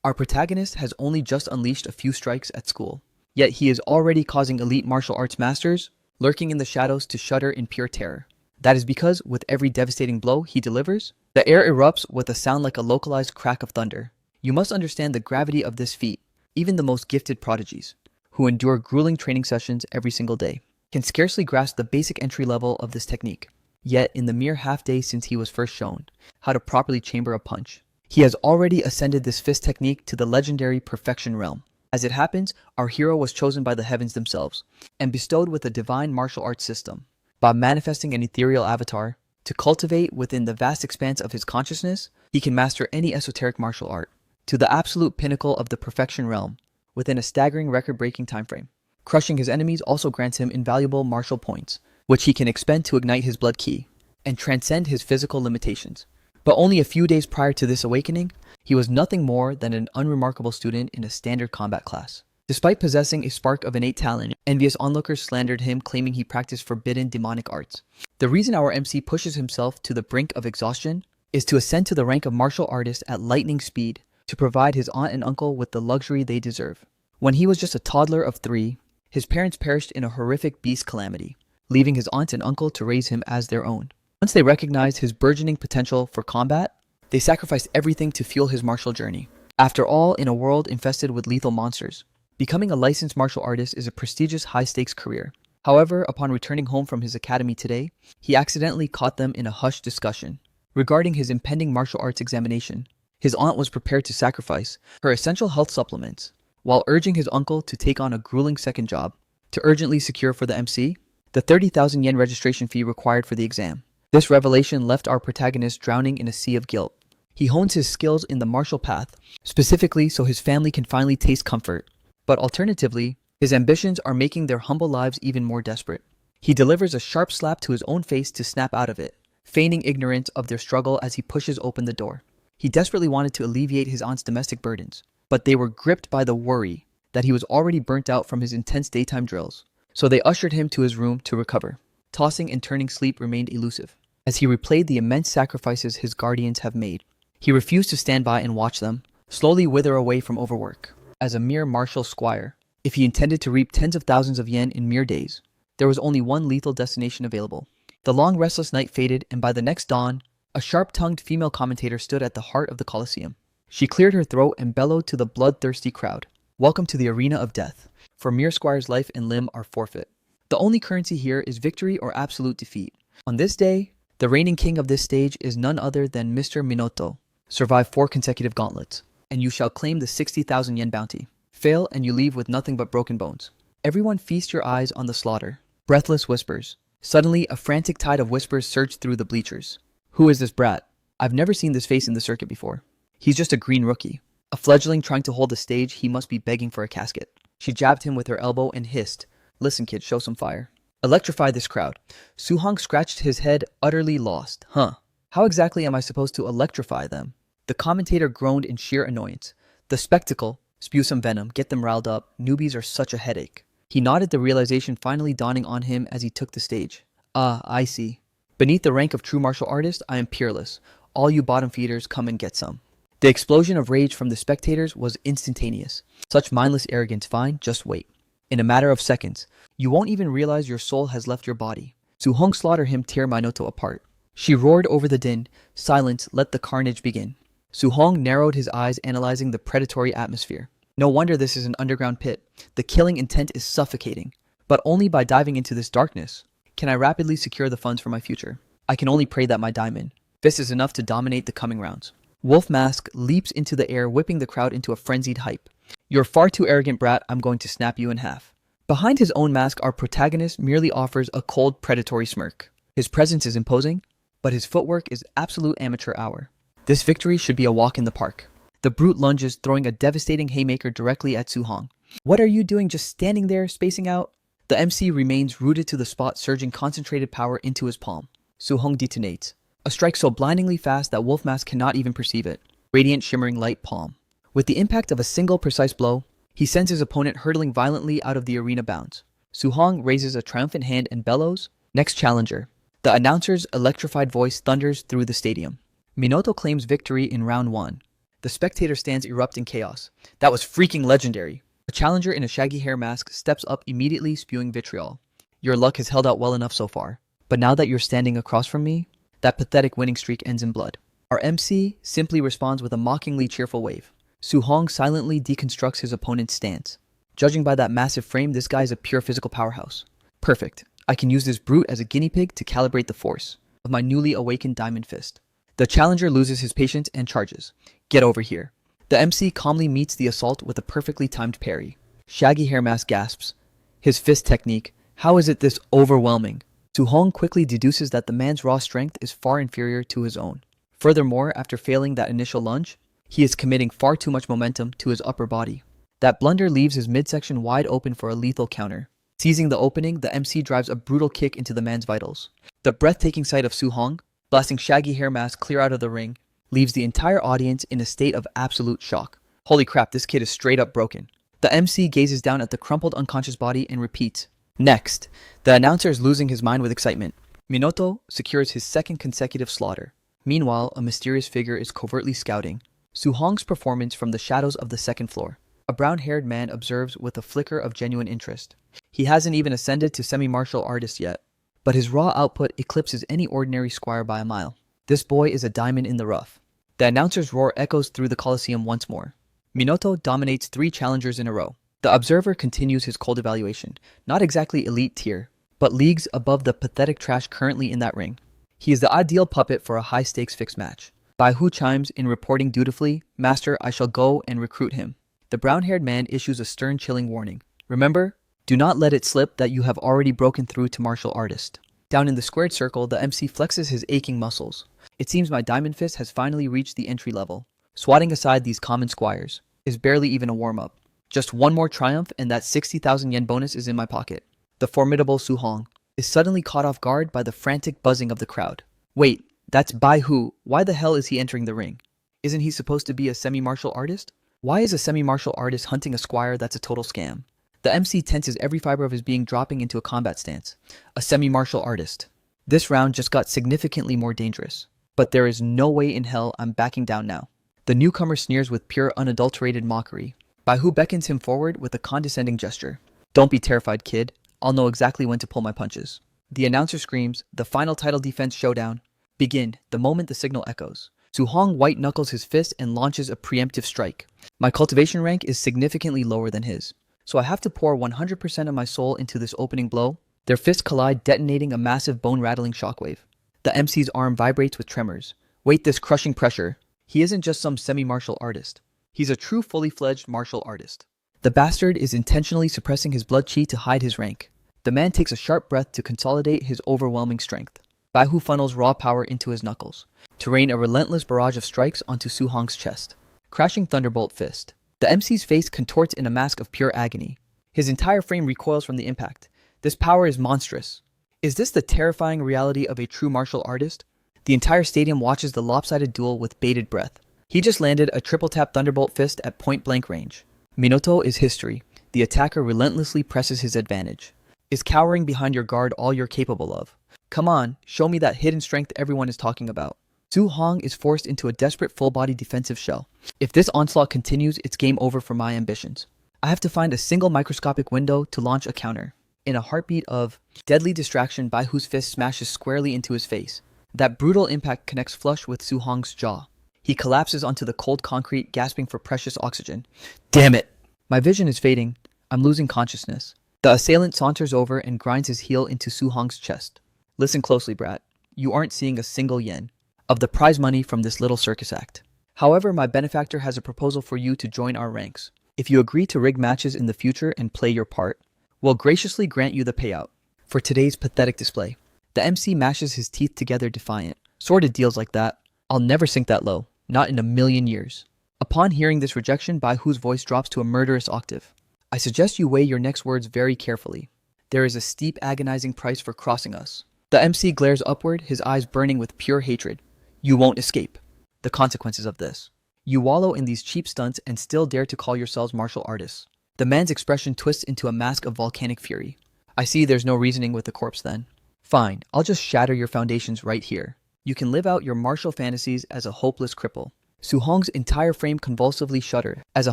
Our protagonist has only just unleashed a few strikes at school, yet he is already causing elite martial arts masters lurking in the shadows to shudder in pure terror. That is because with every devastating blow he delivers, the air erupts with a sound like a localized crack of thunder. You must understand the gravity of this feat. Even the most gifted prodigies, who endure grueling training sessions every single day, can scarcely grasp the basic entry level of this technique. Yet, in the mere half day since he was first shown how to properly chamber a punch, he has already ascended this fist technique to the legendary perfection realm. As it happens, our hero was chosen by the heavens themselves, and bestowed with a divine martial arts system. By manifesting an ethereal avatar, to cultivate within the vast expanse of his consciousness, he can master any esoteric martial art, to the absolute pinnacle of the perfection realm, within a staggering record-breaking timeframe. Crushing his enemies also grants him invaluable martial points, which he can expend to ignite his blood ki, and transcend his physical limitations. But only a few days prior to this awakening, he was nothing more than an unremarkable student in a standard combat class. Despite possessing a spark of innate talent, envious onlookers slandered him, claiming he practiced forbidden demonic arts. The reason our MC pushes himself to the brink of exhaustion is to ascend to the rank of martial artist at lightning speed, to provide his aunt and uncle with the luxury they deserve. When he was just a toddler of 3, his parents perished in a horrific beast calamity, leaving his aunt and uncle to raise him as their own. Once they recognized his burgeoning potential for combat, they sacrificed everything to fuel his martial journey. After all, in a world infested with lethal monsters, becoming a licensed martial artist is a prestigious high-stakes career. However, upon returning home from his academy today, he accidentally caught them in a hushed discussion regarding his impending martial arts examination. His aunt was prepared to sacrifice her essential health supplements, while urging his uncle to take on a grueling second job to urgently secure for the MC the 30,000 yen registration fee required for the exam. This revelation left our protagonist drowning in a sea of guilt. He hones his skills in the martial path, specifically so his family can finally taste comfort. But alternatively, his ambitions are making their humble lives even more desperate. He delivers a sharp slap to his own face to snap out of it, feigning ignorance of their struggle as he pushes open the door. He desperately wanted to alleviate his aunt's domestic burdens, but they were gripped by the worry that he was already burnt out from his intense daytime drills. So they ushered him to his room to recover. Tossing and turning sleep remained elusive, as he replayed the immense sacrifices his guardians have made. He refused to stand by and watch them slowly wither away from overwork. As a mere martial squire, if he intended to reap tens of thousands of yen in mere days, there was only one lethal destination available. The long restless night faded, and by the next dawn, a sharp-tongued female commentator stood at the heart of the Colosseum. She cleared her throat and bellowed to the bloodthirsty crowd, "Welcome to the arena of death, for mere squire's life and limb are forfeit. The only currency here is victory or absolute defeat. On this day, the reigning king of this stage is none other than Mr. Minato. Survive 4 consecutive gauntlets, and you shall claim the 60,000 yen bounty. Fail, and you leave with nothing but broken bones. Everyone feast your eyes on the slaughter." Breathless whispers. Suddenly, a frantic tide of whispers surged through the bleachers. "Who is this brat? I've never seen this face in the circuit before. He's just a green rookie. A fledgling trying to hold the stage, he must be begging for a casket." She jabbed him with her elbow and hissed, "Listen, kid, show some fire. Electrify this crowd." Suhong scratched his head, utterly lost. How exactly am I supposed to electrify them? The commentator groaned in sheer annoyance. "The spectacle. Spew some venom, get them riled up. Newbies are such a headache." He nodded, the realization finally dawning on him as he took the stage. "Ah, I see. Beneath the rank of true martial artist, I am peerless. All you bottom feeders, come and get some." The explosion of rage from the spectators was instantaneous. Such mindless arrogance, fine, just wait. In a matter of seconds, you won't even realize your soul has left your body. Suhong slaughtered him, tear Minato apart. She roared over the din, "Silence, let the carnage begin." Suhong narrowed his eyes, analyzing the predatory atmosphere. No wonder this is an underground pit. The killing intent is suffocating. But only by diving into this darkness can I rapidly secure the funds for my future. I can only pray that my diamond fist is enough to dominate the coming rounds. Wolf Mask leaps into the air, whipping the crowd into a frenzied hype. "You're far too arrogant, brat. I'm going to snap you in half." Behind his own mask, our protagonist merely offers a cold, predatory smirk. His presence is imposing, but his footwork is absolute amateur hour. This victory should be a walk in the park. The brute lunges, throwing a devastating haymaker directly at Suhong. "What are you doing, just standing there, spacing out?" The MC remains rooted to the spot, surging concentrated power into his palm. Suhong detonates. A strike so blindingly fast that Wolf Mask cannot even perceive it. Radiant, shimmering light palm. With the impact of a single precise blow, he sends his opponent hurtling violently out of the arena bounds. Suhong raises a triumphant hand and bellows, "Next challenger." The announcer's electrified voice thunders through the stadium. Minato claims victory in round 1. The spectator stands erupt in chaos. That was freaking legendary. A challenger in a shaggy hair mask steps up immediately spewing vitriol. Your luck has held out well enough so far. But now that you're standing across from me, that pathetic winning streak ends in blood. Our MC simply responds with a mockingly cheerful wave. Su Hong silently deconstructs his opponent's stance. Judging by that massive frame, this guy is a pure physical powerhouse. Perfect. I can use this brute as a guinea pig to calibrate the force of my newly awakened diamond fist. The challenger loses his patience and charges. Get over here. The MC calmly meets the assault with a perfectly timed parry. Shaggy hair mask gasps. His fist technique, how is it this overwhelming? Su Hong quickly deduces that the man's raw strength is far inferior to his own. Furthermore, after failing that initial lunge, he is committing far too much momentum to his upper body. That blunder leaves his midsection wide open for a lethal counter. Seizing the opening, the MC drives a brutal kick into the man's vitals. The breathtaking sight of Su Hong, blasting shaggy hair mask clear out of the ring, leaves the entire audience in a state of absolute shock. Holy crap, this kid is straight up broken. The MC gazes down at the crumpled unconscious body and repeats. Next, the announcer is losing his mind with excitement. Minato secures his second consecutive slaughter. Meanwhile, a mysterious figure is covertly scouting Su Hong's performance from the shadows of the second floor. A brown-haired man observes with a flicker of genuine interest. He hasn't even ascended to semi-martial artist yet, but his raw output eclipses any ordinary squire by a mile. This boy is a diamond in the rough. The announcer's roar echoes through the Colosseum once more. Minato dominates 3 challengers in a row. The observer continues his cold evaluation. Not exactly elite tier, but leagues above the pathetic trash currently in that ring. He is the ideal puppet for a high-stakes fixed match. Bai Hu chimes in, reporting dutifully, Master, I shall go and recruit him. The brown-haired man issues a stern, chilling warning. Remember, do not let it slip that you have already broken through to martial artist. Down in the squared circle, the MC flexes his aching muscles. It seems my diamond fist has finally reached the entry level. Swatting aside these common squires is barely even a warm-up. Just one more triumph and that 60,000 yen bonus is in my pocket. The formidable Su Hong is suddenly caught off guard by the frantic buzzing of the crowd. Wait, that's Bai Hu. Why the hell is he entering the ring? Isn't he supposed to be a semi-martial artist? Why is a semi-martial artist hunting a squire that's a total scam? The MC tenses every fiber of his being, dropping into a combat stance. A semi-martial artist. This round just got significantly more dangerous. But there is no way in hell I'm backing down now. The newcomer sneers with pure unadulterated mockery. Bai Hu beckons him forward with a condescending gesture. Don't be terrified, kid. I'll know exactly when to pull my punches. The announcer screams, the final title defense showdown. Begin, the moment the signal echoes. Su Hong white-knuckles his fist and launches a preemptive strike. My cultivation rank is significantly lower than his, so I have to pour 100% of my soul into this opening blow. Their fists collide, detonating a massive bone-rattling shockwave. The MC's arm vibrates with tremors. Wait, this crushing pressure. He isn't just some semi-martial artist. He's a true fully-fledged martial artist. The bastard is intentionally suppressing his blood chi to hide his rank. The man takes a sharp breath to consolidate his overwhelming strength. Bai Hu funnels raw power into his knuckles to rain a relentless barrage of strikes onto Su Hong's chest. Crashing thunderbolt fist. The MC's face contorts in a mask of pure agony. His entire frame recoils from the impact. This power is monstrous. Is this the terrifying reality of a true martial artist? The entire stadium watches the lopsided duel with bated breath. He just landed a triple tap thunderbolt fist at point-blank range. Minato is history. The attacker relentlessly presses his advantage. Is cowering behind your guard all you're capable of? Come on, show me that hidden strength everyone is talking about. Su Hong is forced into a desperate full-body defensive shell. If this onslaught continues, it's game over for my ambitions. I have to find a single microscopic window to launch a counter. In a heartbeat of deadly distraction, Bai Hu's fist smashes squarely into his face. That brutal impact connects flush with Su Hong's jaw. He collapses onto the cold concrete, gasping for precious oxygen. Damn it! My vision is fading. I'm losing consciousness. The assailant saunters over and grinds his heel into Su Hong's chest. Listen closely, brat. You aren't seeing a single yen of the prize money from this little circus act. However, my benefactor has a proposal for you to join our ranks. If you agree to rig matches in the future and play your part, we'll graciously grant you the payout for today's pathetic display. The MC mashes his teeth together, defiant. Sordid deals like that. I'll never sink that low. Not in a million years. Upon hearing this rejection, Bai Hu's voice drops to a murderous octave. I suggest you weigh your next words very carefully. There is a steep, agonizing price for crossing us. The MC glares upward, his eyes burning with pure hatred. You won't escape the consequences of this. You wallow in these cheap stunts and still dare to call yourselves martial artists. The man's expression twists into a mask of volcanic fury. I see there's no reasoning with the corpse then. Fine, I'll just shatter your foundations right here. You can live out your martial fantasies as a hopeless cripple. Su-hong's entire frame convulsively shuddered as a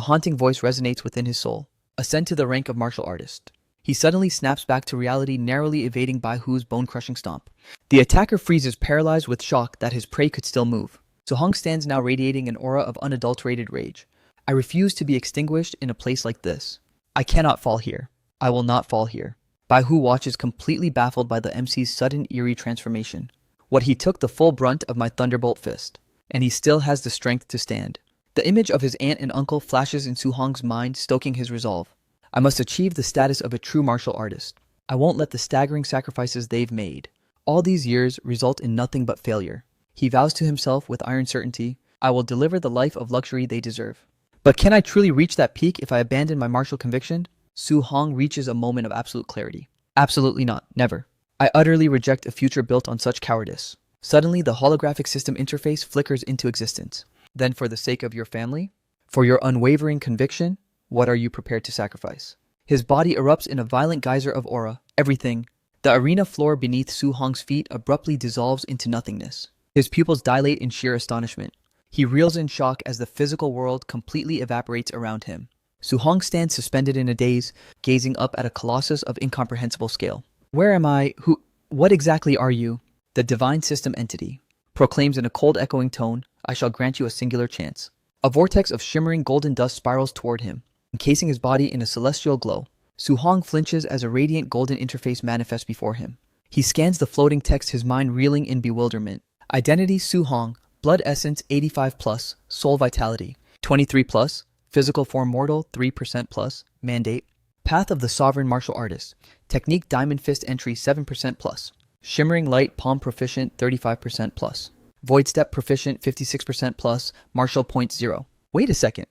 haunting voice resonates within his soul. Ascend to the rank of martial artist. He suddenly snaps back to reality, narrowly evading Bai Hu's bone-crushing stomp. The attacker freezes, paralyzed with shock that his prey could still move. Su-hong stands now radiating an aura of unadulterated rage. I refuse to be extinguished in a place like this. I cannot fall here. I will not fall here. Bai Hu watches, completely baffled by the MC's sudden, eerie transformation. What, he took the full brunt of my thunderbolt fist, and he still has the strength to stand. The image of his aunt and uncle flashes in Su-hong's mind, stoking his resolve. I must achieve the status of a true martial artist. I won't let the staggering sacrifices they've made all these years result in nothing but failure. He vows to himself with iron certainty, I will deliver the life of luxury they deserve. But can I truly reach that peak if I abandon my martial conviction? Su-hong reaches a moment of absolute clarity. Absolutely not. Never. I utterly reject a future built on such cowardice. Suddenly, the holographic system interface flickers into existence. Then, for the sake of your family, for your unwavering conviction, what are you prepared to sacrifice? His body erupts in a violent geyser of aura. Everything. The arena floor beneath Su-hong's feet abruptly dissolves into nothingness. His pupils dilate in sheer astonishment. He reels in shock as the physical world completely evaporates around him. Su-hong stands suspended in a daze, gazing up at a colossus of incomprehensible scale. Where am I? Who? What exactly are you? The divine system entity proclaims in a cold, echoing tone, I shall grant you a singular chance. A vortex of shimmering golden dust spirals toward him, encasing his body in a celestial glow. Su-hong flinches as a radiant golden interface manifests before him. He scans the floating text, his mind reeling in bewilderment. Identity Su-hong, blood essence 85+, soul vitality 23+, physical form mortal 3%+, mandate. Path of the sovereign martial artist, technique diamond fist entry 7%+, shimmering light palm proficient 35%+, void step proficient 56%+, martial point 0. Wait a second.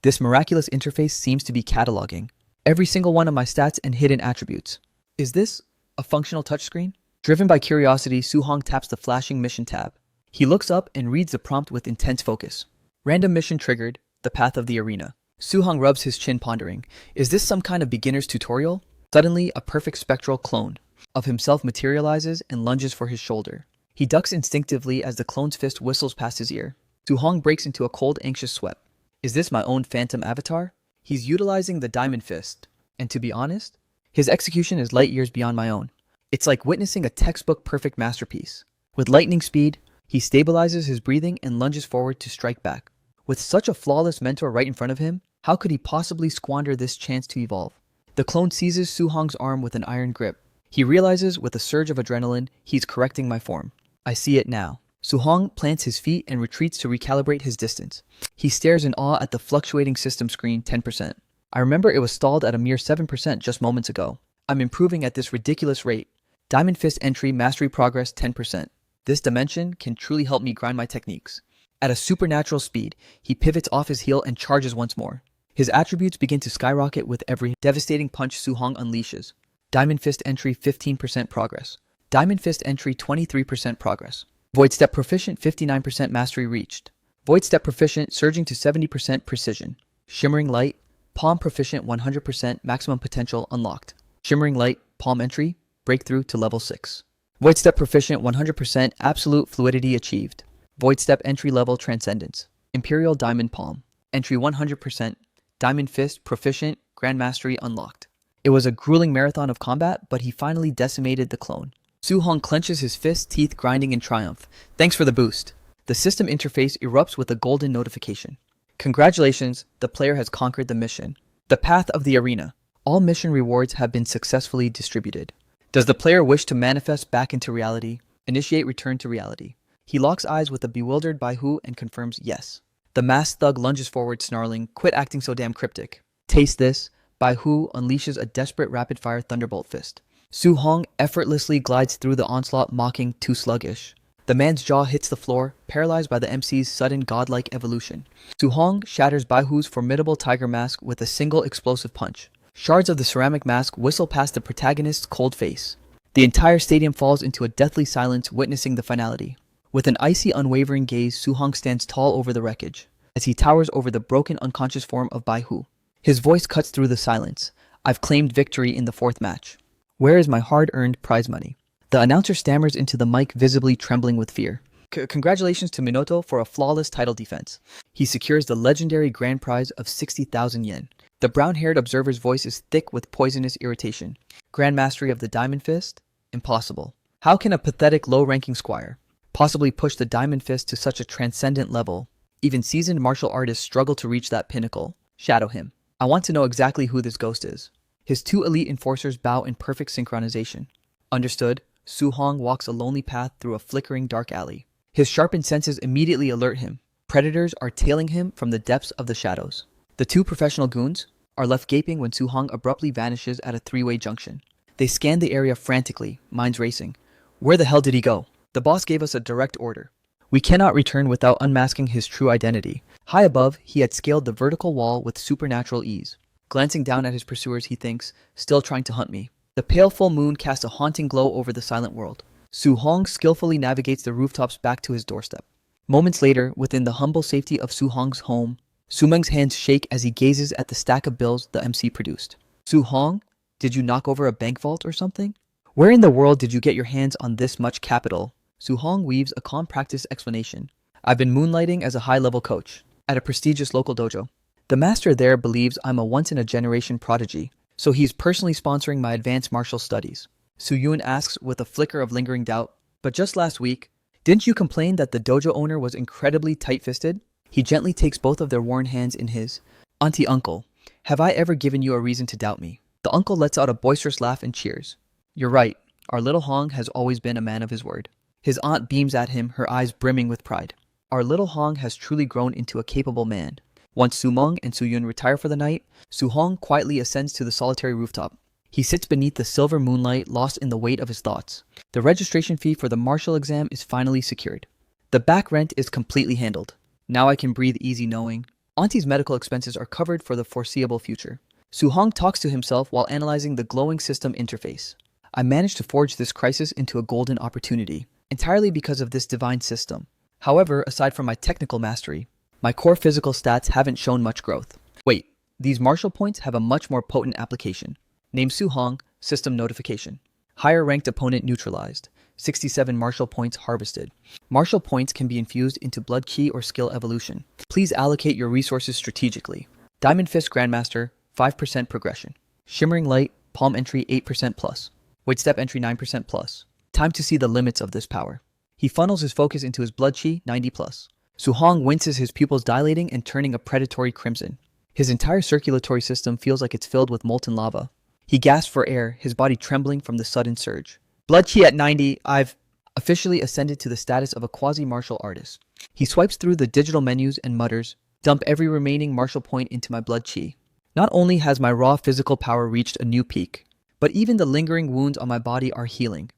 This miraculous interface seems to be cataloging every single one of my stats and hidden attributes. Is this a functional touchscreen? Driven by curiosity, Su-hong taps the flashing mission tab. He looks up and reads the prompt with intense focus. Random mission triggered, the path of the arena. Su-hong rubs his chin, pondering. Is this some kind of beginner's tutorial? Suddenly, a perfect spectral clone of himself materializes and lunges for his shoulder. He ducks instinctively as the clone's fist whistles past his ear. Su-hong breaks into a cold, anxious sweat. Is this my own phantom avatar? He's utilizing the diamond fist, and to be honest, his execution is light years beyond my own. It's like witnessing a textbook perfect masterpiece. With lightning speed, he stabilizes his breathing and lunges forward to strike back. With such a flawless mentor right in front of him, how could he possibly squander this chance to evolve? The clone seizes Su-hong's arm with an iron grip. He realizes with a surge of adrenaline, he's correcting my form. I see it now. Su-hong plants his feet and retreats to recalibrate his distance. He stares in awe at the fluctuating system screen 10%. I remember it was stalled at a mere 7% just moments ago. I'm improving at this ridiculous rate. Diamond fist entry mastery progress 10%. This dimension can truly help me grind my techniques. At a supernatural speed, he pivots off his heel and charges once more. His attributes begin to skyrocket with every devastating punch Su-hong unleashes. Diamond fist entry 15% progress. Diamond fist entry 23% progress. Void step proficient 59% mastery reached. Void step proficient surging to 70% precision. Shimmering light, palm proficient 100% maximum potential unlocked. Shimmering light, palm entry, breakthrough to level 6. Void step proficient 100% absolute fluidity achieved. Void step entry level transcendence. Imperial diamond palm. Entry 100%. Diamond fist proficient grand mastery unlocked. It was a grueling marathon of combat, but he finally decimated the clone. Su-hong clenches his fist, teeth grinding in triumph. Thanks for the boost. The system interface erupts with a golden notification. Congratulations, the player has conquered the mission. The path of the arena. All mission rewards have been successfully distributed. Does the player wish to manifest back into reality? Initiate return to reality. He locks eyes with a bewildered Bai Hu and confirms yes. The masked thug lunges forward, snarling, quit acting so damn cryptic. Taste this. Bai Hu unleashes a desperate rapid-fire thunderbolt fist. Su-hong effortlessly glides through the onslaught, mocking, too sluggish. The man's jaw hits the floor, paralyzed by the MC's sudden godlike evolution. Su-hong shatters Bai Hu's formidable tiger mask with a single explosive punch. Shards of the ceramic mask whistle past the protagonist's cold face. The entire stadium falls into a deathly silence, witnessing the finality. With an icy, unwavering gaze, Su-hong stands tall over the wreckage, as he towers over the broken, unconscious form of Bai Hu. His voice cuts through the silence. I've claimed victory in the 4th match. Where is my hard-earned prize money? The announcer stammers into the mic, visibly trembling with fear. Congratulations to Minato for a flawless title defense. He secures the legendary grand prize of 60,000 yen. The brown-haired observer's voice is thick with poisonous irritation. Grand mastery of the Diamond Fist? Impossible. How can a pathetic low-ranking squire possibly push the Diamond Fist to such a transcendent level? Even seasoned martial artists struggle to reach that pinnacle. Shadow him. I want to know exactly who this ghost is. His two elite enforcers bow in perfect synchronization. Understood. Su Hong walks a lonely path through a flickering dark alley. His sharpened senses immediately alert him. Predators are tailing him from the depths of the shadows. The two professional goons are left gaping when Su Hong abruptly vanishes at a three-way junction. They scan the area frantically, minds racing. Where the hell did he go? The boss gave us a direct order. We cannot return without unmasking his true identity. High above, he had scaled the vertical wall with supernatural ease. Glancing down at his pursuers, he thinks, still trying to hunt me. The pale full moon casts a haunting glow over the silent world. Su Hong skillfully navigates the rooftops back to his doorstep. Moments later, within the humble safety of Su Hong's home, Su Meng's hands shake as he gazes at the stack of bills the MC produced. Su Hong, did you knock over a bank vault or something? Where in the world did you get your hands on this much capital? Su Hong weaves a calm practice explanation. I've been moonlighting as a high-level coach at a prestigious local dojo. The master there believes I'm a once-in-a-generation prodigy, so he's personally sponsoring my advanced martial studies. Su Yun asks with a flicker of lingering doubt, but just last week, didn't you complain that the dojo owner was incredibly tight-fisted? He gently takes both of their worn hands in his. Auntie uncle, have I ever given you a reason to doubt me? The uncle lets out a boisterous laugh and cheers. You're right, our little Hong has always been a man of his word. His aunt beams at him, her eyes brimming with pride. Our little Hong has truly grown into a capable man. Once Su Meng and Su Yun retire for the night, Su Hong quietly ascends to the solitary rooftop. He sits beneath the silver moonlight, lost in the weight of his thoughts. The registration fee for the martial exam is finally secured. The back rent is completely handled. Now I can breathe easy knowing Auntie's medical expenses are covered for the foreseeable future. Su Hong talks to himself while analyzing the glowing system interface. I managed to forge this crisis into a golden opportunity, entirely because of this divine system. However, aside from my technical mastery, my core physical stats haven't shown much growth. Wait, these martial points have a much more potent application. Name Su Hong, system notification. Higher ranked opponent neutralized. 67 martial points harvested. Martial points can be infused into blood ki or skill evolution. Please allocate your resources strategically. Diamond Fist Grandmaster, 5% progression. Shimmering Light, palm entry 8% plus. Weight step entry 9% plus. Time to see the limits of this power. He funnels his focus into his blood chi 90 plus. Su Hong winces, his pupils dilating and turning a predatory crimson. His entire circulatory system feels like it's filled with molten lava. He gasps for air, his body trembling from the sudden surge. Blood chi at 90, I've officially ascended to the status of a quasi-martial artist. He swipes through the digital menus and mutters, dump every remaining martial point into my blood chi. Not only has my raw physical power reached a new peak, but even the lingering wounds on my body are healing.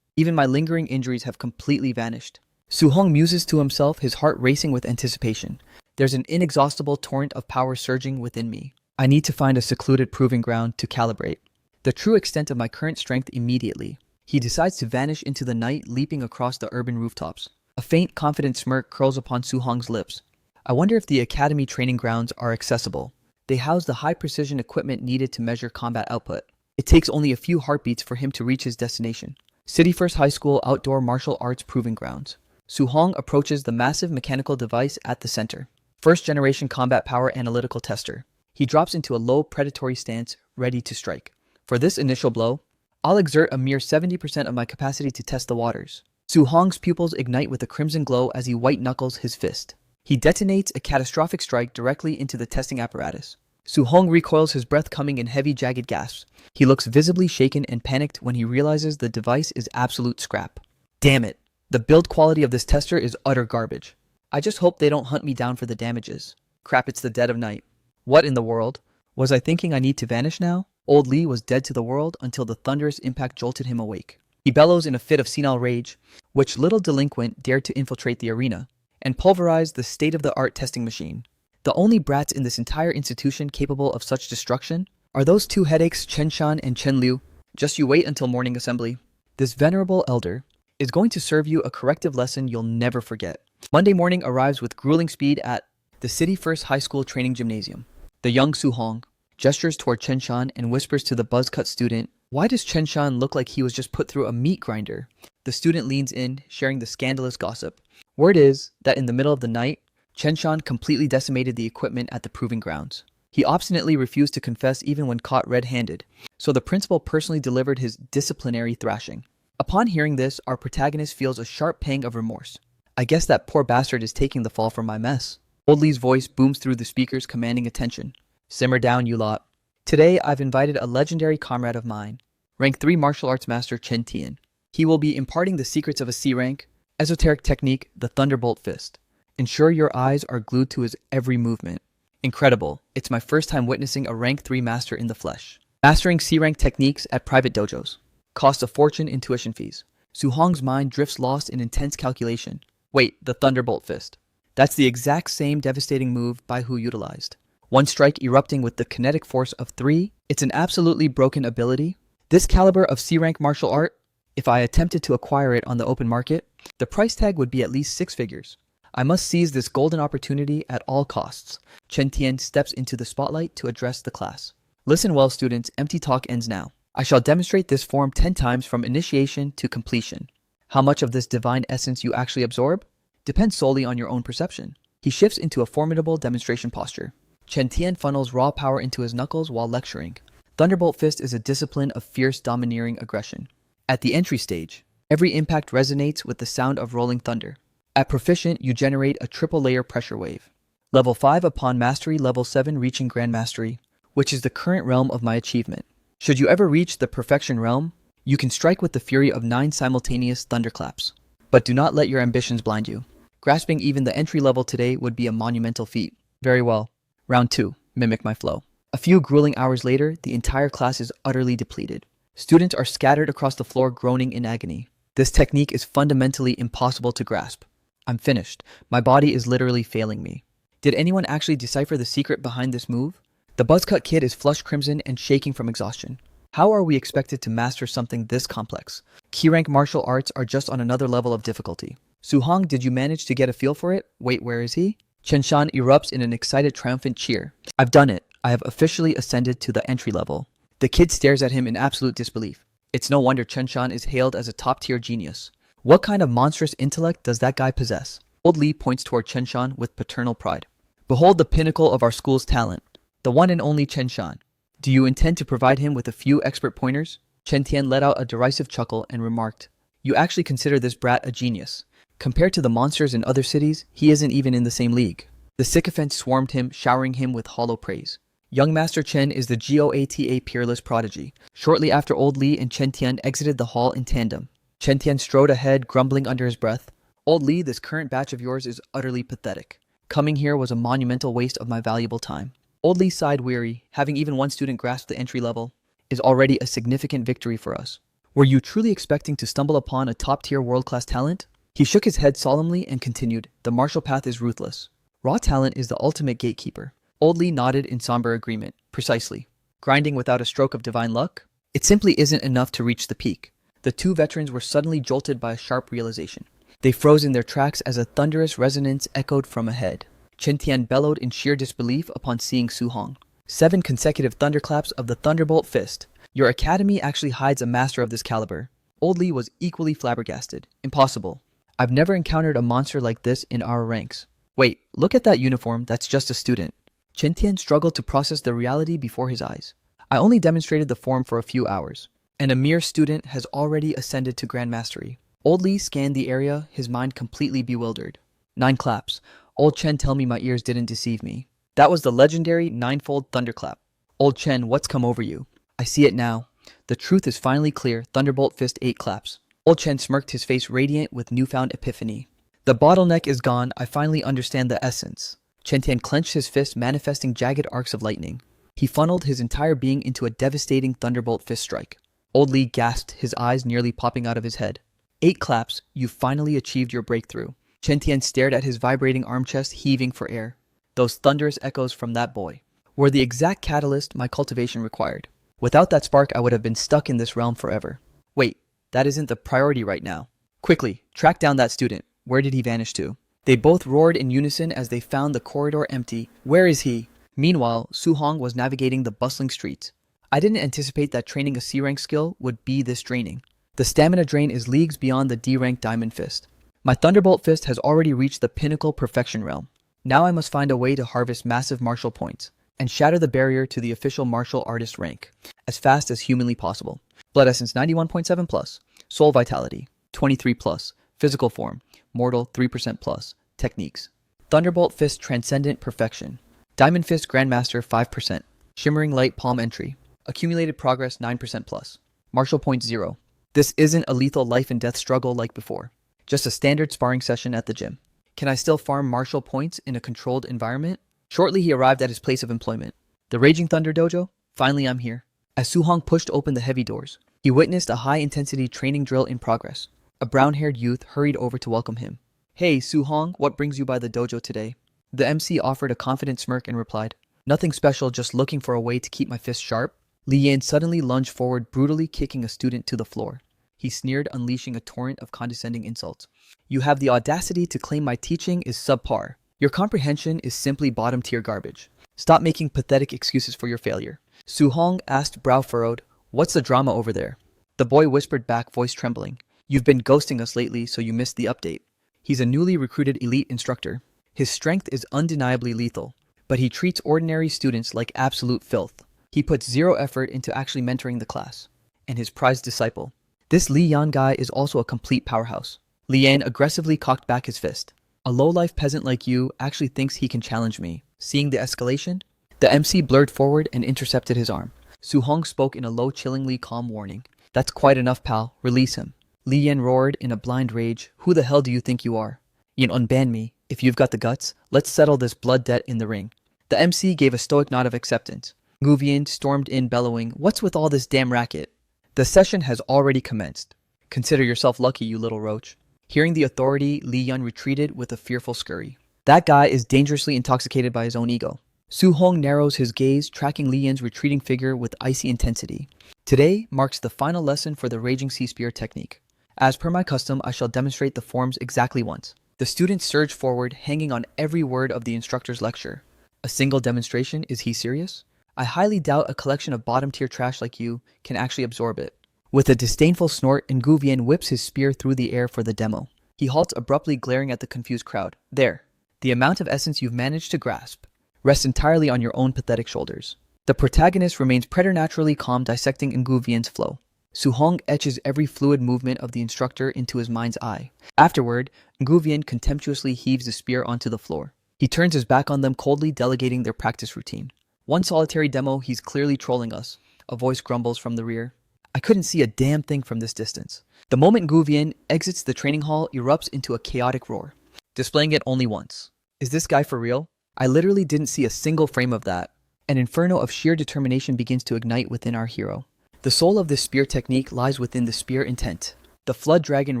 Even my lingering injuries have completely vanished. Su Hong muses to himself, his heart racing with anticipation. There's an inexhaustible torrent of power surging within me. I need to find a secluded proving ground to calibrate the true extent of my current strength immediately. He decides to vanish into the night, leaping across the urban rooftops. A faint, confident smirk curls upon Su Hong's lips. I wonder if the academy training grounds are accessible. They house the high-precision equipment needed to measure combat output. It takes only a few heartbeats for him to reach his destination. City First High School Outdoor Martial Arts Proving Grounds. Su Hong approaches the massive mechanical device at the center. First-generation combat power analytical tester. He drops into a low predatory stance, ready to strike. For this initial blow, I'll exert a mere 70% of my capacity to test the waters. Su Hong's pupils ignite with a crimson glow as he white-knuckles his fist. He detonates a catastrophic strike directly into the testing apparatus. Su Hong recoils, his breath coming in heavy, jagged gasps. He looks visibly shaken and panicked when he realizes the device is absolute scrap. Damn it! The build quality of this tester is utter garbage. I just hope they don't hunt me down for the damages. Crap, it's the dead of night. What in the world? Was I thinking I need to vanish now? Old Lee was dead to the world until the thunderous impact jolted him awake. He bellows in a fit of senile rage, which little delinquent dared to infiltrate the arena and pulverize the state-of-the-art testing machine. The only brats in this entire institution capable of such destruction are those two headaches, Chen Shan and Chen Liu. Just you wait until morning assembly. This venerable elder is going to serve you a corrective lesson you'll never forget. Monday morning arrives with grueling speed at the City First High School Training Gymnasium. The young Su Hong gestures toward Chen Shan and whispers to the buzz-cut student, Why does Chen Shan look like he was just put through a meat grinder? The student leans in, sharing the scandalous gossip. Word is that in the middle of the night, Chen Shan completely decimated the equipment at the proving grounds. He obstinately refused to confess even when caught red-handed, so the principal personally delivered his disciplinary thrashing. Upon hearing this, our protagonist feels a sharp pang of remorse. I guess that poor bastard is taking the fall for my mess. Old Lee's voice booms through the speakers, commanding attention. Simmer down, you lot. Today, I've invited a legendary comrade of mine, Rank 3 martial arts master Chen Tian. He will be imparting the secrets of a C rank, esoteric technique, the Thunderbolt Fist. Ensure your eyes are glued to his every movement. Incredible. It's my first time witnessing a Rank 3 master in the flesh. Mastering C rank techniques at private dojos. Costs a fortune in tuition fees. Su Hong's mind drifts lost in intense calculation. Wait, the Thunderbolt Fist. That's the exact same devastating move Bai Hu utilized. One strike erupting with the kinetic force of 3. It's an absolutely broken ability. This caliber of C rank martial art, if I attempted to acquire it on the open market, the price tag would be at least 6 figures. I must seize this golden opportunity at all costs. Chen Tian steps into the spotlight to address the class. Listen well, students, empty talk ends now. I shall demonstrate this form 10 times from initiation to completion. How much of this divine essence you actually absorb depends solely on your own perception. He shifts into a formidable demonstration posture. Chen Tian funnels raw power into his knuckles while lecturing. Thunderbolt Fist is a discipline of fierce, domineering aggression. At the entry stage, every impact resonates with the sound of rolling thunder. At Proficient, you generate a triple-layer pressure wave. Level 5 upon Mastery, Level 7 reaching Grand Mastery, which is the current realm of my achievement. Should you ever reach the Perfection realm, you can strike with the fury of 9 simultaneous thunderclaps. But do not let your ambitions blind you. Grasping even the entry level today would be a monumental feat. Very well. Round 2. Mimic my flow. A few grueling hours later, the entire class is utterly depleted. Students are scattered across the floor groaning in agony. This technique is fundamentally impossible to grasp. I'm finished. My body is literally failing me. Did anyone actually decipher the secret behind this move? The buzzcut kid is flushed crimson and shaking from exhaustion. How are we expected to master something this complex? Key rank martial arts are just on another level of difficulty. Su Hong, did you manage to get a feel for it? Wait, where is he? Chen Shan erupts in an excited, triumphant cheer. I've done it. I have officially ascended to the entry level. The kid stares at him in absolute disbelief. It's no wonder Chen Shan is hailed as a top-tier genius. What kind of monstrous intellect does that guy possess? Old Lee points toward Chen Shan with paternal pride. Behold the pinnacle of our school's talent, the one and only Chen Shan. Do you intend to provide him with a few expert pointers? Chen Tian let out a derisive chuckle and remarked, You actually consider this brat a genius. Compared to the monsters in other cities, he isn't even in the same league. The sycophants swarmed him, showering him with hollow praise. Young Master Chen is the GOATA peerless prodigy. Shortly after Old Lee and Chen Tian exited the hall in tandem, Chen Tian strode ahead, grumbling under his breath. Old Lee, this current batch of yours is utterly pathetic. Coming here was a monumental waste of my valuable time. Old Lee sighed weary. Having even one student grasp the entry level is already a significant victory for us. Were you truly expecting to stumble upon a top-tier world-class talent? He shook his head solemnly and continued, The martial path is ruthless. Raw talent is the ultimate gatekeeper. Old Lee nodded in somber agreement. Precisely. Grinding without a stroke of divine luck? It simply isn't enough to reach the peak. The two veterans were suddenly jolted by a sharp realization. They froze in their tracks as a thunderous resonance echoed from ahead. Chen Tian bellowed in sheer disbelief upon seeing Su Hong. 7 consecutive thunderclaps of the Thunderbolt Fist. Your academy actually hides a master of this caliber. Old Lee was equally flabbergasted. Impossible. I've never encountered a monster like this in our ranks. Wait, look at that uniform, that's just a student. Chen Tian struggled to process the reality before his eyes. I only demonstrated the form for a few hours, and a mere student has already ascended to Grand Mastery. Old Lee scanned the area, his mind completely bewildered. 9 claps. Old Chen, tell me my ears didn't deceive me. That was the legendary 9-fold thunderclap. Old Chen, what's come over you? I see it now. The truth is finally clear. Thunderbolt Fist 8 claps. Old Chen smirked, his face radiant with newfound epiphany. The bottleneck is gone. I finally understand the essence. Chen Tian clenched his fist, manifesting jagged arcs of lightning. He funneled his entire being into a devastating Thunderbolt Fist strike. Old Lee gasped, his eyes nearly popping out of his head. 8 claps. You've finally achieved your breakthrough. Chen Tian stared at his vibrating arm chest, heaving for air. Those thunderous echoes from that boy were the exact catalyst my cultivation required. Without that spark, I would have been stuck in this realm forever. Wait, that isn't the priority right now. Quickly, track down that student. Where did he vanish to? They both roared in unison as they found the corridor empty. Where is he? Meanwhile, Su Hong was navigating the bustling streets. I didn't anticipate that training a C-rank skill would be this draining. The stamina drain is leagues beyond the D-rank Diamond Fist. My Thunderbolt Fist has already reached the pinnacle perfection realm. Now I must find a way to harvest massive martial points and shatter the barrier to the official martial artist rank as fast as humanly possible. Blood Essence 91.7 plus, Soul Vitality 23 plus, Physical Form, Mortal 3% plus, Techniques. Thunderbolt Fist Transcendent Perfection. Diamond Fist Grandmaster 5%. Shimmering Light Palm Entry. Accumulated Progress 9% plus. Martial Points 0. This isn't a lethal life and death struggle like before. Just a standard sparring session at the gym. Can I still farm martial points in a controlled environment? Shortly he arrived at his place of employment. The Raging Thunder Dojo? Finally I'm here. As Su-hong pushed open the heavy doors, he witnessed a high-intensity training drill in progress. A brown-haired youth hurried over to welcome him. Hey, Su-hong, what brings you by the dojo today? The MC offered a confident smirk and replied, Nothing special, just looking for a way to keep my fist sharp. Li Yan suddenly lunged forward, brutally kicking a student to the floor. He sneered, unleashing a torrent of condescending insults. You have the audacity to claim my teaching is subpar. Your comprehension is simply bottom-tier garbage. Stop making pathetic excuses for your failure. Su-hong asked, brow furrowed, What's the drama over there? The boy whispered back, voice trembling. You've been ghosting us lately, so you missed the update. He's a newly recruited elite instructor. His strength is undeniably lethal, but he treats ordinary students like absolute filth. He puts zero effort into actually mentoring the class. And his prized disciple. This Li Yan guy is also a complete powerhouse. Li Yan aggressively cocked back his fist. A low-life peasant like you actually thinks he can challenge me. Seeing the escalation, the MC blurred forward and intercepted his arm. Su-hong spoke in a low, chillingly calm warning. That's quite enough, pal. Release him. Li Yan roared in a blind rage. Who the hell do you think you are? You unban me. If you've got the guts, let's settle this blood debt in the ring. The MC gave a stoic nod of acceptance. Nguyen stormed in bellowing, What's with all this damn racket? The session has already commenced. Consider yourself lucky, you little roach. Hearing the authority, Li Yan retreated with a fearful scurry. That guy is dangerously intoxicated by his own ego. Su-hong narrows his gaze, tracking Li Yan's retreating figure with icy intensity. Today marks the final lesson for the Raging Sea Spear technique. As per my custom, I shall demonstrate the forms exactly once. The students surge forward, hanging on every word of the instructor's lecture. A single demonstration? Is he serious? I highly doubt a collection of bottom-tier trash like you can actually absorb it. With a disdainful snort, Nguyen whips his spear through the air for the demo. He halts abruptly, glaring at the confused crowd. There. The amount of essence you've managed to grasp rests entirely on your own pathetic shoulders. The protagonist remains preternaturally calm, dissecting Nguyen's flow. Su-hong etches every fluid movement of the instructor into his mind's eye. Afterward, Nguyen contemptuously heaves the spear onto the floor. He turns his back on them, coldly delegating their practice routine. One solitary demo, he's clearly trolling us. A voice grumbles from the rear. I couldn't see a damn thing from this distance. The moment Nguyen exits the training hall erupts into a chaotic roar, displaying it only once. Is this guy for real? I literally didn't see a single frame of that. An inferno of sheer determination begins to ignite within our hero. The soul of this spear technique lies within the spear intent, the flood dragon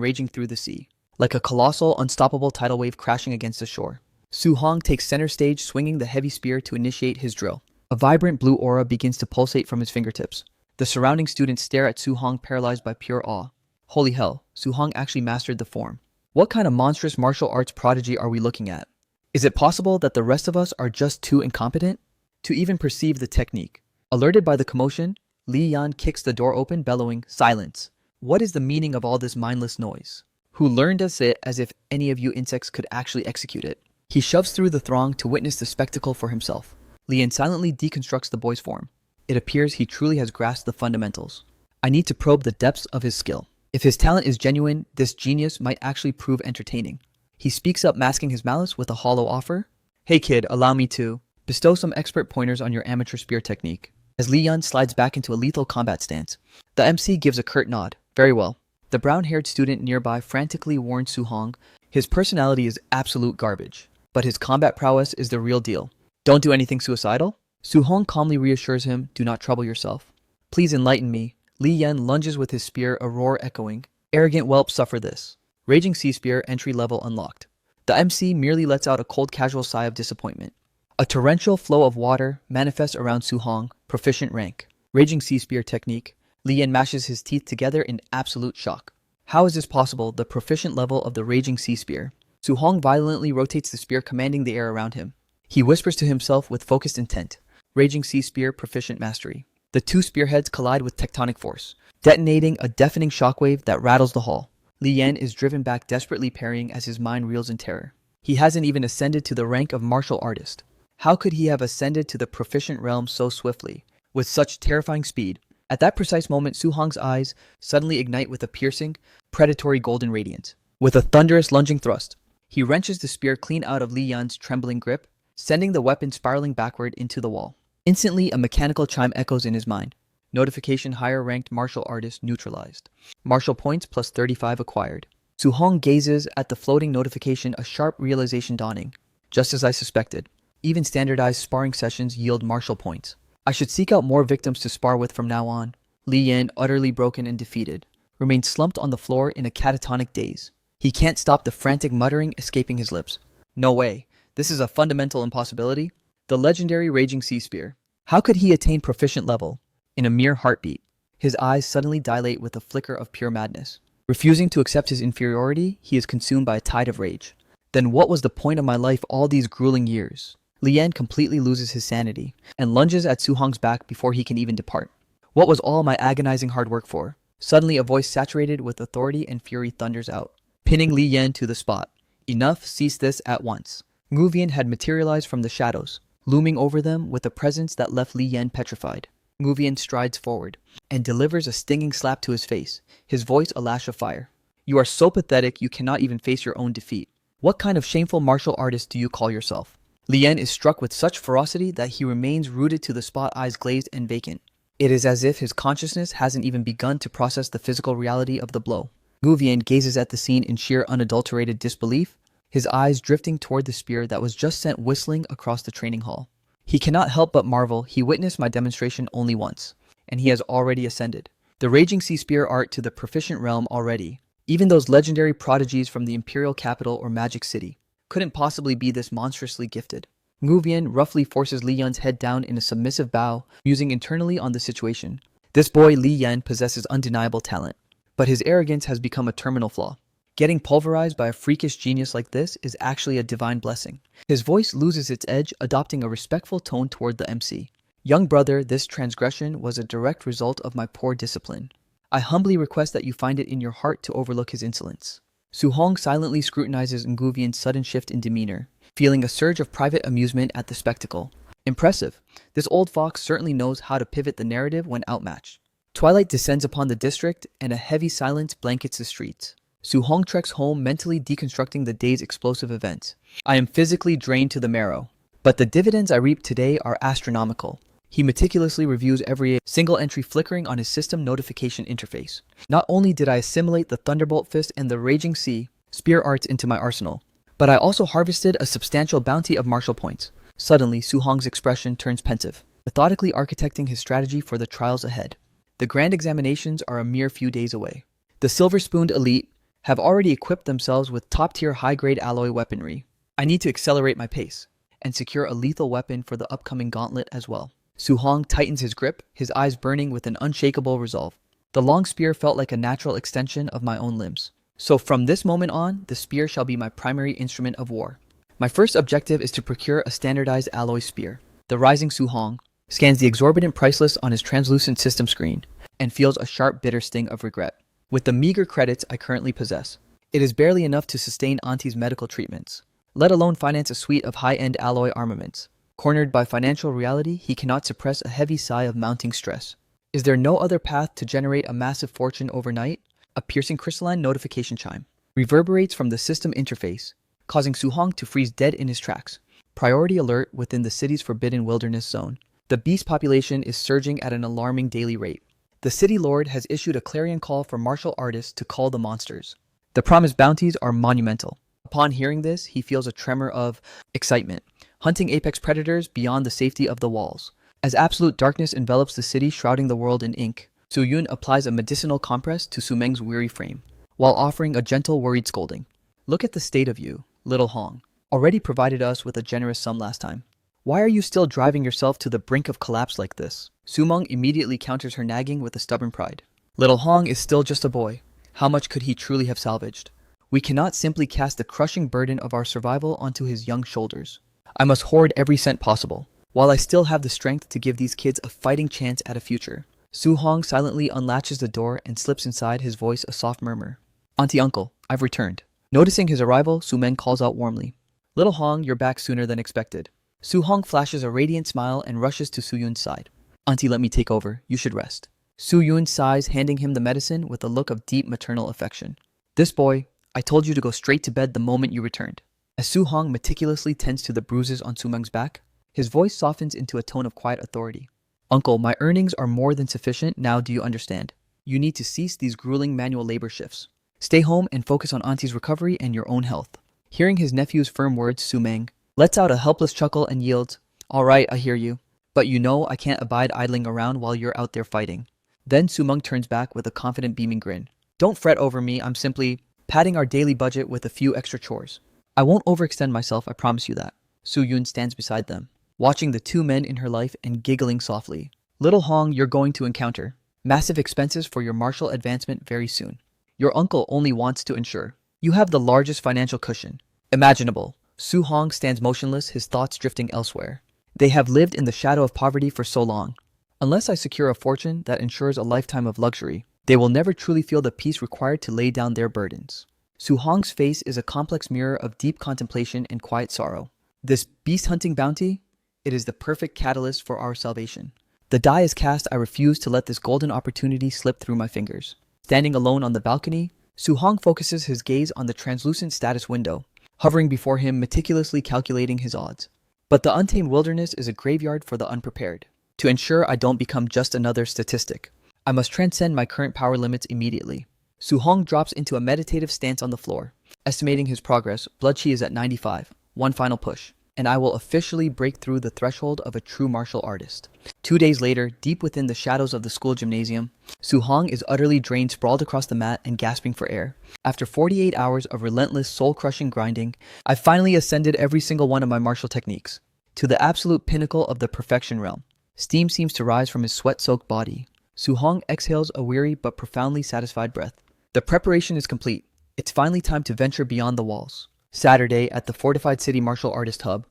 raging through the sea, like a colossal, unstoppable tidal wave crashing against the shore. Su-hong takes center stage, swinging the heavy spear to initiate his drill. A vibrant blue aura begins to pulsate from his fingertips. The surrounding students stare at Su-hong, paralyzed by pure awe. Holy hell, Su-hong actually mastered the form. What kind of monstrous martial arts prodigy are we looking at? Is it possible that the rest of us are just too incompetent to even perceive the technique? Alerted by the commotion, Li Yan kicks the door open, bellowing, Silence! What is the meaning of all this mindless noise? Who learned us it as if any of you insects could actually execute it? He shoves through the throng to witness the spectacle for himself. Li Yan silently deconstructs the boy's form. It appears he truly has grasped the fundamentals. I need to probe the depths of his skill. If his talent is genuine, this genius might actually prove entertaining. He speaks up, masking his malice with a hollow offer. Hey kid, allow me to bestow some expert pointers on your amateur spear technique. As Li Yan slides back into a lethal combat stance, the MC gives a curt nod. Very well. The brown-haired student nearby frantically warns Su-hong, his personality is absolute garbage, but his combat prowess is the real deal. Don't do anything suicidal? Su-hong calmly reassures him, do not trouble yourself. Please enlighten me. Li Yan lunges with his spear, a roar echoing. Arrogant whelp, suffer this. Raging Sea Spear, entry level unlocked. The MC merely lets out a cold, casual sigh of disappointment. A torrential flow of water manifests around Su-hong, proficient rank. Raging Sea Spear technique. Li Yan mashes his teeth together in absolute shock. How is this possible, the proficient level of the Raging Sea Spear? Su-hong violently rotates the spear, commanding the air around him. He whispers to himself with focused intent. Raging Sea Spear, proficient mastery. The two spearheads collide with tectonic force, detonating a deafening shockwave that rattles the hall. Li Yan is driven back, desperately parrying as his mind reels in terror. He hasn't even ascended to the rank of martial artist. How could he have ascended to the proficient realm so swiftly, with such terrifying speed? At that precise moment, Su Hong's eyes suddenly ignite with a piercing, predatory golden radiance. With a thunderous lunging thrust, he wrenches the spear clean out of Li Yan's trembling grip, sending the weapon spiraling backward into the wall. Instantly, a mechanical chime echoes in his mind. Notification: higher-ranked martial artist neutralized. Martial points plus 35 acquired. Su Hong gazes at the floating notification, a sharp realization dawning. Just as I suspected. Even standardized sparring sessions yield martial points. I should seek out more victims to spar with from now on. Li Yan, utterly broken and defeated, remains slumped on the floor in a catatonic daze. He can't stop the frantic muttering escaping his lips. No way. This is a fundamental impossibility. The legendary Raging Sea Spear. How could he attain proficient level? In a mere heartbeat. His eyes suddenly dilate with a flicker of pure madness. Refusing to accept his inferiority, he is consumed by a tide of rage. Then what was the point of my life all these grueling years? Li Yan completely loses his sanity, and lunges at Su Hong's back before he can even depart. What was all my agonizing hard work for? Suddenly a voice saturated with authority and fury thunders out, pinning Li Yan to the spot. Enough, cease this at once. Ngu Vian had materialized from the shadows, looming over them with a presence that left Li Yan petrified. Ngu Vian strides forward, and delivers a stinging slap to his face, his voice a lash of fire. You are so pathetic you cannot even face your own defeat. What kind of shameful martial artist do you call yourself? Li Yan is struck with such ferocity that he remains rooted to the spot, eyes glazed and vacant. It is as if his consciousness hasn't even begun to process the physical reality of the blow. Ngu Vian gazes at the scene in sheer unadulterated disbelief, his eyes drifting toward the spear that was just sent whistling across the training hall. He cannot help but marvel. He witnessed my demonstration only once, and he has already ascended the Raging Sea Spear art to the proficient realm already. Even those legendary prodigies from the imperial capital or magic city couldn't possibly be this monstrously gifted. Ngu Vian roughly forces Li Yan's head down in a submissive bow, musing internally on the situation. This boy Li Yan possesses undeniable talent, but his arrogance has become a terminal flaw. Getting pulverized by a freakish genius like this is actually a divine blessing. His voice loses its edge, adopting a respectful tone toward the MC. Young brother, this transgression was a direct result of my poor discipline. I humbly request that you find it in your heart to overlook his insolence. Su Hong silently scrutinizes Ngu Vian's sudden shift in demeanor, feeling a surge of private amusement at the spectacle. Impressive. This old fox certainly knows how to pivot the narrative when outmatched. Twilight descends upon the district, and a heavy silence blankets the streets. Su Hong treks home, mentally deconstructing the day's explosive events. I am physically drained to the marrow, but the dividends I reap today are astronomical. He meticulously reviews every single entry flickering on his system notification interface. Not only did I assimilate the Thunderbolt Fist and the Raging Sea Spear arts into my arsenal, but I also harvested a substantial bounty of martial points. Suddenly, Su Hong's expression turns pensive, methodically architecting his strategy for the trials ahead. The grand examinations are a mere few days away. The silver-spooned elite have already equipped themselves with top-tier high-grade alloy weaponry. I need to accelerate my pace and secure a lethal weapon for the upcoming gauntlet as well. Su Hong tightens his grip, his eyes burning with an unshakable resolve. The long spear felt like a natural extension of my own limbs. So from this moment on, the spear shall be my primary instrument of war. My first objective is to procure a standardized alloy spear. The rising Su Hong scans the exorbitant price list on his translucent system screen and feels a sharp, bitter sting of regret. With the meager credits I currently possess, it is barely enough to sustain Auntie's medical treatments, let alone finance a suite of high-end alloy armaments. Cornered by financial reality, he cannot suppress a heavy sigh of mounting stress. Is there no other path to generate a massive fortune overnight? A piercing crystalline notification chime reverberates from the system interface, causing Su Hong to freeze dead in his tracks. Priority alert within the city's forbidden wilderness zone. The beast population is surging at an alarming daily rate. The city lord has issued a clarion call for martial artists to cull the monsters. The promised bounties are monumental. Upon hearing this, he feels a tremor of excitement, hunting apex predators beyond the safety of the walls. As absolute darkness envelops the city, shrouding the world in ink, Su Yun applies a medicinal compress to Su Meng's weary frame, while offering a gentle, worried scolding. Look at the state of you, little Hong. Already provided us with a generous sum last time. Why are you still driving yourself to the brink of collapse like this? Su Meng immediately counters her nagging with a stubborn pride. Little Hong is still just a boy. How much could he truly have salvaged? We cannot simply cast the crushing burden of our survival onto his young shoulders. I must hoard every cent possible. while I still have the strength to give these kids a fighting chance at a future. Su Hong silently unlatches the door and slips inside, his voice a soft murmur. Auntie, uncle, I've returned. Noticing his arrival, Su Meng calls out warmly. Little Hong, you're back sooner than expected. Su Hong flashes a radiant smile and rushes to Su Yun's side. Auntie, let me take over. You should rest. Su Yun sighs, handing him the medicine with a look of deep maternal affection. This boy, I told you to go straight to bed the moment you returned. As Su Hong meticulously tends to the bruises on Su Meng's back, his voice softens into a tone of quiet authority. Uncle, my earnings are more than sufficient, now do you understand? You need to cease these grueling manual labor shifts. Stay home and focus on Auntie's recovery and your own health. Hearing his nephew's firm words, Su Meng lets out a helpless chuckle and yields, All right, I hear you. But you know I can't abide idling around while you're out there fighting. Then Su Meng turns back with a confident beaming grin. Don't fret over me, I'm simply padding our daily budget with a few extra chores. I won't overextend myself, I promise you that. Su Yun stands beside them, watching the two men in her life and giggling softly. Little Hong, you're going to encounter massive expenses for your martial advancement very soon. Your uncle only wants to ensure you have the largest financial cushion imaginable. Su Hong stands motionless, his thoughts drifting elsewhere. They have lived in the shadow of poverty for so long. Unless I secure a fortune that ensures a lifetime of luxury, they will never truly feel the peace required to lay down their burdens. Su Hong's face is a complex mirror of deep contemplation and quiet sorrow. This beast-hunting bounty, it is the perfect catalyst for our salvation. The die is cast, I refuse to let this golden opportunity slip through my fingers. Standing alone on the balcony, Su Hong focuses his gaze on the translucent status window, hovering before him, meticulously calculating his odds. But the untamed wilderness is a graveyard for the unprepared. To ensure I don't become just another statistic, I must transcend my current power limits immediately. Su Hong drops into a meditative stance on the floor. Estimating his progress, blood chi is at 95. One final push, and I will officially break through the threshold of a true martial artist. 2 days later, deep within the shadows of the school gymnasium, Su Hong is utterly drained, sprawled across the mat and gasping for air. After 48 hours of relentless, soul-crushing grinding, I finally ascended every single one of my martial techniques to the absolute pinnacle of the perfection realm. Steam seems to rise from his sweat-soaked body. Su Hong exhales a weary but profoundly satisfied breath. The preparation is complete. It's finally time to venture beyond the walls. Saturday at the Fortified City Martial Artist Hub.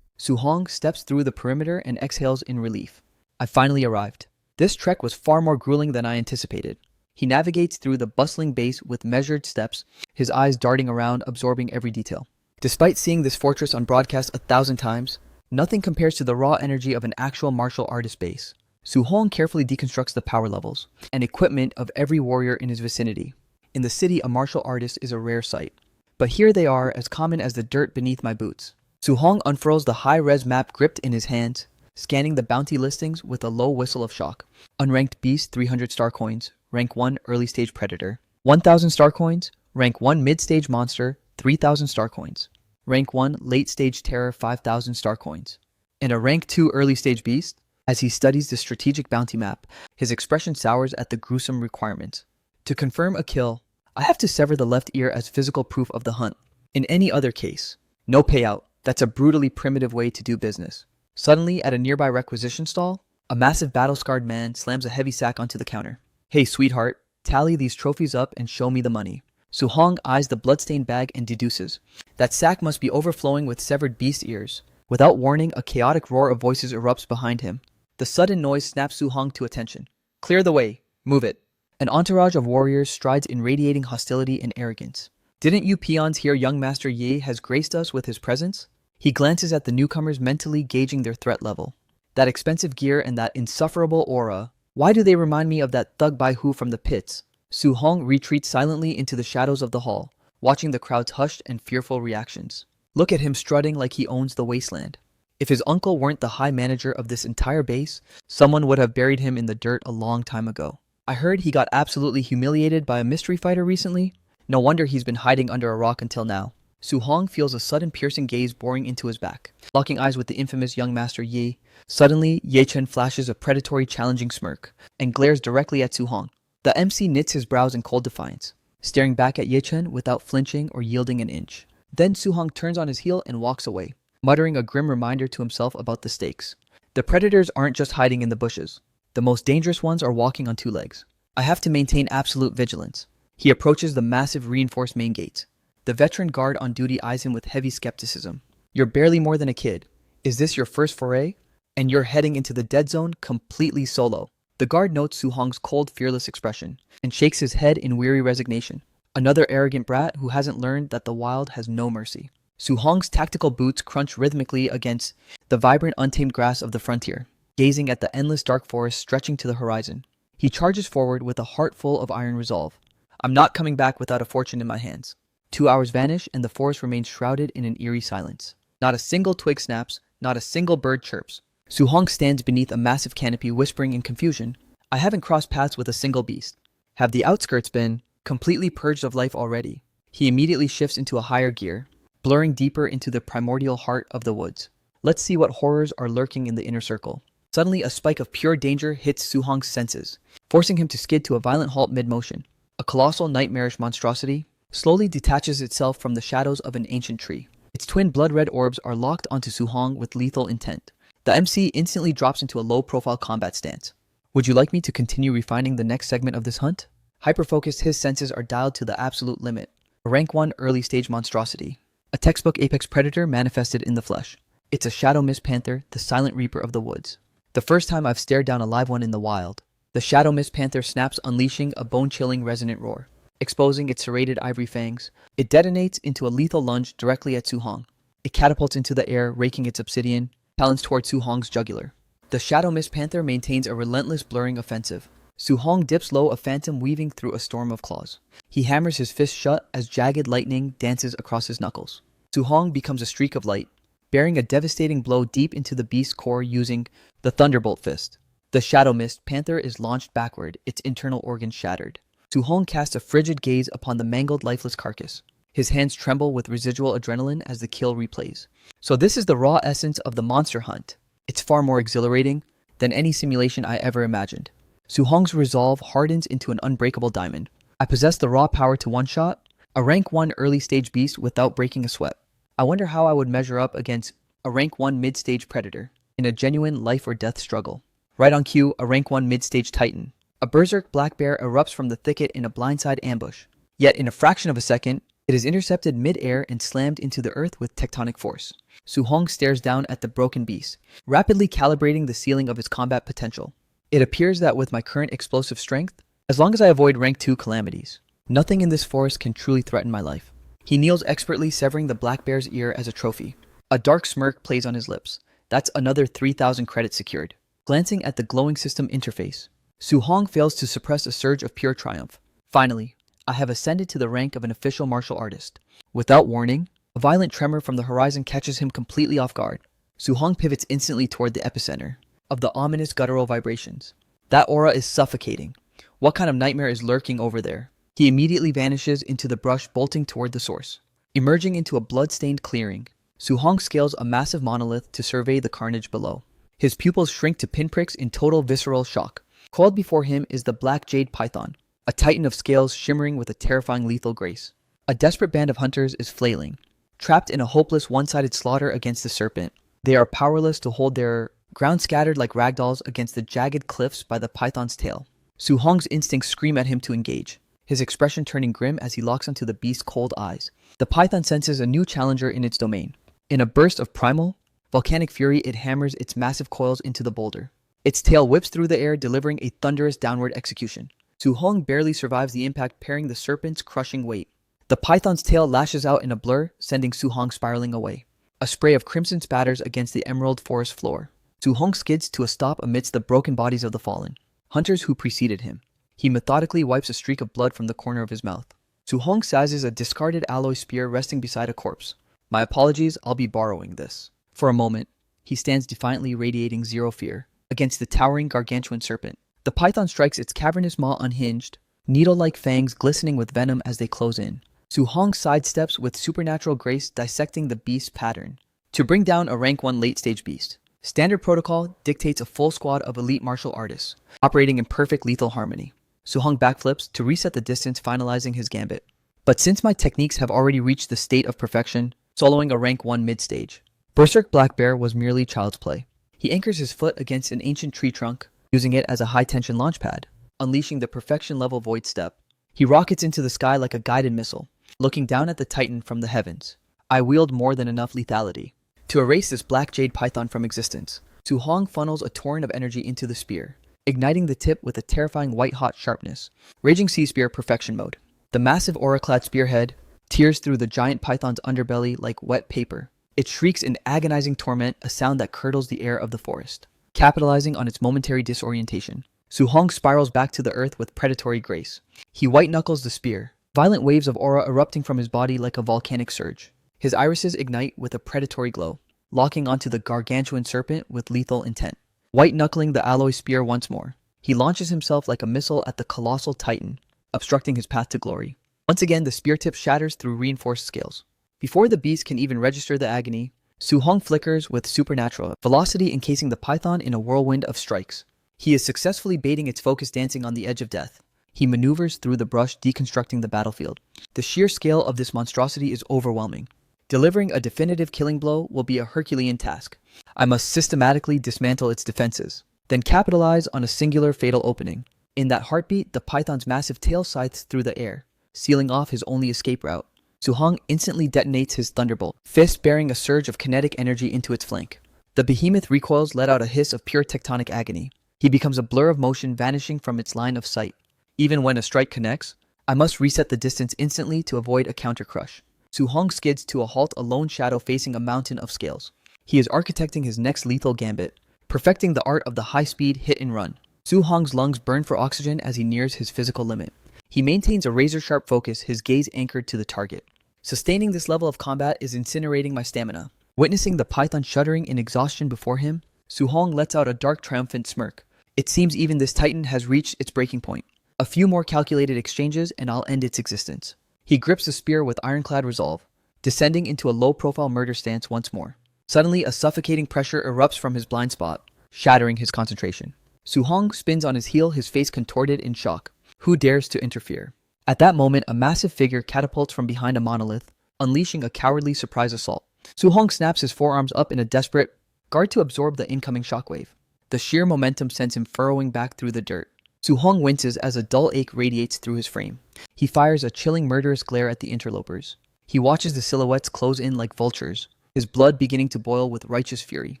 Su Hong steps through the perimeter and exhales in relief. I finally arrived. This trek was far more grueling than I anticipated. He navigates through the bustling base with measured steps, his eyes darting around, absorbing every detail. Despite seeing this fortress on broadcast 1,000 times, nothing compares to the raw energy of an actual martial artist base. Su Hong carefully deconstructs the power levels and equipment of every warrior in his vicinity. In the city, a martial artist is a rare sight, but here they are as common as the dirt beneath my boots. Su Hong unfurls the high-res map gripped in his hands, scanning the bounty listings with a low whistle of shock. Unranked beast, 300 star coins, rank 1 early stage predator. 1,000 star coins, rank 1 mid-stage monster, 3,000 star coins. Rank 1 late stage terror, 5,000 star coins. And a rank 2 early stage beast? As he studies the strategic bounty map, his expression sours at the gruesome requirements. To confirm a kill, I have to sever the left ear as physical proof of the hunt. In any other case, no payout. That's a brutally primitive way to do business. Suddenly, at a nearby requisition stall, a massive battle-scarred man slams a heavy sack onto the counter. Hey, sweetheart, tally these trophies up and show me the money. Su Hong eyes the bloodstained bag and deduces. That sack must be overflowing with severed beast ears. Without warning, a chaotic roar of voices erupts behind him. The sudden noise snaps Su Hong to attention. Clear the way. Move it. An entourage of warriors strides in radiating hostility and arrogance. Didn't you peons hear young Master Yi has graced us with his presence? He glances at the newcomers, mentally gauging their threat level. That expensive gear and that insufferable aura. Why do they remind me of that thug Bai Hu from the pits? Su Hong retreats silently into the shadows of the hall, watching the crowd's hushed and fearful reactions. Look at him strutting like he owns the wasteland. If his uncle weren't the high manager of this entire base, someone would have buried him in the dirt a long time ago. I heard he got absolutely humiliated by a mystery fighter recently. No wonder he's been hiding under a rock until now. Su Hong feels a sudden piercing gaze boring into his back. Locking eyes with the infamous young Master Yi, suddenly Ye Chen flashes a predatory challenging smirk and glares directly at Su Hong. The MC knits his brows in cold defiance, staring back at Ye Chen without flinching or yielding an inch. Then Su Hong turns on his heel and walks away, muttering a grim reminder to himself about the stakes. The predators aren't just hiding in the bushes. The most dangerous ones are walking on two legs. I have to maintain absolute vigilance. He approaches the massive reinforced main gate. The veteran guard on duty eyes him with heavy skepticism. You're barely more than a kid. Is this your first foray? And you're heading into the dead zone completely solo. The guard notes Su-hong's cold, fearless expression and shakes his head in weary resignation. Another arrogant brat who hasn't learned that the wild has no mercy. Su-hong's tactical boots crunch rhythmically against the vibrant, untamed grass of the frontier, gazing at the endless dark forest stretching to the horizon. He charges forward with a heart full of iron resolve. I'm not coming back without a fortune in my hands. 2 hours vanish and the forest remains shrouded in an eerie silence. Not a single twig snaps, not a single bird chirps. Su-hong stands beneath a massive canopy whispering in confusion. I haven't crossed paths with a single beast. Have the outskirts been completely purged of life already? He immediately shifts into a higher gear, blurring deeper into the primordial heart of the woods. Let's see what horrors are lurking in the inner circle. Suddenly, a spike of pure danger hits Su-hong's senses, forcing him to skid to a violent halt mid-motion. A colossal, nightmarish monstrosity slowly detaches itself from the shadows of an ancient tree. Its twin blood-red orbs are locked onto Su-hong with lethal intent. The MC instantly drops into a low-profile combat stance. Would you like me to continue refining the next segment of this hunt? Hyper-focused, his senses are dialed to the absolute limit. A rank 1 early-stage monstrosity. A textbook apex predator manifested in the flesh. It's a shadow mist panther, the silent reaper of the woods. The first time I've stared down a live one in the wild. The shadow mist panther snaps, unleashing a bone-chilling resonant roar. Exposing its serrated ivory fangs, it detonates into a lethal lunge directly at Su-hong. It catapults into the air, raking its obsidian talons toward Su-hong's jugular. The shadow mist panther maintains a relentless blurring offensive. Su-hong dips low, a phantom weaving through a storm of claws. He hammers his fist shut as jagged lightning dances across his knuckles. Su-hong becomes a streak of light, bearing a devastating blow deep into the beast's core using the thunderbolt fist. The shadow mist panther is launched backward, its internal organs shattered. Su-hong casts a frigid gaze upon the mangled, lifeless carcass. His hands tremble with residual adrenaline as the kill replays. So this is the raw essence of the monster hunt. It's far more exhilarating than any simulation I ever imagined. Su-hong's resolve hardens into an unbreakable diamond. I possess the raw power to one-shot a rank 1 early-stage beast without breaking a sweat. I wonder how I would measure up against a rank 1 mid-stage predator in a genuine life-or-death struggle. Right on cue, a rank 1 mid-stage titan. A berserk black bear erupts from the thicket in a blindside ambush. Yet in a fraction of a second, it is intercepted mid-air and slammed into the earth with tectonic force. Su-hong stares down at the broken beast, rapidly calibrating the ceiling of its combat potential. It appears that with my current explosive strength, as long as I avoid rank 2 calamities, nothing in this forest can truly threaten my life. He kneels expertly, severing the black bear's ear as a trophy. A dark smirk plays on his lips. That's another 3,000 credits secured. Glancing at the glowing system interface, Su-hong fails to suppress a surge of pure triumph. Finally, I have ascended to the rank of an official martial artist. Without warning, a violent tremor from the horizon catches him completely off guard. Su-hong pivots instantly toward the epicenter of the ominous guttural vibrations. That aura is suffocating. What kind of nightmare is lurking over there? He immediately vanishes into the brush, bolting toward the source. Emerging into a blood-stained clearing, Su-hong scales a massive monolith to survey the carnage below. His pupils shrink to pinpricks in total visceral shock. Coiled before him is the black jade python, a titan of scales shimmering with a terrifying lethal grace. A desperate band of hunters is flailing, trapped in a hopeless one-sided slaughter against the serpent. They are powerless to hold their ground, scattered like ragdolls against the jagged cliffs by the python's tail. Su-hong's instincts scream at him to engage, his expression turning grim as he locks onto the beast's cold eyes. The python senses a new challenger in its domain. In a burst of primal, volcanic fury, it hammers its massive coils into the boulder. Its tail whips through the air, delivering a thunderous downward execution. Su-hong barely survives the impact, parrying the serpent's crushing weight. The python's tail lashes out in a blur, sending Su-hong spiraling away. A spray of crimson spatters against the emerald forest floor. Su-hong skids to a stop amidst the broken bodies of the fallen hunters who preceded him. He methodically wipes a streak of blood from the corner of his mouth. Su-hong seizes a discarded alloy spear resting beside a corpse. My apologies, I'll be borrowing this. For a moment, he stands defiantly, radiating zero fear against the towering gargantuan serpent. The python strikes its cavernous maw unhinged, needle-like fangs glistening with venom as they close in. Su-hong sidesteps with supernatural grace, dissecting the beast's pattern. To bring down a rank 1 late-stage beast, standard protocol dictates a full squad of elite martial artists, operating in perfect lethal harmony. Su-hong backflips to reset the distance, finalizing his gambit. But since my techniques have already reached the state of perfection, soloing a rank 1 mid-stage, Berserk Black Bear was merely child's play. He anchors his foot against an ancient tree trunk, using it as a high-tension launch pad, unleashing the perfection-level void step. He rockets into the sky like a guided missile, looking down at the titan from the heavens. I wield more than enough lethality. To erase this black jade python from existence, Su Hong funnels a torrent of energy into the spear, igniting the tip with a terrifying white-hot sharpness. Raging Sea Spear Perfection Mode. The massive aura-clad spearhead tears through the giant python's underbelly like wet paper. It shrieks in agonizing torment, a sound that curdles the air of the forest. Capitalizing on its momentary disorientation, Su Hong spirals back to the earth with predatory grace. He white-knuckles the spear, violent waves of aura erupting from his body like a volcanic surge. His irises ignite with a predatory glow, locking onto the gargantuan serpent with lethal intent. White-knuckling the alloy spear once more, he launches himself like a missile at the colossal titan, obstructing his path to glory. Once again, the spear tip shatters through reinforced scales. Before the beast can even register the agony, Su Hong flickers with supernatural velocity, encasing the python in a whirlwind of strikes. He is successfully baiting its focus, dancing on the edge of death. He maneuvers through the brush, deconstructing the battlefield. The sheer scale of this monstrosity is overwhelming. Delivering a definitive killing blow will be a Herculean task. I must systematically dismantle its defenses, then capitalize on a singular fatal opening. In that heartbeat, the python's massive tail scythes through the air, sealing off his only escape route. Su Hong instantly detonates his thunderbolt, fist bearing a surge of kinetic energy into its flank. The behemoth recoils, let out a hiss of pure tectonic agony. He becomes a blur of motion, vanishing from its line of sight. Even when a strike connects, I must reset the distance instantly to avoid a counter crush. Su Hong skids to a halt, a lone shadow facing a mountain of scales. He is architecting his next lethal gambit, perfecting the art of the high-speed hit and run. Su Hong's lungs burn for oxygen as he nears his physical limit. He maintains a razor-sharp focus, his gaze anchored to the target. Sustaining this level of combat is incinerating my stamina. Witnessing the python shuddering in exhaustion before him, Su Hong lets out a dark, triumphant smirk. It seems even this titan has reached its breaking point. A few more calculated exchanges and I'll end its existence. He grips the spear with ironclad resolve, descending into a low-profile murder stance once more. Suddenly, a suffocating pressure erupts from his blind spot, shattering his concentration. Su Hong spins on his heel, his face contorted in shock. Who dares to interfere? At that moment, a massive figure catapults from behind a monolith, unleashing a cowardly surprise assault. Su Hong snaps his forearms up in a desperate guard to absorb the incoming shockwave. The sheer momentum sends him furrowing back through the dirt. Su Hong winces as a dull ache radiates through his frame. He fires a chilling, murderous glare at the interlopers. He watches the silhouettes close in like vultures, his blood beginning to boil with righteous fury.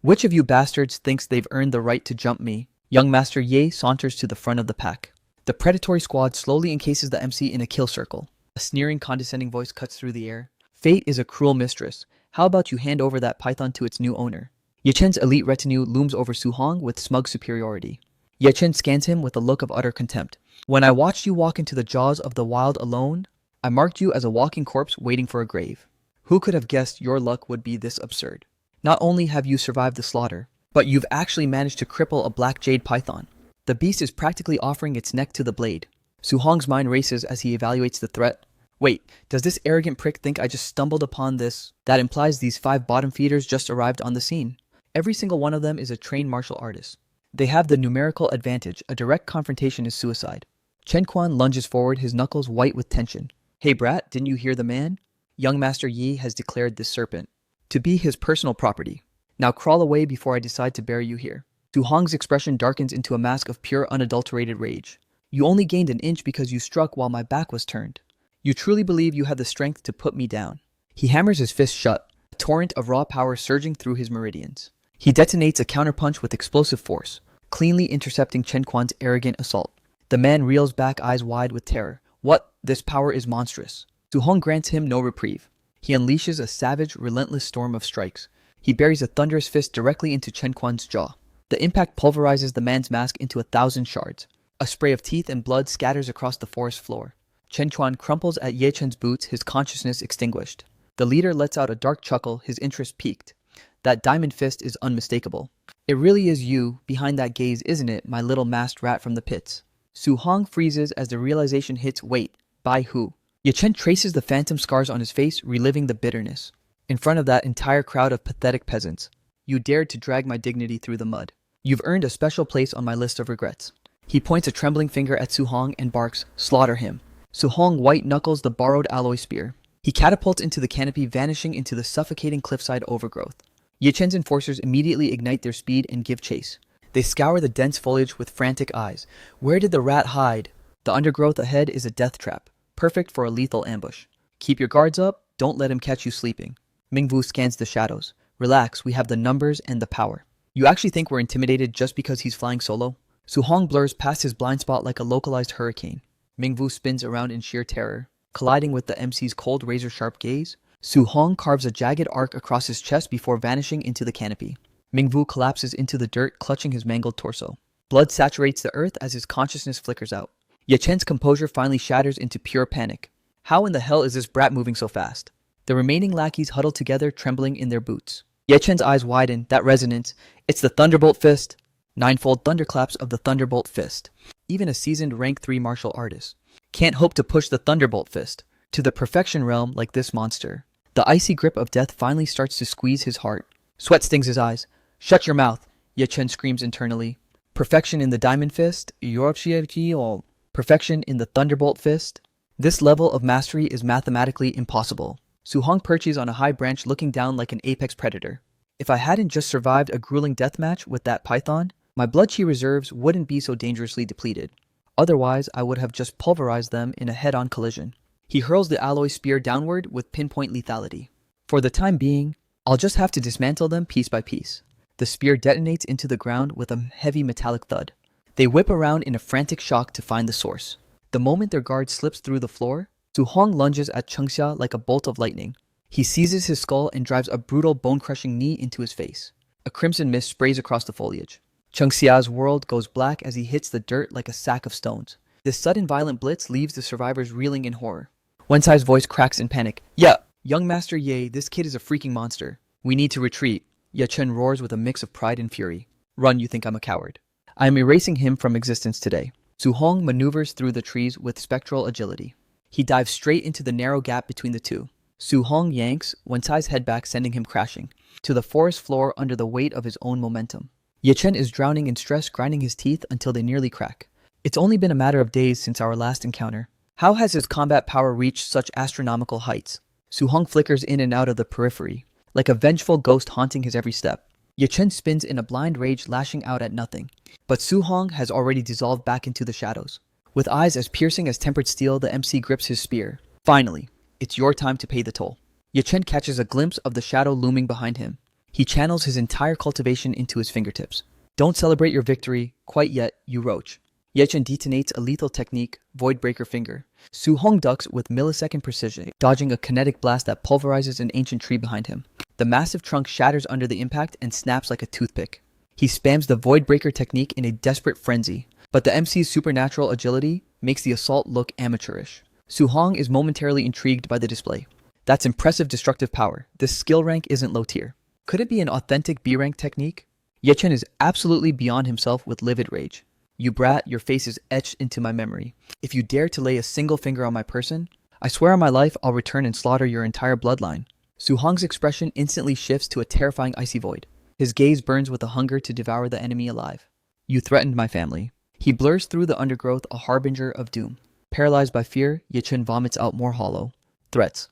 Which of you bastards thinks they've earned the right to jump me? Young Master Ye saunters to the front of the pack. The predatory squad slowly encases the MC in a kill circle. A sneering, condescending voice cuts through the air. Fate is a cruel mistress. How about you hand over that python to its new owner? Ye Chen's elite retinue looms over Su Hong with smug superiority. Ye Chen scans him with a look of utter contempt. When I watched you walk into the jaws of the wild alone, I marked you as a walking corpse waiting for a grave. Who could have guessed your luck would be this absurd? Not only have you survived the slaughter, but you've actually managed to cripple a black jade python. The beast is practically offering its neck to the blade. Su Hong's mind races as he evaluates the threat. Wait, does this arrogant prick think I just stumbled upon this? That implies these 5 bottom feeders just arrived on the scene. Every single one of them is a trained martial artist. They have the numerical advantage. A direct confrontation is suicide. Chen Quan lunges forward, his knuckles white with tension. Hey brat, didn't you hear the man? Young Master Yi has declared this serpent to be his personal property. Now crawl away before I decide to bury you here. Su Hong's expression darkens into a mask of pure, unadulterated rage. You only gained an inch because you struck while my back was turned. You truly believe you have the strength to put me down. He hammers his fist shut, a torrent of raw power surging through his meridians. He detonates a counterpunch with explosive force, cleanly intercepting Chen Quan's arrogant assault. The man reels back, eyes wide with terror. What? This power is monstrous. Su Hong grants him no reprieve. He unleashes a savage, relentless storm of strikes. He buries a thunderous fist directly into Chen Quan's jaw. The impact pulverizes the man's mask into 1,000 shards. A spray of teeth and blood scatters across the forest floor. Chen Quan crumples at Ye Chen's boots, his consciousness extinguished. The leader lets out a dark chuckle, his interest piqued. That diamond fist is unmistakable. It really is you behind that gaze, isn't it, my little masked rat from the pits? Su Hong freezes as the realization hits. Wait, by who? Ye Chen traces the phantom scars on his face, reliving the bitterness. In front of that entire crowd of pathetic peasants. You dared to drag my dignity through the mud. You've earned a special place on my list of regrets. He points a trembling finger at Su Hong and barks, slaughter him. Su Hong white knuckles the borrowed alloy spear. He catapults into the canopy, vanishing into the suffocating cliffside overgrowth. Ye Chen's enforcers immediately ignite their speed and give chase. They scour the dense foliage with frantic eyes. Where did the rat hide? The undergrowth ahead is a death trap, perfect for a lethal ambush. Keep your guards up, don't let him catch you sleeping. Mingvu scans the shadows. Relax, we have the numbers and the power. You actually think we're intimidated just because he's flying solo? Su-hong blurs past his blind spot like a localized hurricane. Mingvu spins around in sheer terror. Colliding with the MC's cold razor-sharp gaze, Su-hong carves a jagged arc across his chest before vanishing into the canopy. Mingvu collapses into the dirt, clutching his mangled torso. Blood saturates the earth as his consciousness flickers out. Yachen's composure finally shatters into pure panic. How in the hell is this brat moving so fast? The remaining lackeys huddle together, trembling in their boots. Yachen's eyes widen, that resonance. It's the Thunderbolt Fist. Ninefold thunderclaps of the Thunderbolt Fist. Even a seasoned rank 3 martial artist can't hope to push the Thunderbolt Fist to the perfection realm like this monster. The icy grip of death finally starts to squeeze his heart. Sweat stings his eyes. Shut your mouth, Yachen screams internally. Perfection in the Diamond Fist, perfection in the Thunderbolt Fist. This level of mastery is mathematically impossible. Su-hong perches on a high branch looking down like an apex predator. If I hadn't just survived a grueling deathmatch with that python, my blood chi reserves wouldn't be so dangerously depleted. Otherwise, I would have just pulverized them in a head-on collision. He hurls the alloy spear downward with pinpoint lethality. For the time being, I'll just have to dismantle them piece by piece. The spear detonates into the ground with a heavy metallic thud. They whip around in a frantic shock to find the source. The moment their guard slips through the floor, Su-hong lunges at Chengxia like a bolt of lightning. He seizes his skull and drives a brutal bone-crushing knee into his face. A crimson mist sprays across the foliage. Chengxia's world goes black as he hits the dirt like a sack of stones. This sudden violent blitz leaves the survivors reeling in horror. Wensai's voice cracks in panic. Yeah, young Master Ye, this kid is a freaking monster. We need to retreat. Yachen roars with a mix of pride and fury. Run, you think I'm a coward. I am erasing him from existence today. Su-hong maneuvers through the trees with spectral agility. He dives straight into the narrow gap between the two. Su-hong yanks Wensai's head back, sending him crashing to the forest floor under the weight of his own momentum. Yachen is drowning in stress, grinding his teeth until they nearly crack. It's only been a matter of days since our last encounter. How has his combat power reached such astronomical heights? Su-hong flickers in and out of the periphery, like a vengeful ghost haunting his every step. Yachen spins in a blind rage, lashing out at nothing. But Su-hong has already dissolved back into the shadows. With eyes as piercing as tempered steel, the MC grips his spear. Finally, it's your time to pay the toll. Yachen catches a glimpse of the shadow looming behind him. He channels his entire cultivation into his fingertips. Don't celebrate your victory quite yet, you roach. Yachen detonates a lethal technique, Voidbreaker Finger. Su-hong ducks with millisecond precision, dodging a kinetic blast that pulverizes an ancient tree behind him. The massive trunk shatters under the impact and snaps like a toothpick. He spams the Voidbreaker technique in a desperate frenzy, but the MC's supernatural agility makes the assault look amateurish. Su-hong is momentarily intrigued by the display. That's impressive destructive power. This skill rank isn't low tier. Could it be an authentic B-rank technique? Yachen is absolutely beyond himself with livid rage. You brat, your face is etched into my memory. If you dare to lay a single finger on my person, I swear on my life I'll return and slaughter your entire bloodline. Su-hong's expression instantly shifts to a terrifying icy void. His gaze burns with a hunger to devour the enemy alive. You threatened my family. He blurs through the undergrowth, a harbinger of doom. Paralyzed by fear, Yachen vomits out more hollow threats.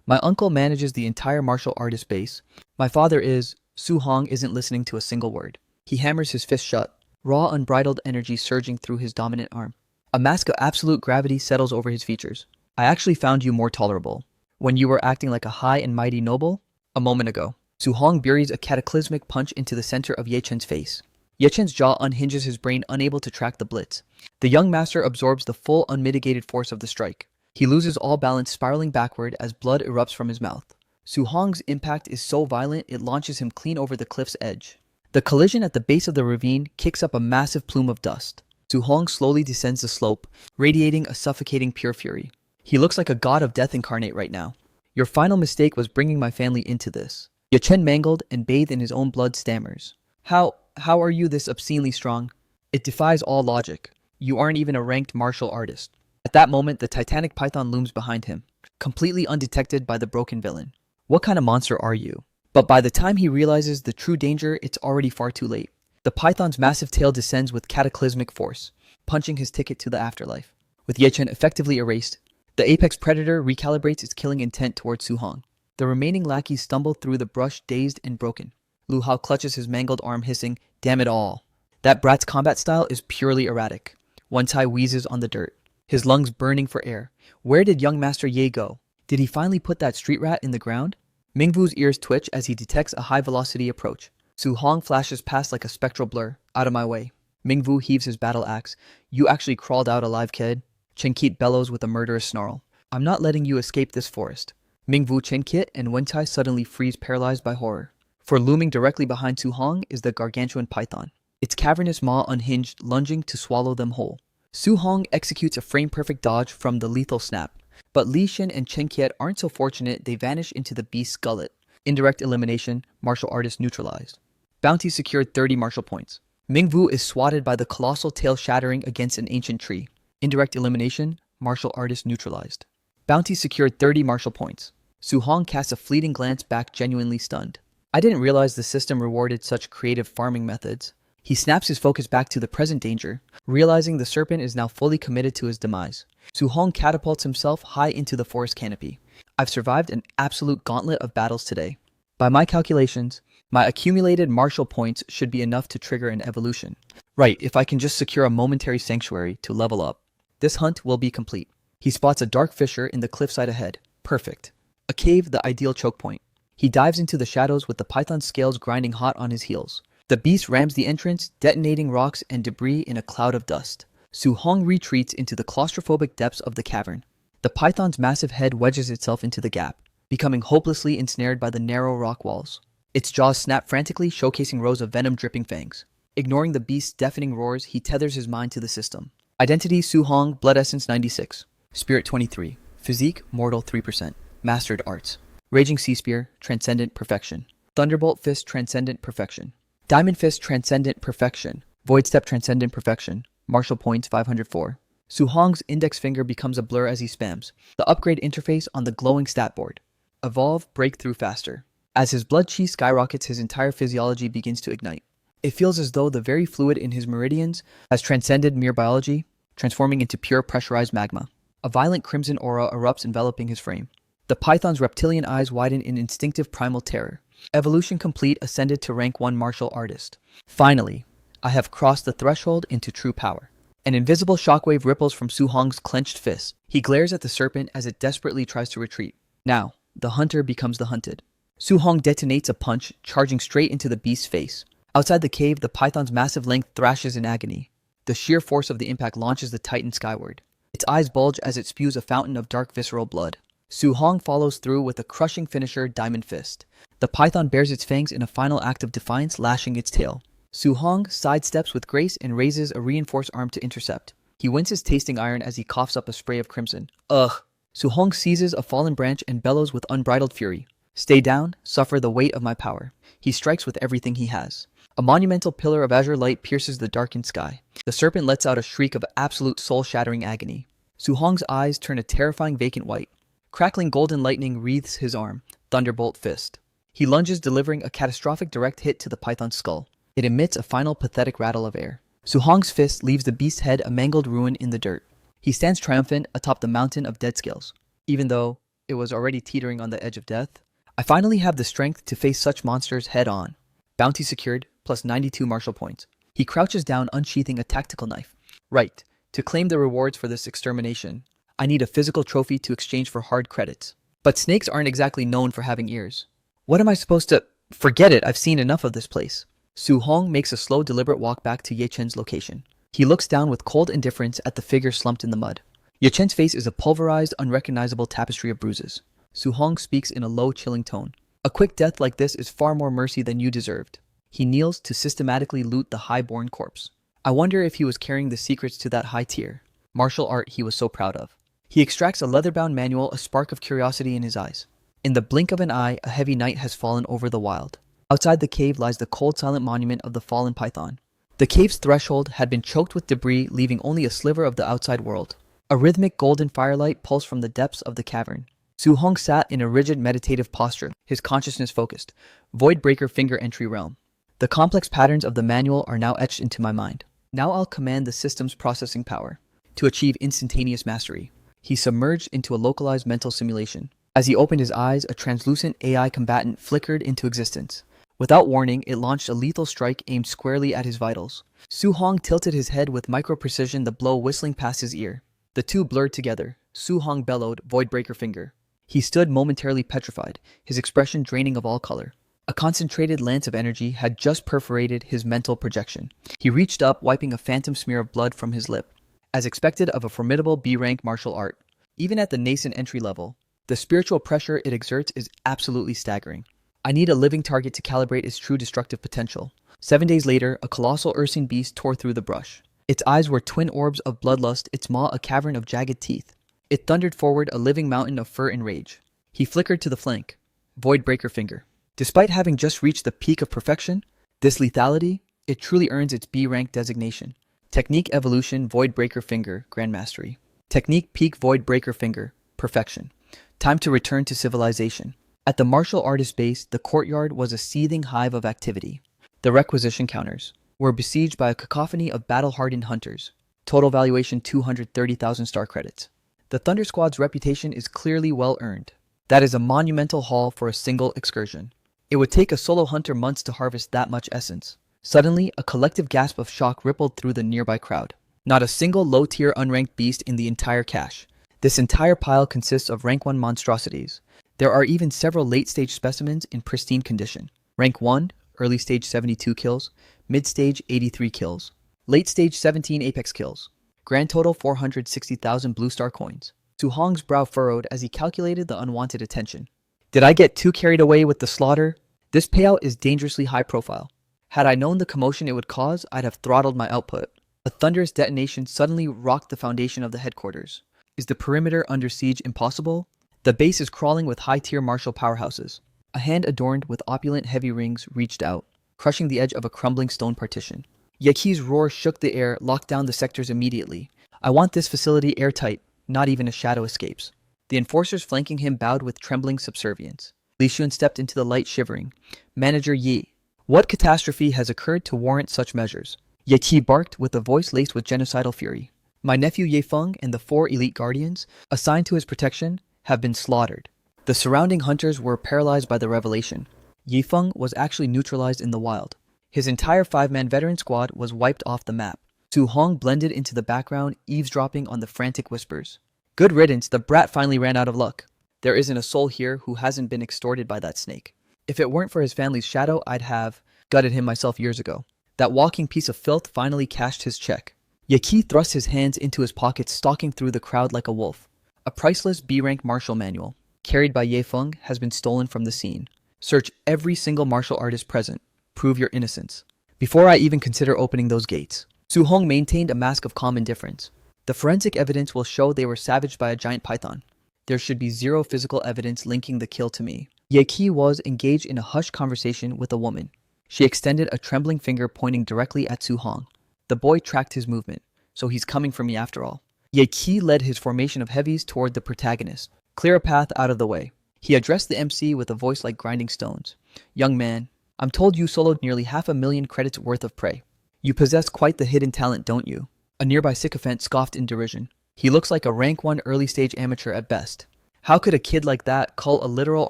My uncle manages the entire martial artist base. My father is... Su-hong isn't listening to a single word. He hammers his fist shut, raw unbridled energy surging through his dominant arm. A mask of absolute gravity settles over his features. I actually found you more tolerable when you were acting like a high and mighty noble a moment ago. Su-hong buries a cataclysmic punch into the center of Yachen's face. Yachen's jaw unhinges, his brain unable to track the blitz. The young master absorbs the full unmitigated force of the strike. He loses all balance, spiraling backward as blood erupts from his mouth. Su-hong's impact is so violent it launches him clean over the cliff's edge. The collision at the base of the ravine kicks up a massive plume of dust. Su-hong slowly descends the slope, radiating a suffocating pure fury. He looks like a god of death incarnate right now. Your final mistake was bringing my family into this. Yachen, mangled and bathed in his own blood, stammers. How are you this obscenely strong? It defies all logic. You aren't even a ranked martial artist. At that moment, the titanic python looms behind him, completely undetected by the broken villain. What kind of monster are you? But by the time he realizes the true danger, it's already far too late. The python's massive tail descends with cataclysmic force, punching his ticket to the afterlife. With Yachen effectively erased, the apex predator recalibrates its killing intent towards Su-hong. The remaining lackeys stumble through the brush, dazed and broken. Lu Hao clutches his mangled arm, hissing, "Damn it all." That brat's combat style is purely erratic. Wensai wheezes on the dirt, his lungs burning for air. Where did young Master Ye go? Did he finally put that street rat in the ground? Mingvu's ears twitch as he detects a high-velocity approach. Su Hong flashes past like a spectral blur. Out of my way. Mingvu heaves his battle axe. You actually crawled out alive, kid. Chenkit bellows with a murderous snarl. I'm not letting you escape this forest. Mingvu, Chenkit, and Wentai suddenly freeze paralyzed by horror. For looming directly behind Su Hong is the gargantuan python. Its cavernous maw unhinged, lunging to swallow them whole. Su Hong executes a frame-perfect dodge from the lethal snap. But Li Shin and Chen Qiet aren't so fortunate, they vanish into the beast's gullet. Indirect elimination, martial artist neutralized. Bounty secured 30 martial points. Mingvu is swatted by the colossal tail shattering against an ancient tree. Indirect elimination, martial artist neutralized. Bounty secured 30 martial points. Su Hong casts a fleeting glance back, genuinely stunned. I didn't realize the system rewarded such creative farming methods. He snaps his focus back to the present danger, realizing the serpent is now fully committed to his demise. Su Hong catapults himself high into the forest canopy. I've survived an absolute gauntlet of battles today. By my calculations, my accumulated martial points should be enough to trigger an evolution. Right, if I can just secure a momentary sanctuary to level up. This hunt will be complete. He spots a dark fissure in the cliffside ahead. Perfect. A cave, the ideal choke point. He dives into the shadows with the python's scales grinding hot on his heels. The beast rams the entrance, detonating rocks and debris in a cloud of dust. Su Hong retreats into the claustrophobic depths of the cavern. The python's massive head wedges itself into the gap, becoming hopelessly ensnared by the narrow rock walls. Its jaws snap frantically, showcasing rows of venom-dripping fangs. Ignoring the beast's deafening roars, he tethers his mind to the system. Identity: Su Hong, Blood Essence 96. Spirit 23. Physique: Mortal 3%. Mastered Arts: Raging Sea Spear, Transcendent Perfection. Thunderbolt Fist, Transcendent Perfection. Diamond Fist, Transcendent Perfection. Void Step, Transcendent Perfection. Martial points 504. Su Hong's index finger becomes a blur as he spams the upgrade interface on the glowing stat board. Evolve, Breakthrough Faster. As his blood chi skyrockets, his entire physiology begins to ignite. It feels as though the very fluid in his meridians has transcended mere biology, transforming into pure pressurized magma. A violent crimson aura erupts, enveloping his frame. The python's reptilian eyes widen in instinctive primal terror. Evolution complete, ascended to rank 1 martial artist. Finally, I have crossed the threshold into true power. An invisible shockwave ripples from Su Hong's clenched fist. He glares at the serpent as it desperately tries to retreat. Now, the hunter becomes the hunted. Su Hong detonates a punch, charging straight into the beast's face. Outside the cave, the python's massive length thrashes in agony. The sheer force of the impact launches the titan skyward. Its eyes bulge as it spews a fountain of dark visceral blood. Su Hong follows through with a crushing finisher, Diamond Fist. The python bares its fangs in a final act of defiance, lashing its tail. Su Hong sidesteps with grace and raises a reinforced arm to intercept. He winces, tasting iron as he coughs up a spray of crimson. Ugh! Su Hong seizes a fallen branch and bellows with unbridled fury. Stay down, suffer the weight of my power. He strikes with everything he has. A monumental pillar of azure light pierces the darkened sky. The serpent lets out a shriek of absolute soul-shattering agony. Su Hong's eyes turn a terrifying vacant white. Crackling golden lightning wreathes his arm. Thunderbolt Fist. He lunges, delivering a catastrophic direct hit to the python's skull. It emits a final pathetic rattle of air. Su Hong's fist leaves the beast's head a mangled ruin in the dirt. He stands triumphant atop the mountain of dead scales. Even though it was already teetering on the edge of death, I finally have the strength to face such monsters head on. Bounty secured, plus 92 martial points. He crouches down, unsheathing a tactical knife. Right, to claim the rewards for this extermination, I need a physical trophy to exchange for hard credits. But snakes aren't exactly known for having ears. What am I supposed to... Forget it, I've seen enough of this place. Su Hong makes a slow, deliberate walk back to Ye Chen's location. He looks down with cold indifference at the figure slumped in the mud. Ye Chen's face is a pulverized, unrecognizable tapestry of bruises. Su Hong speaks in a low, chilling tone. A quick death like this is far more mercy than you deserved. He kneels to systematically loot the high-born corpse. I wonder if he was carrying the secrets to that high tier martial art he was so proud of. He extracts a leather-bound manual, a spark of curiosity in his eyes. In the blink of an eye, a heavy night has fallen over the wild. Outside the cave lies the cold, silent monument of the fallen python. The cave's threshold had been choked with debris, leaving only a sliver of the outside world. A rhythmic golden firelight pulsed from the depths of the cavern. Su Hong sat in a rigid, meditative posture, his consciousness focused. Voidbreaker finger entry realm. The complex patterns of the manual are now etched into my mind. Now I'll command the system's processing power to achieve instantaneous mastery. He submerged into a localized mental simulation. As he opened his eyes, a translucent AI combatant flickered into existence. Without warning, it launched a lethal strike aimed squarely at his vitals. Su Hong tilted his head with micro-precision, the blow whistling past his ear. The two blurred together. Su Hong bellowed, Voidbreaker finger. He stood momentarily petrified, his expression draining of all color. A concentrated lance of energy had just perforated his mental projection. He reached up, wiping a phantom smear of blood from his lip. As expected of a formidable B-rank martial art, even at the nascent entry level, the spiritual pressure it exerts is absolutely staggering. I need a living target to calibrate its true destructive potential. 7 days later, a colossal ursine beast tore through the brush. Its eyes were twin orbs of bloodlust, its maw a cavern of jagged teeth. It thundered forward, a living mountain of fur and rage. He flickered to the flank. Void Breaker Finger. Despite having just reached the peak of perfection, this lethality, it truly earns its B-rank designation. Technique Evolution Void Breaker Finger, Grandmastery. Technique Peak Void Breaker Finger, Perfection. Time to return to civilization. At the martial artist base, the courtyard was a seething hive of activity. The requisition counters were besieged by a cacophony of battle-hardened hunters. Total valuation 230,000 star credits. The Thunder Squad's reputation is clearly well-earned. That is a monumental haul for a single excursion. It would take a solo hunter months to harvest that much essence. Suddenly, a collective gasp of shock rippled through the nearby crowd. Not a single low-tier unranked beast in the entire cache. This entire pile consists of rank 1 monstrosities. There are even several late-stage specimens in pristine condition. Rank 1, early stage 72 kills, mid-stage 83 kills, late stage 17 apex kills. Grand total 460,000 blue star coins. Su Hong's brow furrowed as he calculated the unwanted attention. Did I get too carried away with the slaughter? This payout is dangerously high profile. Had I known the commotion it would cause, I'd have throttled my output. A thunderous detonation suddenly rocked the foundation of the headquarters. Is the perimeter under siege impossible? The base is crawling with high-tier martial powerhouses. A hand adorned with opulent heavy rings reached out, crushing the edge of a crumbling stone partition. Yaki's roar shook the air, locked down the sectors immediately. I want this facility airtight, not even a shadow escapes. The enforcers flanking him bowed with trembling subservience. Li Xun stepped into the light shivering. Manager Yi, what catastrophe has occurred to warrant such measures? Yaqi barked with a voice laced with genocidal fury. My nephew Ye Feng and the 4 elite guardians, assigned to his protection, have been slaughtered. The surrounding hunters were paralyzed by the revelation. Ye Feng was actually neutralized in the wild. His entire 5-man veteran squad was wiped off the map. Su Hong blended into the background, eavesdropping on the frantic whispers. Good riddance, the brat finally ran out of luck. There isn't a soul here who hasn't been extorted by that snake. If it weren't for his family's shadow, I'd have gutted him myself years ago. That walking piece of filth finally cashed his check. Yaqi thrust his hands into his pockets, stalking through the crowd like a wolf. A priceless B-rank martial manual, carried by Ye Feng, has been stolen from the scene. Search every single martial artist present. Prove your innocence. Before I even consider opening those gates. Su Hong maintained a mask of calm indifference. The forensic evidence will show they were savaged by a giant python. There should be zero physical evidence linking the kill to me. Yaqi was engaged in a hushed conversation with a woman. She extended a trembling finger pointing directly at Su Hong. The boy tracked his movement, so he's coming for me after all. Yaqi led his formation of heavies toward the protagonist. Clear a path out of the way. He addressed the MC with a voice like grinding stones. Young man, I'm told you soloed nearly 500,000 credits worth of prey. You possess quite the hidden talent, don't you? A nearby sycophant scoffed in derision. He looks like a rank 1 early stage amateur at best. How could a kid like that cull a literal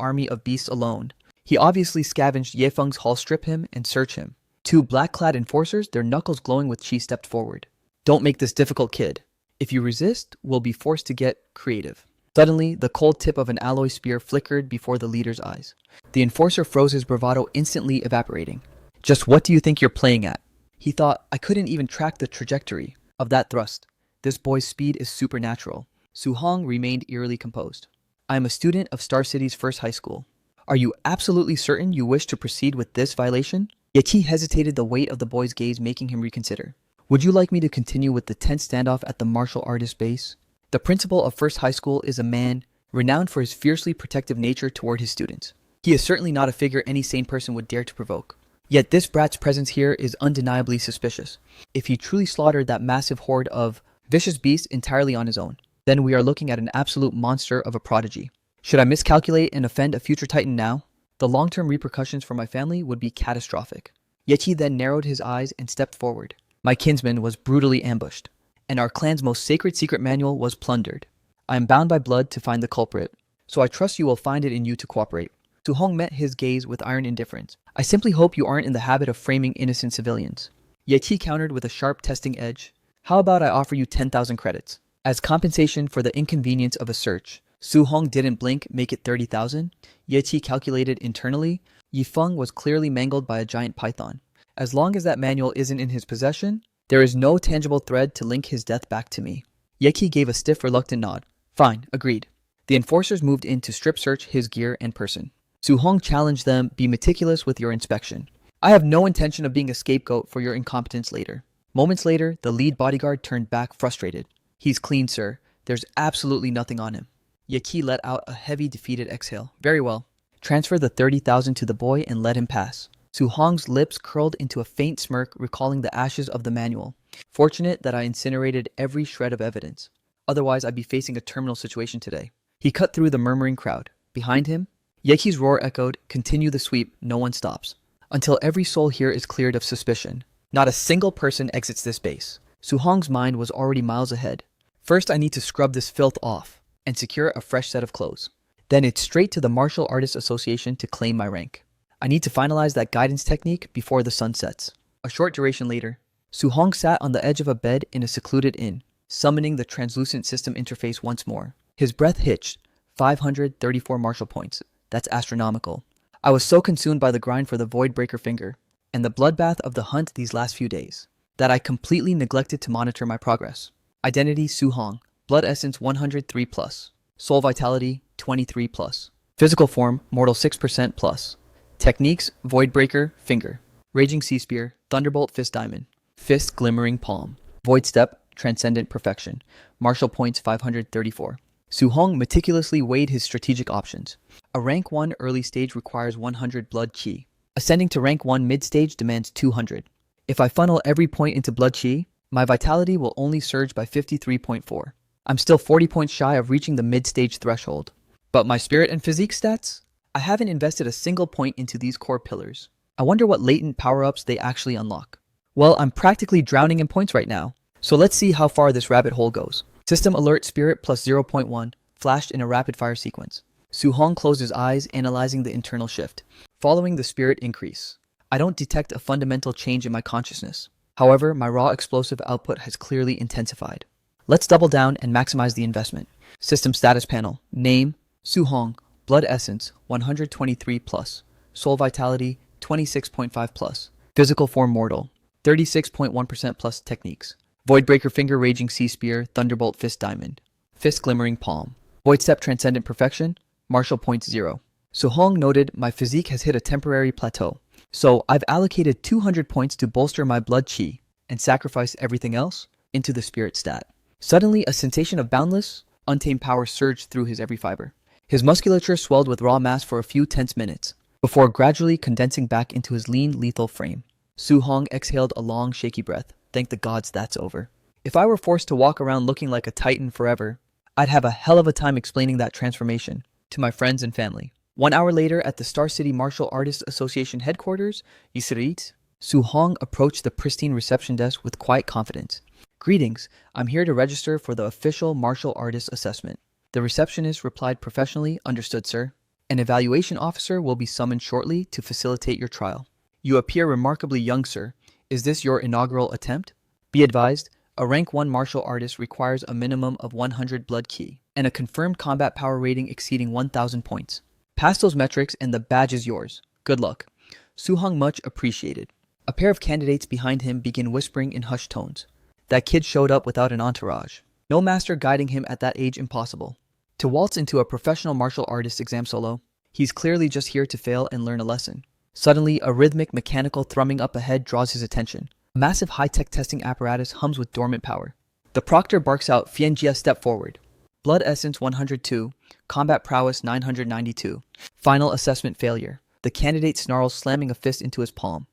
army of beasts alone? He obviously scavenged Ye Feng's hall, strip him, and search him. 2 black-clad enforcers, their knuckles glowing with chi, stepped forward. Don't make this difficult, kid. If you resist, we'll be forced to get creative. Suddenly, the cold tip of an alloy spear flickered before the leader's eyes. The enforcer froze, his bravado instantly evaporating. Just what do you think you're playing at? He thought, I couldn't even track the trajectory of that thrust. This boy's speed is supernatural. Su Hong remained eerily composed. I am a student of Star City's first high school. Are you absolutely certain you wish to proceed with this violation? Yaqi hesitated, the weight of the boy's gaze making him reconsider. Would you like me to continue with the tense standoff at the martial artist base? The principal of First High School is a man renowned for his fiercely protective nature toward his students. He is certainly not a figure any sane person would dare to provoke. Yet this brat's presence here is undeniably suspicious. If he truly slaughtered that massive horde of vicious beasts entirely on his own, then we are looking at an absolute monster of a prodigy. Should I miscalculate and offend a future titan now? The long-term repercussions for my family would be catastrophic. Yaqi then narrowed his eyes and stepped forward. My kinsman was brutally ambushed, and our clan's most sacred secret manual was plundered. I am bound by blood to find the culprit, so I trust you will find it in you to cooperate. Su Hong met his gaze with iron indifference. I simply hope you aren't in the habit of framing innocent civilians. Yaqi countered with a sharp testing edge. How about I offer you 10,000 credits? As compensation for the inconvenience of a search, Su Hong didn't blink, make it 30,000. Yeti calculated internally. Yifeng was clearly mangled by a giant python. As long as that manual isn't in his possession, there is no tangible thread to link his death back to me. Yeki gave a stiff, reluctant nod. Fine, agreed. The enforcers moved in to strip search his gear and person. Su Hong challenged them, be meticulous with your inspection. I have no intention of being a scapegoat for your incompetence later. Moments later, the lead bodyguard turned back frustrated. He's clean, sir. There's absolutely nothing on him. Yeki let out a heavy, defeated exhale. Very well. Transfer the 30,000 to the boy and let him pass. Su Hong's lips curled into a faint smirk, recalling the ashes of the manual. Fortunate that I incinerated every shred of evidence. Otherwise, I'd be facing a terminal situation today. He cut through the murmuring crowd. Behind him, Yeki's roar echoed, continue the sweep, no one stops. Until every soul here is cleared of suspicion. Not a single person exits this base. Su Hong's mind was already miles ahead. First, I need to scrub this filth off and secure a fresh set of clothes. Then it's straight to the Martial Artists Association to claim my rank. I need to finalize that guidance technique before the sun sets. A short duration later, Su Hong sat on the edge of a bed in a secluded inn, summoning the translucent system interface once more. His breath hitched. 534 martial points. That's astronomical. I was so consumed by the grind for the Voidbreaker finger and the bloodbath of the hunt these last few days that I completely neglected to monitor my progress. Identity Su Hong, Blood Essence 103+, Soul Vitality 23+, Physical Form Mortal 6% plus, Techniques Voidbreaker Finger, Raging Sea Spear, Thunderbolt Fist Diamond, Fist Glimmering Palm, Void Step Transcendent Perfection, Martial Points 534. Su Hong meticulously weighed his strategic options. A rank 1 early stage requires 100 blood chi. Ascending to rank 1 mid-stage demands 200. If I funnel every point into blood chi, my vitality will only surge by 53.4. I'm still 40 points shy of reaching the mid-stage threshold. But my spirit and physique stats? I haven't invested a single point into these core pillars. I wonder what latent power-ups they actually unlock. Well, I'm practically drowning in points right now, so let's see how far this rabbit hole goes. System Alert Spirit plus 0.1 flashed in a rapid-fire sequence. Su Hong closed his eyes, analyzing the internal shift. Following the spirit increase, I don't detect a fundamental change in my consciousness. However, my raw explosive output has clearly intensified. Let's double down and maximize the investment. System Status Panel. Name, Su Hong. Blood Essence, 123+. Soul Vitality, 26.5+. Physical Form Mortal, 36.1% + Techniques. Voidbreaker Finger, Raging Sea Spear, Thunderbolt Fist Diamond. Fist Glimmering Palm. Void Step Transcendent Perfection, Martial Points 0. Su Hong noted, my physique has hit a temporary plateau, so I've allocated 200 points to bolster my blood chi and sacrifice everything else into the spirit stat. Suddenly, a sensation of boundless, untamed power surged through his every fiber. His musculature swelled with raw mass for a few tense minutes, before gradually condensing back into his lean, lethal frame. Su Hong exhaled a long, shaky breath. Thank the gods that's over. If I were forced to walk around looking like a titan forever, I'd have a hell of a time explaining that transformation to my friends and family. 1 hour later, at the Star City Martial Artists Association headquarters, Yusrit, Su Hong approached the pristine reception desk with quiet confidence. Greetings, I'm here to register for the official martial artist assessment. The receptionist replied professionally, understood, sir. An evaluation officer will be summoned shortly to facilitate your trial. You appear remarkably young, sir. Is this your inaugural attempt? Be advised, a rank 1 martial artist requires a minimum of 100 blood ki and a confirmed combat power rating exceeding 1,000 points. Pass those metrics and the badge is yours. Good luck. Su Hong much appreciated. A pair of candidates behind him began whispering in hushed tones. That kid showed up without an entourage. No master guiding him at that age impossible. To waltz into a professional martial artist exam solo, he's clearly just here to fail and learn a lesson. Suddenly, a rhythmic mechanical thrumming up ahead draws his attention. A massive high-tech testing apparatus hums with dormant power. The proctor barks out, Fienjia, step forward. Blood Essence 102, Combat Prowess 992. Final assessment failure. The candidate snarls, slamming a fist into his palm.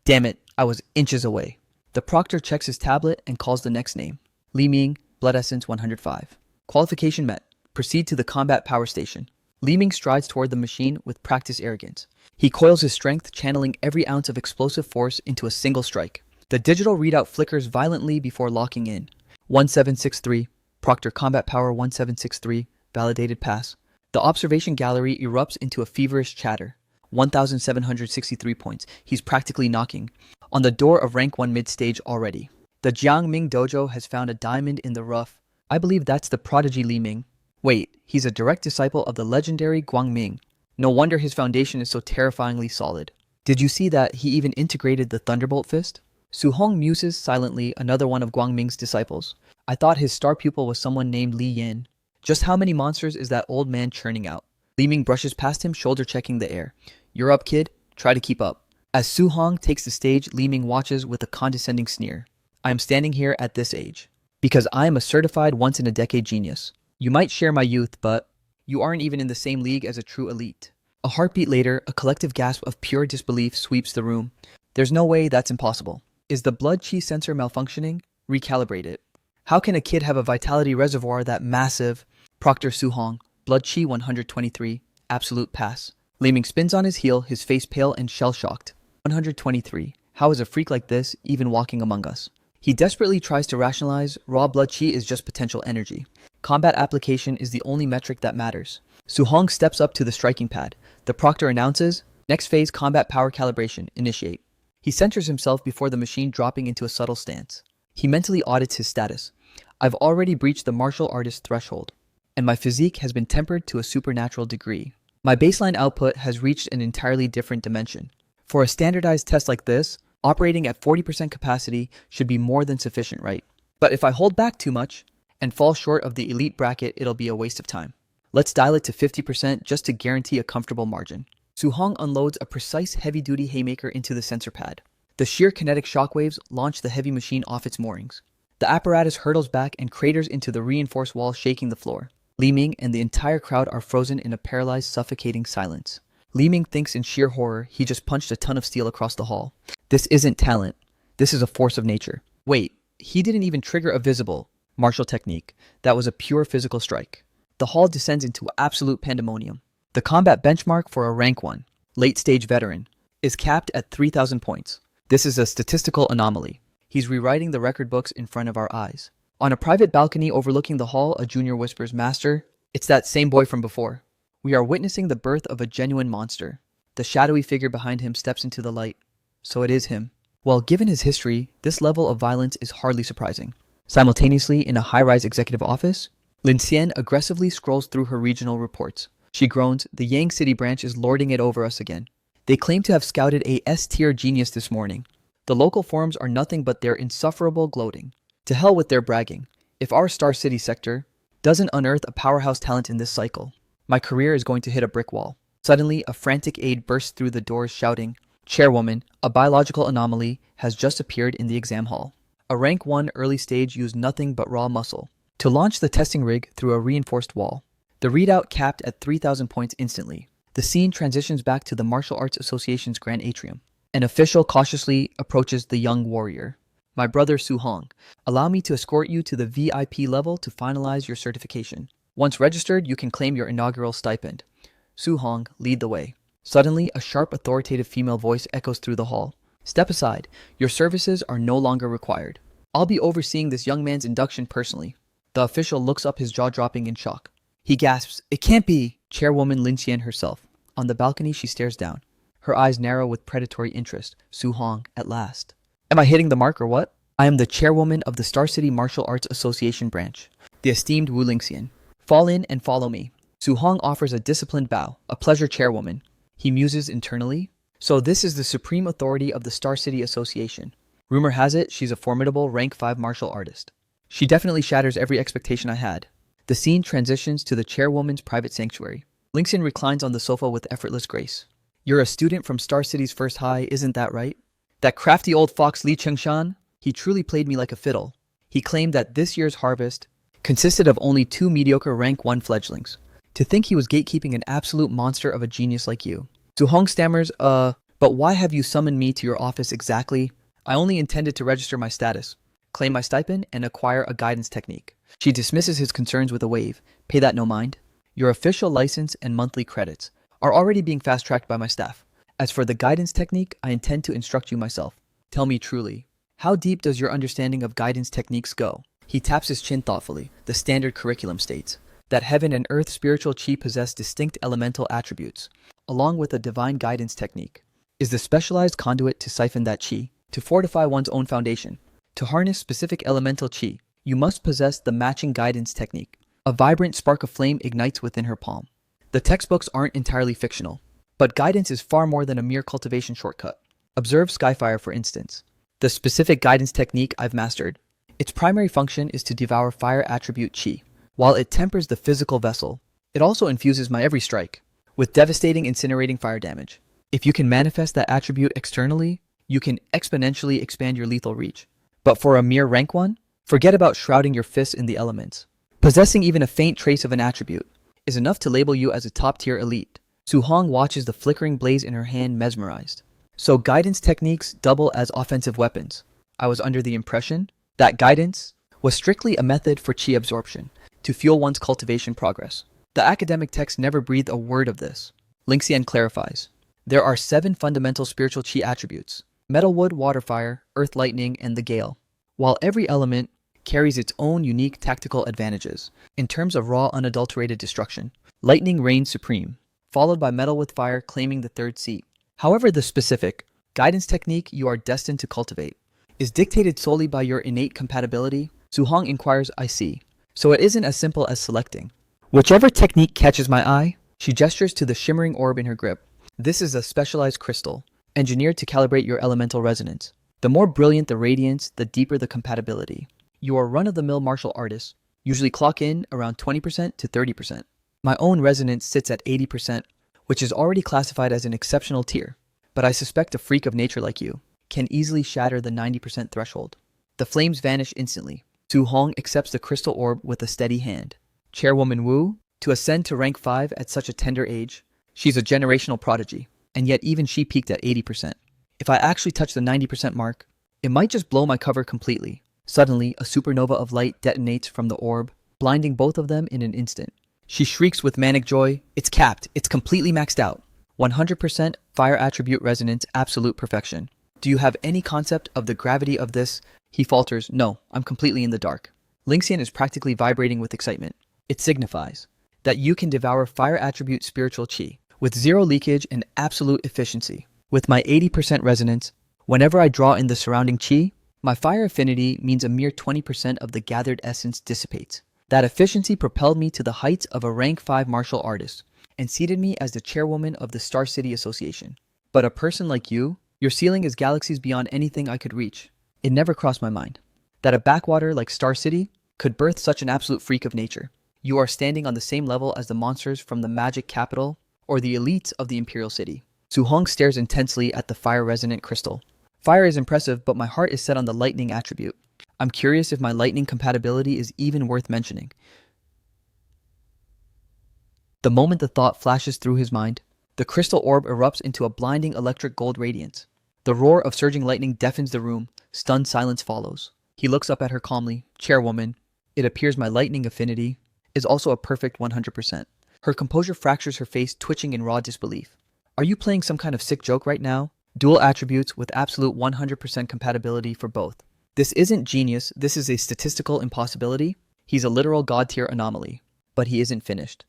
Damn it, I was inches away. The proctor checks his tablet and calls the next name. Li Ming, Blood Essence 105. Qualification met. Proceed to the combat power station. Li Ming strides toward the machine with practiced arrogance. He coils his strength, channeling every ounce of explosive force into a single strike. The digital readout flickers violently before locking in. 1763. Proctor Combat Power 1763. Validated pass. The observation gallery erupts into a feverish chatter. 1,763 points. He's practically knocking on the door of rank 1 mid-stage already. The Jiangming Dojo has found a diamond in the rough. I believe that's the prodigy Li Ming. Wait, he's a direct disciple of the legendary Guangming. No wonder his foundation is so terrifyingly solid. Did you see that he even integrated the Thunderbolt Fist? Su Hong muses silently, another one of Guangming's disciples. I thought his star pupil was someone named Li Yin. Just how many monsters is that old man churning out? Li Ming brushes past him, shoulder checking the air. You're up, kid. Try to keep up. As Su Hong takes the stage, Li Ming watches with a condescending sneer. I am standing here at this age because I am a certified once-in-a-decade genius. You might share my youth, but you aren't even in the same league as a true elite. A heartbeat later, a collective gasp of pure disbelief sweeps the room. There's no way that's impossible. Is the blood chi sensor malfunctioning? Recalibrate it. How can a kid have a vitality reservoir that massive? Proctor Su Hong, blood chi 123, absolute pass. Li Ming spins on his heel, his face pale and shell-shocked. 123. How is a freak like this even walking among us? He desperately tries to rationalize raw blood chi is just potential energy. Combat application is the only metric that matters. Su Hong steps up to the striking pad. The proctor announces, next phase combat power calibration, initiate. He centers himself before the machine, dropping into a subtle stance. He mentally audits his status. I've already breached the martial artist threshold, and my physique has been tempered to a supernatural degree. My baseline output has reached an entirely different dimension. For a standardized test like this, operating at 40% capacity should be more than sufficient, right? But if I hold back too much and fall short of the elite bracket, it'll be a waste of time. Let's dial it to 50% just to guarantee a comfortable margin. Su Hong unloads a precise heavy-duty haymaker into the sensor pad. The sheer kinetic shockwaves launch the heavy machine off its moorings. The apparatus hurtles back and craters into the reinforced wall, shaking the floor. Li Ming and the entire crowd are frozen in a paralyzed, suffocating silence. Li Ming thinks in sheer horror he just punched a ton of steel across the hall. This isn't talent. This is a force of nature. Wait, he didn't even trigger a visible martial technique. That was a pure physical strike. The hall descends into absolute pandemonium. The combat benchmark for a rank 1, late-stage veteran, is capped at 3,000 points. This is a statistical anomaly. He's rewriting the record books in front of our eyes. On a private balcony overlooking the hall, a junior whispers, Master, it's that same boy from before. We are witnessing the birth of a genuine monster. The shadowy figure behind him steps into the light. So it is him. Well, given his history, this level of violence is hardly surprising. Simultaneously, in a high-rise executive office, Lin Xian aggressively scrolls through her regional reports. She groans, the Yang City branch is lording it over us again. They claim to have scouted a S-tier genius this morning. The local forums are nothing but their insufferable gloating. To hell with their bragging. If our Star City sector doesn't unearth a powerhouse talent in this cycle, my career is going to hit a brick wall. Suddenly, a frantic aide bursts through the doors shouting, Chairwoman, a biological anomaly has just appeared in the exam hall. A rank 1 early stage used nothing but raw muscle to launch the testing rig through a reinforced wall. The readout capped at 3,000 points instantly. The scene transitions back to the Martial Arts Association's Grand Atrium. An official cautiously approaches the young warrior. My brother Su Hong, allow me to escort you to the VIP level to finalize your certification. Once registered, you can claim your inaugural stipend. Su Hong, lead the way. Suddenly, a sharp, authoritative female voice echoes through the hall. Step aside. Your services are no longer required. I'll be overseeing this young man's induction personally. The official looks up, his jaw dropping in shock. He gasps, It can't be! Chairwoman Lin Xian herself. On the balcony, she stares down. Her eyes narrow with predatory interest. Su Hong, at last. Am I hitting the mark or what? I am the chairwoman of the Star City Martial Arts Association branch, the esteemed Wu Lingxian. Fall in and follow me. Su Hong offers a disciplined bow. A pleasure, chairwoman. He muses internally. So this is the supreme authority of the Star City Association. Rumor has it she's a formidable rank 5 martial artist. She definitely shatters every expectation I had. The scene transitions to the chairwoman's private sanctuary. Lingxian reclines on the sofa with effortless grace. You're a student from Star City's first high, isn't that right? That crafty old fox Li Chengshan? He truly played me like a fiddle. He claimed that this year's harvest consisted of only 2 mediocre rank 1 fledglings. To think he was gatekeeping an absolute monster of a genius like you. Su Hong stammers, but why have you summoned me to your office exactly? I only intended to register my status, claim my stipend, and acquire a guidance technique. She dismisses his concerns with a wave. Pay that no mind. Your official license and monthly credits are already being fast-tracked by my staff. As for the guidance technique, I intend to instruct you myself. Tell me truly, how deep does your understanding of guidance techniques go? He taps his chin thoughtfully. The standard curriculum states that heaven and earth spiritual chi possess distinct elemental attributes, along with a divine guidance technique, is the specialized conduit to siphon that chi, to fortify one's own foundation. To harness specific elemental chi, you must possess the matching guidance technique. A vibrant spark of flame ignites within her palm. The textbooks aren't entirely fictional, but guidance is far more than a mere cultivation shortcut. Observe Skyfire, for instance. The specific guidance technique I've mastered. Its primary function is to devour fire attribute chi. While it tempers the physical vessel, it also infuses my every strike with devastating incinerating fire damage. If you can manifest that attribute externally, you can exponentially expand your lethal reach. But for a mere rank 1, forget about shrouding your fists in the elements. Possessing even a faint trace of an attribute is enough to label you as a top-tier elite. Su-hong watches the flickering blaze in her hand, mesmerized. So guidance techniques double as offensive weapons. I was under the impression that guidance was strictly a method for chi absorption, to fuel one's cultivation progress. The academic text never breathed a word of this. Lingxian clarifies. There are 7 fundamental spiritual chi attributes: metal, wood, water, fire, earth, lightning, and the gale. While every element carries its own unique tactical advantages, in terms of raw, unadulterated destruction, lightning reigns supreme, followed by metal with fire claiming the 3rd seat. However, the specific guidance technique you are destined to cultivate is dictated solely by your innate compatibility. Su-hong inquires, I see. So it isn't as simple as selecting whichever technique catches my eye. She gestures to the shimmering orb in her grip. This is a specialized crystal, engineered to calibrate your elemental resonance. The more brilliant the radiance, the deeper the compatibility. Your run-of-the-mill martial artists usually clock in around 20% to 30%. My own resonance sits at 80%, which is already classified as an exceptional tier. But I suspect a freak of nature like you can easily shatter the 90% threshold. The flames vanish instantly. Su-hong accepts the crystal orb with a steady hand. Chairwoman Wu, to ascend to rank 5 at such a tender age, she's a generational prodigy, and yet even she peaked at 80%. If I actually touch the 90% mark, it might just blow my cover completely. Suddenly, a supernova of light detonates from the orb, blinding both of them in an instant. She shrieks with manic joy, it's capped, it's completely maxed out. 100% fire attribute resonance, absolute perfection. Do you have any concept of the gravity of this? He falters, no, I'm completely in the dark. Lingxian is practically vibrating with excitement. It signifies that you can devour fire attribute spiritual chi with 0 leakage and absolute efficiency. With my 80% resonance, whenever I draw in the surrounding chi, my fire affinity means a mere 20% of the gathered essence dissipates. That efficiency propelled me to the heights of a rank 5 martial artist and seated me as the chairwoman of the Star City Association. But a person like you, your ceiling is galaxies beyond anything I could reach. It never crossed my mind that a backwater like Star City could birth such an absolute freak of nature. You are standing on the same level as the monsters from the magic capital or the elites of the Imperial City. Su-hong stares intensely at the fire-resonant crystal. Fire is impressive, but my heart is set on the lightning attribute. I'm curious if my lightning compatibility is even worth mentioning. The moment the thought flashes through his mind, the crystal orb erupts into a blinding electric gold radiance. The roar of surging lightning deafens the room. Stunned silence follows. He looks up at her calmly. Chairwoman, it appears my lightning affinity is also a perfect 100%. Her composure fractures her face, twitching in raw disbelief. Are you playing some kind of sick joke right now? Dual attributes with absolute 100% compatibility for both. This isn't genius, this is a statistical impossibility. He's a literal god-tier anomaly. But he isn't finished.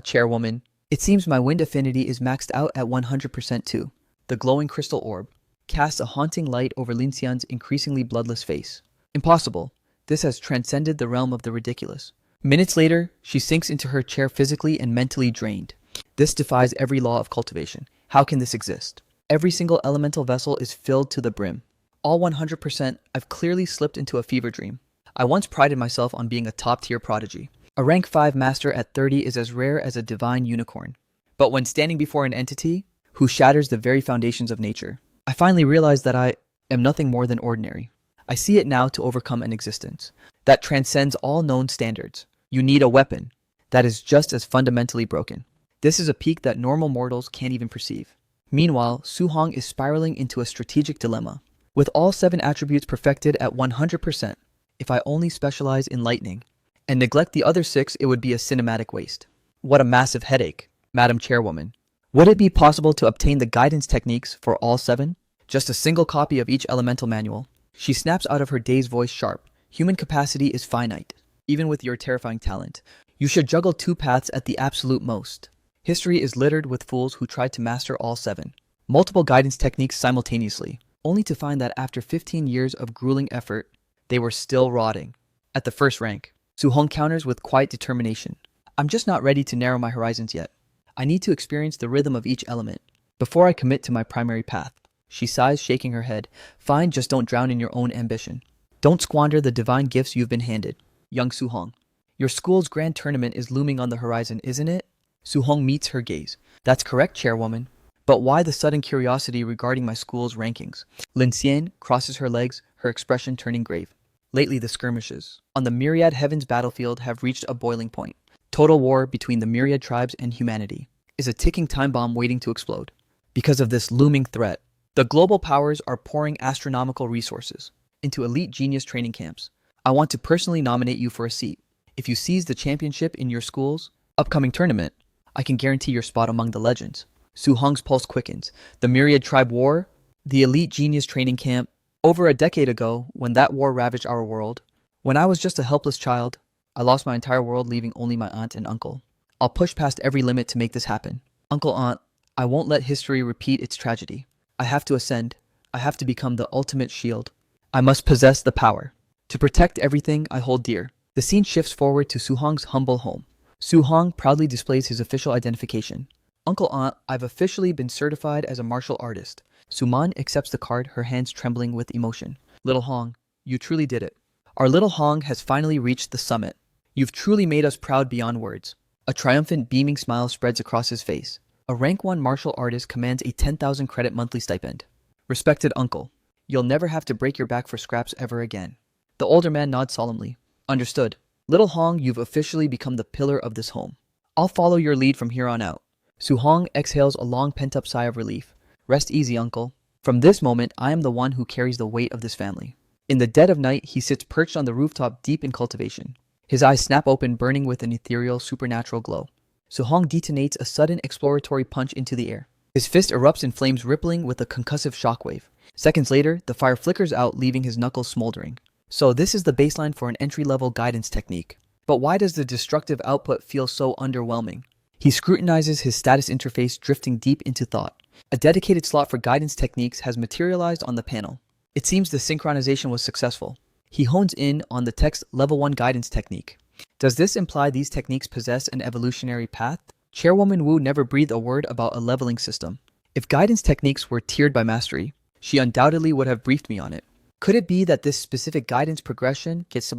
Chairwoman, it seems my wind affinity is maxed out at 100% too. The glowing crystal orb casts a haunting light over Lingxian's increasingly bloodless face. Impossible. This has transcended the realm of the ridiculous. Minutes later, she sinks into her chair physically and mentally drained. This defies every law of cultivation. How can this exist? Every single elemental vessel is filled to the brim. All 100%, I've clearly slipped into a fever dream. I once prided myself on being a top-tier prodigy. A rank 5 master at 30 is as rare as a divine unicorn. But when standing before an entity who shatters the very foundations of nature, I finally realized that I am nothing more than ordinary. I see it now to overcome an existence that transcends all known standards. You need a weapon that is just as fundamentally broken. This is a peak that normal mortals can't even perceive. Meanwhile, Su-hong is spiraling into a strategic dilemma. With all 7 attributes perfected at 100%, if I only specialize in lightning and neglect the other 6, it would be a cinematic waste. What a massive headache, Madam Chairwoman. Would it be possible to obtain the guidance techniques for all 7? Just a single copy of each elemental manual. She snaps out of her dazed voice sharp. Human capacity is finite. Even with your terrifying talent, you should juggle 2 paths at the absolute most. History is littered with fools who tried to master all 7. Multiple guidance techniques simultaneously, only to find that after 15 years of grueling effort, they were still rotting. At the first rank, Su-hong counters with quiet determination. I'm just not ready to narrow my horizons yet. I need to experience the rhythm of each element before I commit to my primary path. She sighs, shaking her head. Fine, just don't drown in your own ambition. Don't squander the divine gifts you've been handed. Young Su-hong. Your school's grand tournament is looming on the horizon, isn't it? Su-hong meets her gaze. That's correct, chairwoman. But why the sudden curiosity regarding my school's rankings? Lin Xian crosses her legs, her expression turning grave. Lately, the skirmishes on the Myriad Heavens battlefield have reached a boiling point. Total war between the Myriad tribes and humanity is a ticking time bomb waiting to explode. Because of this looming threat, the global powers are pouring astronomical resources into elite genius training camps. I want to personally nominate you for a seat. If you seize the championship in your school's upcoming tournament, I can guarantee your spot among the legends. Su-hong's pulse quickens. The Myriad Tribe War, the elite genius training camp, over a decade ago, when that war ravaged our world, when I was just a helpless child, I lost my entire world, leaving only my aunt and uncle. I'll push past every limit to make this happen. Uncle, aunt, I won't let history repeat its tragedy. I have to ascend. I have to become the ultimate shield. I must possess the power to protect everything I hold dear. The scene shifts forward to Su-hong's humble home. Su-hong proudly displays his official identification. Uncle, aunt, I've officially been certified as a martial artist. Su-man accepts the card, her hands trembling with emotion. Little Hong, you truly did it. Our little Hong has finally reached the summit. You've truly made us proud beyond words. A triumphant, beaming smile spreads across his face. A rank 1 martial artist commands a 10,000 credit monthly stipend. Respected uncle, you'll never have to break your back for scraps ever again. The older man nods solemnly. Understood. Little Hong, you've officially become the pillar of this home. I'll follow your lead from here on out. Su-hong exhales a long pent-up sigh of relief. Rest easy, uncle. From this moment, I am the one who carries the weight of this family. In the dead of night, he sits perched on the rooftop deep in cultivation. His eyes snap open, burning with an ethereal, supernatural glow. Su-hong detonates a sudden exploratory punch into the air. His fist erupts in flames, rippling with a concussive shockwave. Seconds later, the fire flickers out, leaving his knuckles smoldering. So this is the baseline for an entry-level guidance technique. But why does the destructive output feel so underwhelming? He scrutinizes his status interface, drifting deep into thought. A dedicated slot for guidance techniques has materialized on the panel. It seems the synchronization was successful. He hones in on the text Level 1 guidance technique. Does this imply these techniques possess an evolutionary path? Chairwoman Wu never breathed a word about a leveling system. If guidance techniques were tiered by mastery, she undoubtedly would have briefed me on it. Could it be that this specific guidance progression, is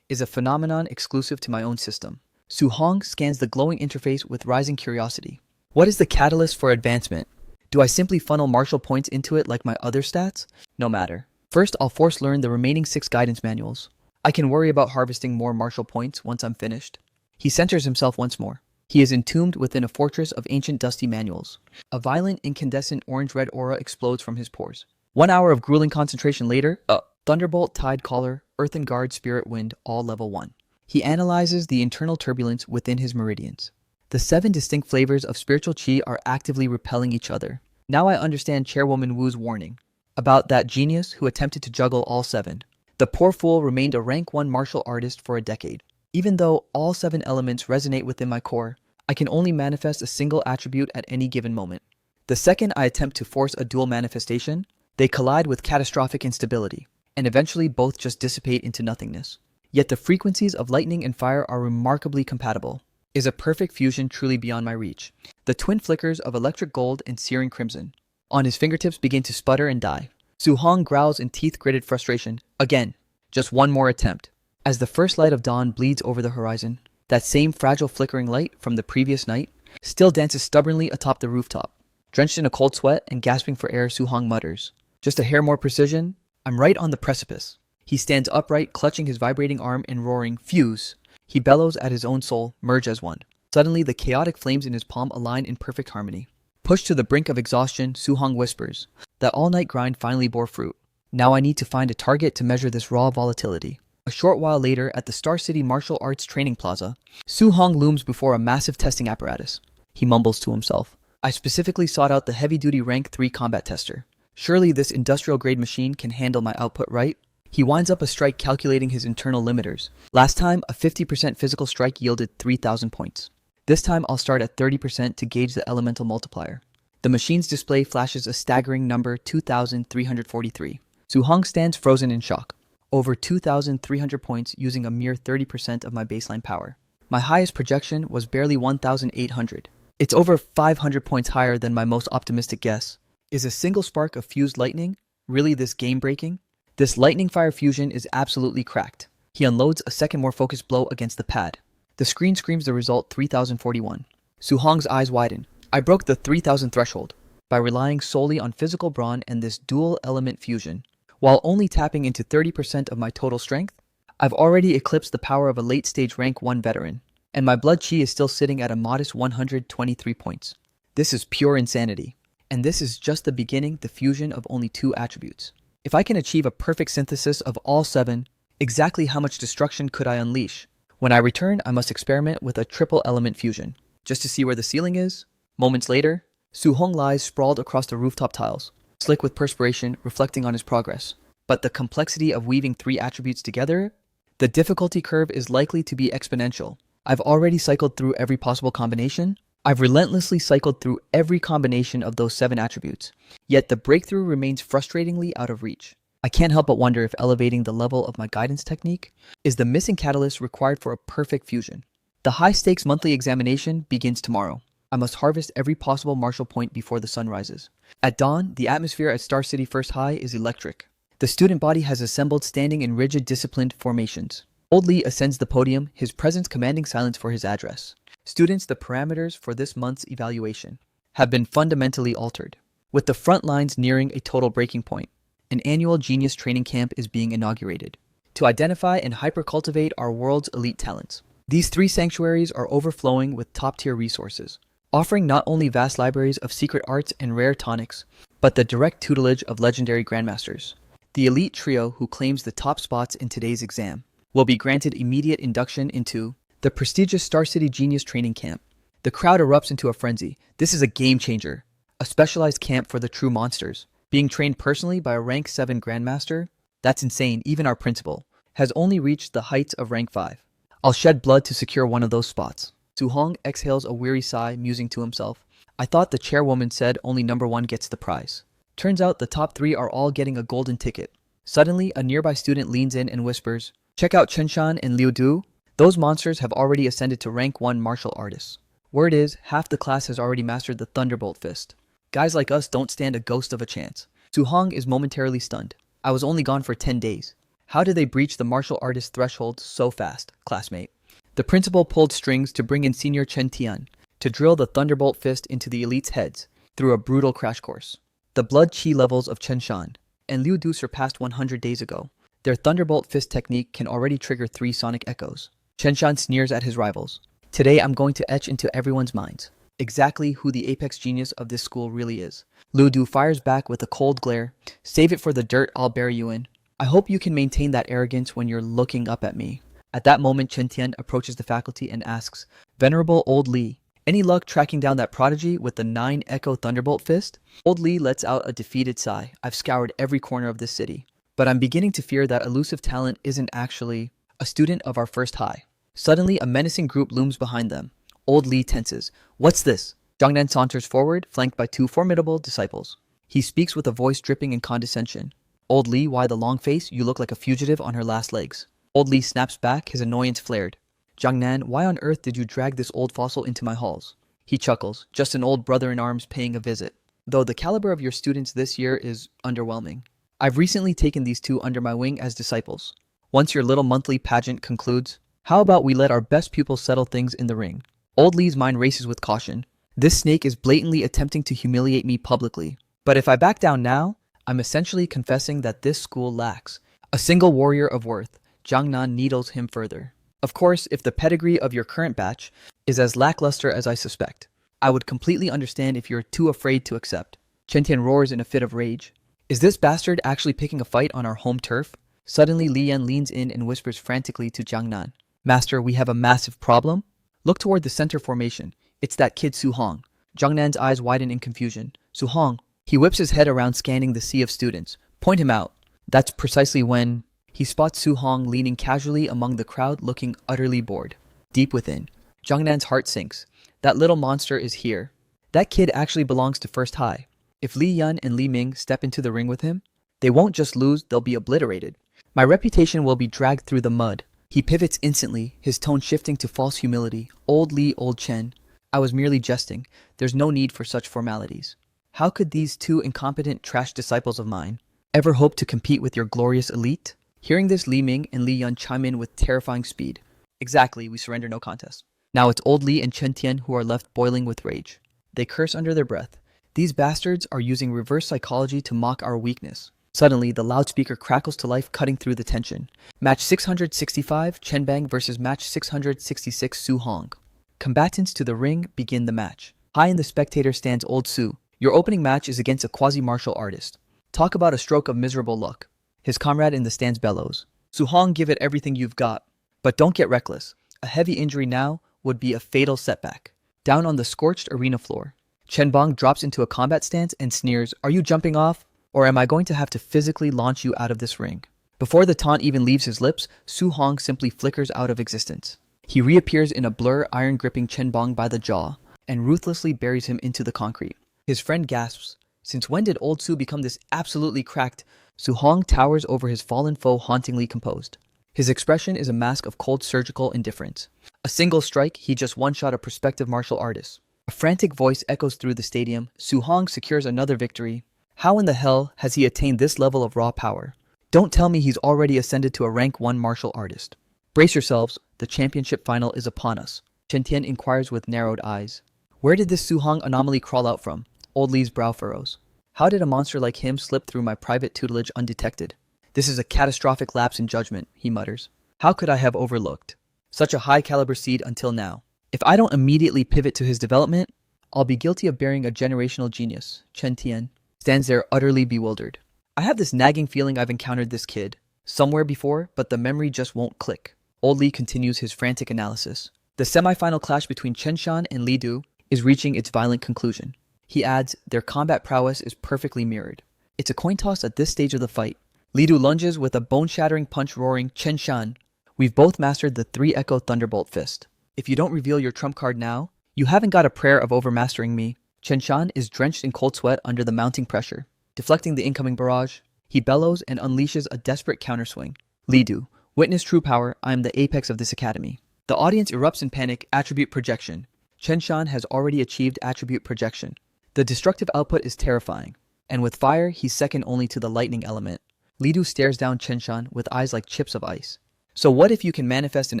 a phenomenon exclusive to my own system? Su-hong scans the glowing interface with rising curiosity. What is the catalyst for advancement? Do I simply funnel martial points into it like my other stats? No matter. First, I'll force learn the remaining 6 guidance manuals. I can worry about harvesting more martial points once I'm finished. He centers himself once more. He is entombed within a fortress of ancient dusty manuals. A violent, incandescent orange-red aura explodes from his pores. 1 hour of grueling concentration later, Thunderbolt, Tide Caller, Earthen Guard, Spirit Wind, all level 1. He analyzes the internal turbulence within his meridians. The 7 distinct flavors of spiritual chi are actively repelling each other. Now I understand Chairwoman Wu's warning about that genius who attempted to juggle all 7. The poor fool remained a rank 1 martial artist for a decade. Even though all 7 elements resonate within my core, I can only manifest a single attribute at any given moment. The second I attempt to force a dual manifestation, they collide with catastrophic instability, and eventually both just dissipate into nothingness. Yet the frequencies of lightning and fire are remarkably compatible. Is a perfect fusion truly beyond my reach? The twin flickers of electric gold and searing crimson on his fingertips begin to sputter and die. Su-hong growls in teeth-gritted frustration. Again, just one more attempt. As the first light of dawn bleeds over the horizon, that same fragile flickering light from the previous night still dances stubbornly atop the rooftop. Drenched in a cold sweat and gasping for air, Su-hong mutters, "Just a hair more precision? I'm right on the precipice." He stands upright, clutching his vibrating arm and roaring, "Fuse!" He bellows at his own soul, merge as one. Suddenly, the chaotic flames in his palm align in perfect harmony. Pushed to the brink of exhaustion, Su-hong whispers, "That all-night grind finally bore fruit. Now I need to find a target to measure this raw volatility." A short while later, at the Star City Martial Arts Training Plaza, Su-hong looms before a massive testing apparatus. He mumbles to himself, "I specifically sought out the heavy-duty rank 3 combat tester. Surely this industrial-grade machine can handle my output, right?" He winds up a strike calculating his internal limiters. Last time, a 50% physical strike yielded 3,000 points. This time, I'll start at 30% to gauge the elemental multiplier. The machine's display flashes a staggering number 2,343. Su-hong stands frozen in shock. over 2,300 points using a mere 30% of my baseline power. My highest projection was barely 1,800. It's over 500 points higher than my most optimistic guess. Is a single spark of fused lightning really this game-breaking? This lightning fire fusion is absolutely cracked. He unloads a second more focused blow against the pad. The screen screams the result 3041. Su-hong's eyes widen. I broke the 3000 threshold by relying solely on physical brawn and this dual element fusion. While only tapping into 30% of my total strength, I've already eclipsed the power of a late-stage rank 1 veteran, and my blood chi is still sitting at a modest 123 points. This is pure insanity. And this is just the beginning, the fusion of only 2 attributes. If I can achieve a perfect synthesis of all 7, exactly how much destruction could I unleash? When I return, I must experiment with a triple element fusion, just to see where the ceiling is. Moments later, Su-hong lies sprawled across the rooftop tiles, slick with perspiration, reflecting on his progress. But the complexity of weaving 3 attributes together, the difficulty curve is likely to be exponential. I've already cycled through every possible combination. I've relentlessly cycled through every combination of those 7 attributes, yet the breakthrough remains frustratingly out of reach. I can't help but wonder if elevating the level of my guidance technique is the missing catalyst required for a perfect fusion. The high-stakes monthly examination begins tomorrow. I must harvest every possible martial point before the sun rises. At dawn, the atmosphere at Star City First High is electric. The student body has assembled standing in rigid, disciplined formations. Old Lee ascends the podium, his presence commanding silence for his address. Students, the parameters for this month's evaluation have been fundamentally altered. With the front lines nearing a total breaking point, an annual genius training camp is being inaugurated to identify and hyper-cultivate our world's elite talents. These 3 sanctuaries are overflowing with top-tier resources, offering not only vast libraries of secret arts and rare tonics, but the direct tutelage of legendary grandmasters. The elite trio who claims the top spots in today's exam will be granted immediate induction into the prestigious Star City Genius Training Camp. The crowd erupts into a frenzy. This is a game changer, a specialized camp for the true monsters. Being trained personally by a rank 7 grandmaster? That's insane. Even our principal has only reached the heights of rank 5. I'll shed blood to secure one of those spots. Su-hong exhales a weary sigh, musing to himself. I thought the chairwoman said only number 1 gets the prize. Turns out the top 3 are all getting a golden ticket. Suddenly, a nearby student leans in and whispers, "Check out Chenshan and Liu Du. Those monsters have already ascended to rank 1 martial artists. Word is, half the class has already mastered the Thunderbolt Fist. Guys like us don't stand a ghost of a chance." Su-hong is momentarily stunned. I was only gone for 10 days. How did they breach the martial artist threshold so fast, classmate? The principal pulled strings to bring in Senior Chen Tian to drill the Thunderbolt Fist into the elites' heads through a brutal crash course. The blood chi levels of Chen Shan and Liu Du surpassed 100 days ago. Their Thunderbolt Fist technique can already trigger 3 sonic echoes. Chen Shan sneers at his rivals. Today I'm going to etch into everyone's minds exactly who the apex genius of this school really is. Liu Du fires back with a cold glare. Save it for the dirt I'll bury you in. I hope you can maintain that arrogance when you're looking up at me. At that moment, Chen Tian approaches the faculty and asks, "Venerable Old Lee, any luck tracking down that prodigy with the 9 Echo Thunderbolt Fist?" Old Lee lets out a defeated sigh. I've scoured every corner of this city, but I'm beginning to fear that elusive talent isn't actually a student of our first high. Suddenly, a menacing group looms behind them. Old Lee tenses. "What's this?" Jiangnan saunters forward, flanked by 2 formidable disciples. He speaks with a voice dripping in condescension. "Old Lee, why the long face? You look like a fugitive on her last legs." Old Lee snaps back, his annoyance flared. "Jiangnan, why on earth did you drag this old fossil into my halls?" He chuckles. "Just an old brother-in-arms paying a visit. Though the caliber of your students this year is underwhelming. I've recently taken these 2 under my wing as disciples. Once your little monthly pageant concludes, how about we let our best pupils settle things in the ring?" Old Lee's mind races with caution. This snake is blatantly attempting to humiliate me publicly. But if I back down now, I'm essentially confessing that this school lacks a single warrior of worth. Jiangnan needles him further. "Of course, if the pedigree of your current batch is as lackluster as I suspect, I would completely understand if you're too afraid to accept." Chen Tian roars in a fit of rage. "Is this bastard actually picking a fight on our home turf?" Suddenly, Li Yan leans in and whispers frantically to Jiangnan, "Master, we have a massive problem." Look toward the center formation. It's that kid Su-hong. Jiangnan's eyes widen in confusion. "Su-hong." He whips his head around, scanning the sea of students. "Point him out." That's precisely when he spots Su-hong leaning casually among the crowd, looking utterly bored. Deep within, Jiangnan's heart sinks. That little monster is here. That kid actually belongs to First High. If Li Yan and Li Ming step into the ring with him, they won't just lose, they'll be obliterated. My reputation will be dragged through the mud. He pivots instantly, his tone shifting to false humility. Old Lee, old Chen. I was merely jesting. There's no need for such formalities. How could these two incompetent trash disciples of mine ever hope to compete with your glorious elite? Hearing this, Li Ming and Li Yun chime in with terrifying speed. Exactly, we surrender no contest. Now it's old Li and Chen Tian who are left boiling with rage. They curse under their breath. These bastards are using reverse psychology to mock our weakness. Suddenly, the loudspeaker crackles to life, cutting through the tension. Match 665, Chen Bang versus match 666, Su Hong. Combatants to the ring begin the match. High in the spectator stands old Su. Your opening match is against a quasi-martial artist. Talk about a stroke of miserable luck. His comrade in the stands bellows. Su Hong, give it everything you've got. But don't get reckless. A heavy injury now would be a fatal setback. Down on the scorched arena floor, Chen Bang drops into a combat stance and sneers, "Are you jumping off? Or am I going to have to physically launch you out of this ring?" Before the taunt even leaves his lips, Su Hong simply flickers out of existence. He reappears in a blur, iron-gripping Chen Bang by the jaw, and ruthlessly buries him into the concrete. His friend gasps, "Since when did old Su become this absolutely cracked?" Su Hong towers over his fallen foe, hauntingly composed. His expression is a mask of cold surgical indifference. A single strike, he just one-shot a prospective martial artist. A frantic voice echoes through the stadium. Su Hong secures another victory. How in the hell has he attained this level of raw power? Don't tell me he's already ascended to a rank 1 martial artist. Brace yourselves, the championship final is upon us. Chen Tian inquires with narrowed eyes. Where did this Su Hong anomaly crawl out from? Old Li's brow furrows. How did a monster like him slip through my private tutelage undetected? This is a catastrophic lapse in judgment, he mutters. How could I have overlooked such a high-caliber seed until now? If I don't immediately pivot to his development, I'll be guilty of bearing a generational genius. Chen Tian stands there utterly bewildered. I have this nagging feeling I've encountered this kid somewhere before, but the memory just won't click. Old Li continues his frantic analysis. The semi-final clash between Chen Shan and Li Du is reaching its violent conclusion. He adds, their combat prowess is perfectly mirrored. It's a coin toss at this stage of the fight. Li Du lunges with a bone-shattering punch, roaring, "Chen Shan, we've both mastered the 3-echo Thunderbolt Fist. If you don't reveal your trump card now, you haven't got a prayer of overmastering me." Chen Shan is drenched in cold sweat under the mounting pressure. Deflecting the incoming barrage, he bellows and unleashes a desperate counterswing. Li Du, witness true power, I am the apex of this academy. The audience erupts in panic. Attribute projection. Chen Shan has already achieved attribute projection. The destructive output is terrifying, and with fire, he's second only to the lightning element. Li Du stares down Chen Shan with eyes like chips of ice. So what if you can manifest an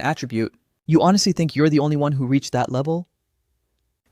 attribute? You honestly think you're the only one who reached that level?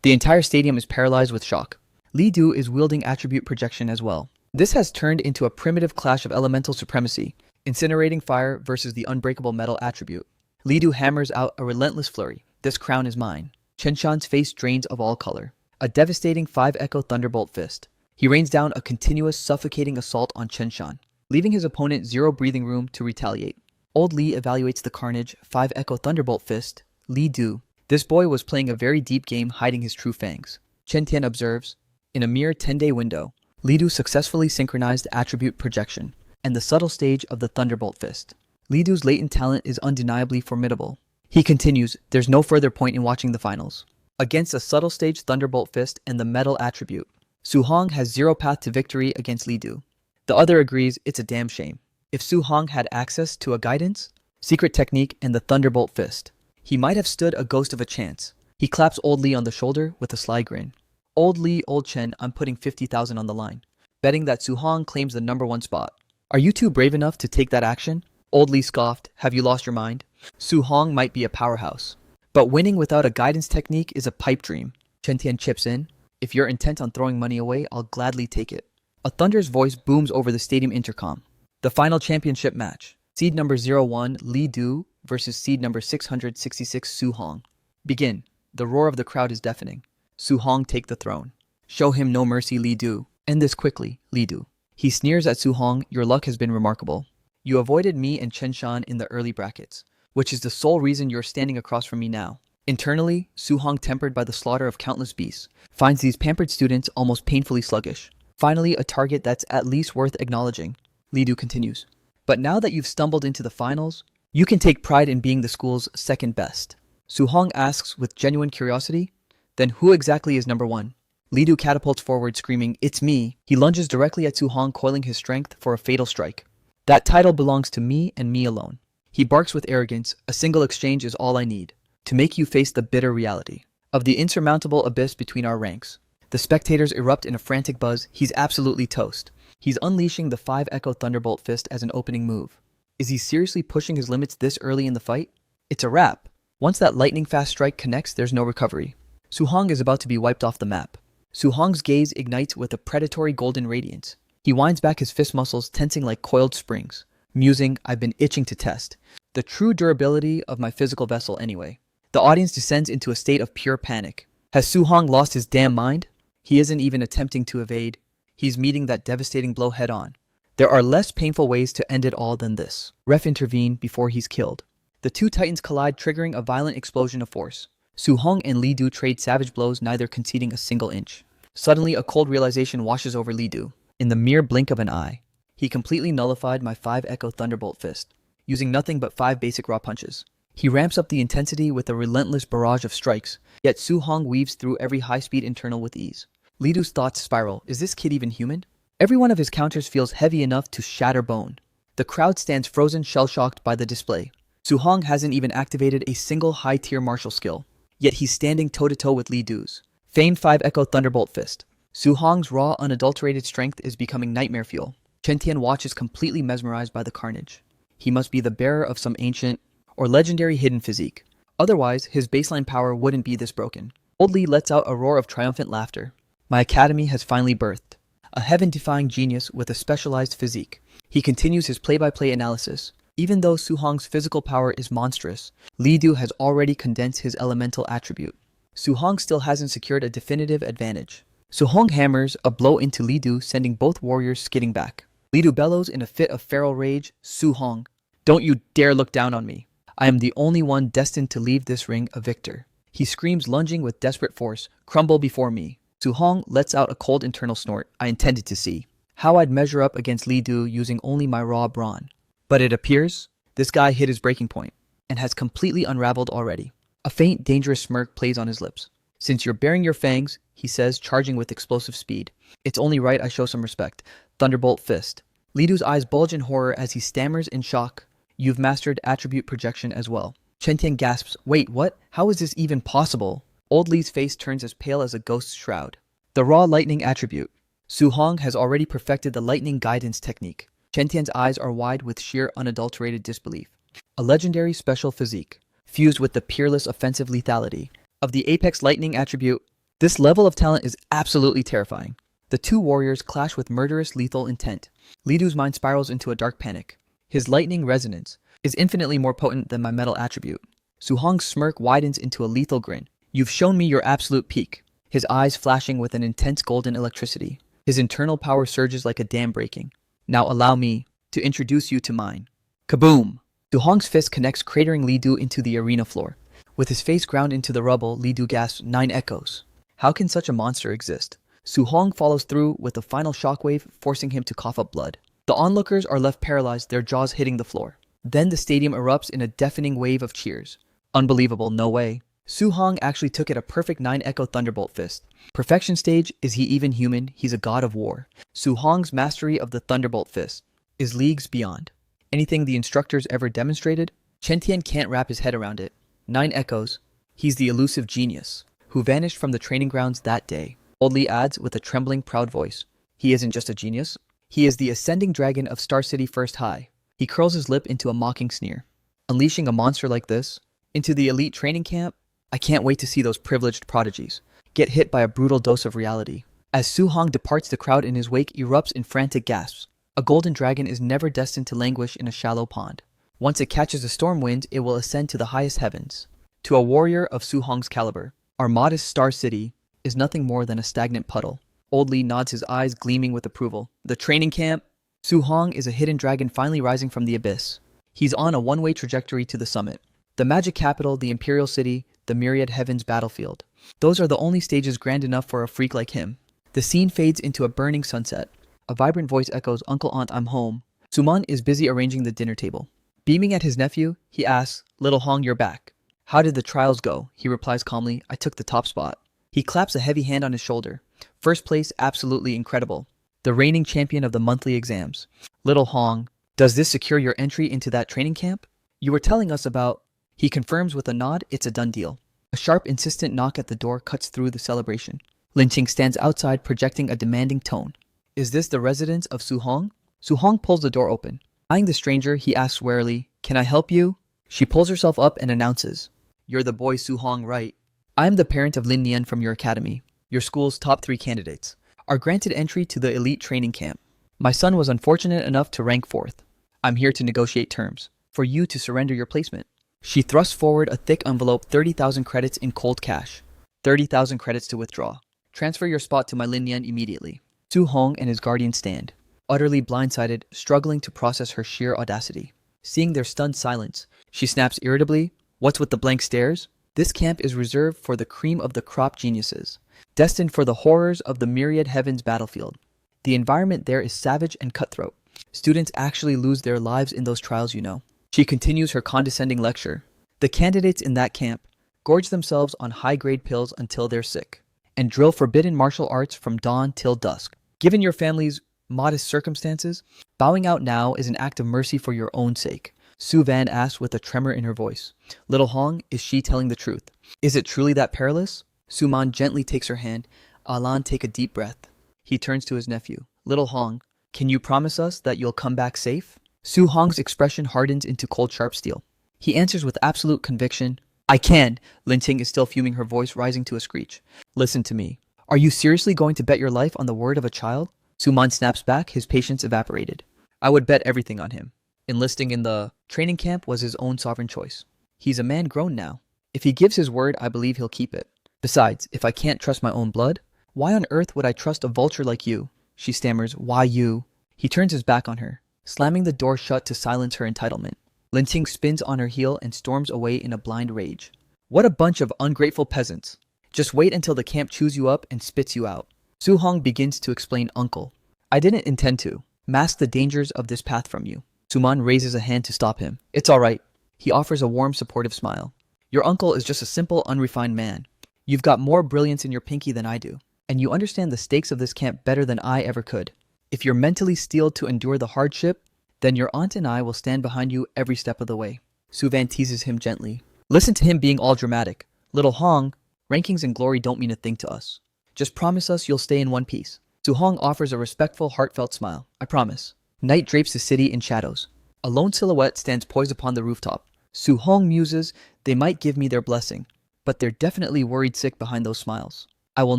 The entire stadium is paralyzed with shock. Li Du is wielding attribute projection as well. This has turned into a primitive clash of elemental supremacy, incinerating fire versus the unbreakable metal attribute. Li Du hammers out a relentless flurry. This crown is mine. Chen Shan's face drains of all color. A devastating 5-echo Thunderbolt Fist. He rains down a continuous, suffocating assault on Chen Shan, leaving his opponent zero breathing room to retaliate. Old Li evaluates the carnage. 5-echo Thunderbolt Fist. Li Du. This boy was playing a very deep game, hiding his true fangs. Chen Tian observes. In a mere 10-day window, Li Du successfully synchronized attribute projection and the subtle stage of the Thunderbolt Fist. Li Du's latent talent is undeniably formidable. He continues, there's no further point in watching the finals. Against a subtle stage Thunderbolt Fist and the metal attribute, Su Hong has zero path to victory against Li Du. The other agrees it's a damn shame. If Su Hong had access to a guidance, secret technique, and the Thunderbolt Fist, he might have stood a ghost of a chance. He claps Old Li on the shoulder with a sly grin. Old Li, old Chen, I'm putting 50,000 on the line, betting that Su Hong claims the #1 spot. Are you two brave enough to take that action? Old Li scoffed, have you lost your mind? Su Hong might be a powerhouse, but winning without a guidance technique is a pipe dream. Chen Tian chips in. If you're intent on throwing money away, I'll gladly take it. A thunder's voice booms over the stadium intercom. The final championship match. Seed number 01, Li Du versus seed number 666, Su Hong. Begin. The roar of the crowd is deafening. Su Hong, take the throne. Show him no mercy, Li Du. End this quickly, Li Du. He sneers at Su Hong. Your luck has been remarkable. You avoided me and Chen Shan in the early brackets, which is the sole reason you're standing across from me now. Internally, Su Hong, tempered by the slaughter of countless beasts, finds these pampered students almost painfully sluggish. Finally, a target that's at least worth acknowledging. Li Du continues. But now that you've stumbled into the finals, you can take pride in being the school's second best. Su Hong asks with genuine curiosity, then who exactly is #1? Li Du catapults forward, screaming, it's me. He lunges directly at Su Hong, coiling his strength for a fatal strike. That title belongs to me and me alone. He barks with arrogance, a single exchange is all I need, to make you face the bitter reality of the insurmountable abyss between our ranks. The spectators erupt in a frantic buzz. He's absolutely toast. He's unleashing the 5 Echo Thunderbolt Fist as an opening move. Is he seriously pushing his limits this early in the fight? It's a wrap. Once that lightning-fast strike connects, there's no recovery. Su-hong is about to be wiped off the map. Su-hong's gaze ignites with a predatory golden radiance. He winds back his fist muscles, tensing like coiled springs, musing, I've been itching to test the true durability of my physical vessel anyway. The audience descends into a state of pure panic. Has Su-hong lost his damn mind? He isn't even attempting to evade. He's meeting that devastating blow head-on. There are less painful ways to end it all than this. Ref intervene before he's killed. The two titans collide, triggering a violent explosion of force. Su-hong and Li Du trade savage blows, neither conceding a single inch. Suddenly, a cold realization washes over Li Du. In the mere blink of an eye, he completely nullified my 5 Echo Thunderbolt Fist, using nothing but 5 basic raw punches. He ramps up the intensity with a relentless barrage of strikes, yet Su-hong weaves through every high-speed internal with ease. Li Du's thoughts spiral. Is this kid even human? Every one of his counters feels heavy enough to shatter bone. The crowd stands frozen, shell-shocked by the display. Su-hong hasn't even activated a single high-tier martial skill, yet he's standing toe-to-toe with Li Du's famed 5 Echo Thunderbolt Fist. Su-hong's raw, unadulterated strength is becoming nightmare fuel. Chen Tian watches, completely mesmerized by the carnage. He must be the bearer of some ancient or legendary hidden physique. Otherwise, his baseline power wouldn't be this broken. Old Li lets out a roar of triumphant laughter. My academy has finally birthed a heaven-defying genius with a specialized physique. He continues his play-by-play analysis. Even though Su-hong's physical power is monstrous, Li Du has already condensed his elemental attribute. Su-hong still hasn't secured a definitive advantage. Su-hong hammers a blow into Li Du, sending both warriors skidding back. Li Du bellows in a fit of feral rage, Su-hong, don't you dare look down on me. I am the only one destined to leave this ring a victor. He screams, lunging with desperate force, crumble before me. Su-hong lets out a cold internal snort. I intended to see how I'd measure up against Li Du using only my raw brawn. But it appears this guy hit his breaking point and has completely unraveled already. A faint, dangerous smirk plays on his lips. Since you're baring your fangs, he says, charging with explosive speed, it's only right I show some respect. Thunderbolt Fist. Li Du's eyes bulge in horror as he stammers in shock. You've mastered attribute projection as well. Chen Tian gasps, wait, what? How is this even possible? Old Li's face turns as pale as a ghost's shroud. The raw lightning attribute. Su-hong has already perfected the lightning guidance technique. Chen Tian's eyes are wide with sheer unadulterated disbelief. A legendary special physique, fused with the peerless offensive lethality of the apex lightning attribute. This level of talent is absolutely terrifying. The two warriors clash with murderous lethal intent. Li Du's mind spirals into a dark panic. His lightning resonance is infinitely more potent than my metal attribute. Su-hong's smirk widens into a lethal grin. You've shown me your absolute peak. His eyes flashing with an intense golden electricity. His internal power surges like a dam breaking. Now allow me to introduce you to mine. Kaboom! Su-hong's fist connects, cratering Li Du into the arena floor. With his face ground into the rubble, Li Du gasps, 9 echoes. How can such a monster exist? Su-hong follows through with a final shockwave, forcing him to cough up blood. The onlookers are left paralyzed, their jaws hitting the floor. Then the stadium erupts in a deafening wave of cheers. Unbelievable, no way. Su-hong actually took it, a perfect 9 Echo Thunderbolt Fist. Perfection stage, is he even human? He's a god of war. Su-hong's mastery of the Thunderbolt Fist is leagues beyond anything the instructors ever demonstrated. Chen Tian can't wrap his head around it. 9 echoes. He's the elusive genius who vanished from the training grounds that day. Old Li adds with a trembling, proud voice. He isn't just a genius. He is the ascending dragon of Star City First High. He curls his lip into a mocking sneer. Unleashing a monster like this into the elite training camp? I can't wait to see those privileged prodigies get hit by a brutal dose of reality. As Su-hong departs, the crowd in his wake erupts in frantic gasps. A golden dragon is never destined to languish in a shallow pond. Once it catches a storm wind, it will ascend to the highest heavens. To a warrior of Su-hong's caliber, our modest Star City is nothing more than a stagnant puddle. Old Li nods, his eyes gleaming with approval. The training camp? Su-hong is a hidden dragon finally rising from the abyss. He's on a one-way trajectory to the summit. The magic capital, the imperial city, the myriad heavens battlefield. Those are the only stages grand enough for a freak like him. The scene fades into a burning sunset. A vibrant voice echoes, Uncle, Aunt, I'm home. Suman is busy arranging the dinner table. Beaming at his nephew, he asks, Little Hong, you're back. How did the trials go? He replies calmly, I took the top spot. He claps a heavy hand on his shoulder. First place, absolutely incredible. The reigning champion of the monthly exams. Little Hong, Does this secure your entry into that training camp? You were telling us about. He confirms with a nod, it's a done deal. A sharp, insistent knock at the door cuts through the celebration. Lin Ting stands outside, projecting a demanding tone. Is this the residence of Su Hong? Su Hong pulls the door open. Eyeing the stranger, he asks warily, "Can I help you?" She pulls herself up and announces, "You're the boy Su Hong, right? I'm the parent of Lin Nian from your academy. Your school's top 3 candidates are granted entry to the elite training camp. My son was unfortunate enough to rank 4th. I'm here to negotiate terms for you to surrender your placement." She thrusts forward a thick envelope, 30,000 credits in cold cash. 30,000 credits to withdraw. Transfer your spot to my Lin Nian immediately. Su Hong and his guardian stand, utterly blindsided, struggling to process her sheer audacity. Seeing their stunned silence, she snaps irritably, "What's with the blank stares? This camp is reserved for the cream of the crop geniuses, destined for the horrors of the myriad heavens battlefield. The environment there is savage and cutthroat. Students actually lose their lives in those trials, you know." She continues her condescending lecture. "The candidates in that camp gorge themselves on high-grade pills until they're sick, and drill forbidden martial arts from dawn till dusk. Given your family's modest circumstances, bowing out now is an act of mercy for your own sake." Su Van asks with a tremor in her voice. "Little Hong, is she telling the truth? Is it truly that perilous?" Suman gently takes her hand. Alan take a deep breath. He turns to his nephew. "Little Hong, can you promise us that you'll come back safe?" Su Hong's expression hardens into cold sharp steel. He answers with absolute conviction, "I can." Lin Ting is still fuming, her voice rising to a screech. "Listen to me. Are you seriously going to bet your life on the word of a child?" Suman snaps back, his patience evaporated. "I would bet everything on him. Enlisting in the training camp was his own sovereign choice. He's a man grown now. If he gives his word, I believe he'll keep it. Besides, if I can't trust my own blood, why on earth would I trust a vulture like you?" She stammers, "Why you?" He turns his back on her, slamming the door shut to silence her entitlement. Lin Ting spins on her heel and storms away in a blind rage. "What a bunch of ungrateful peasants. Just wait until the camp chews you up and spits you out." Su Hong begins to explain, "Uncle, I didn't intend to mask the dangers of this path from you." Suman raises a hand to stop him. "It's all right." He offers a warm, supportive smile. "Your uncle is just a simple, unrefined man. You've got more brilliance in your pinky than I do, and you understand the stakes of this camp better than I ever could. If you're mentally steeled to endure the hardship, then your aunt and I will stand behind you every step of the way." Su Van teases him gently. "Listen to him being all dramatic. Little Hong, rankings and glory don't mean a thing to us. Just promise us you'll stay in one piece." Su Hong offers a respectful, heartfelt smile. "I promise." Night drapes the city in shadows. A lone silhouette stands poised upon the rooftop. Su Hong muses, "They might give me their blessing, but they're definitely worried sick behind those smiles. I will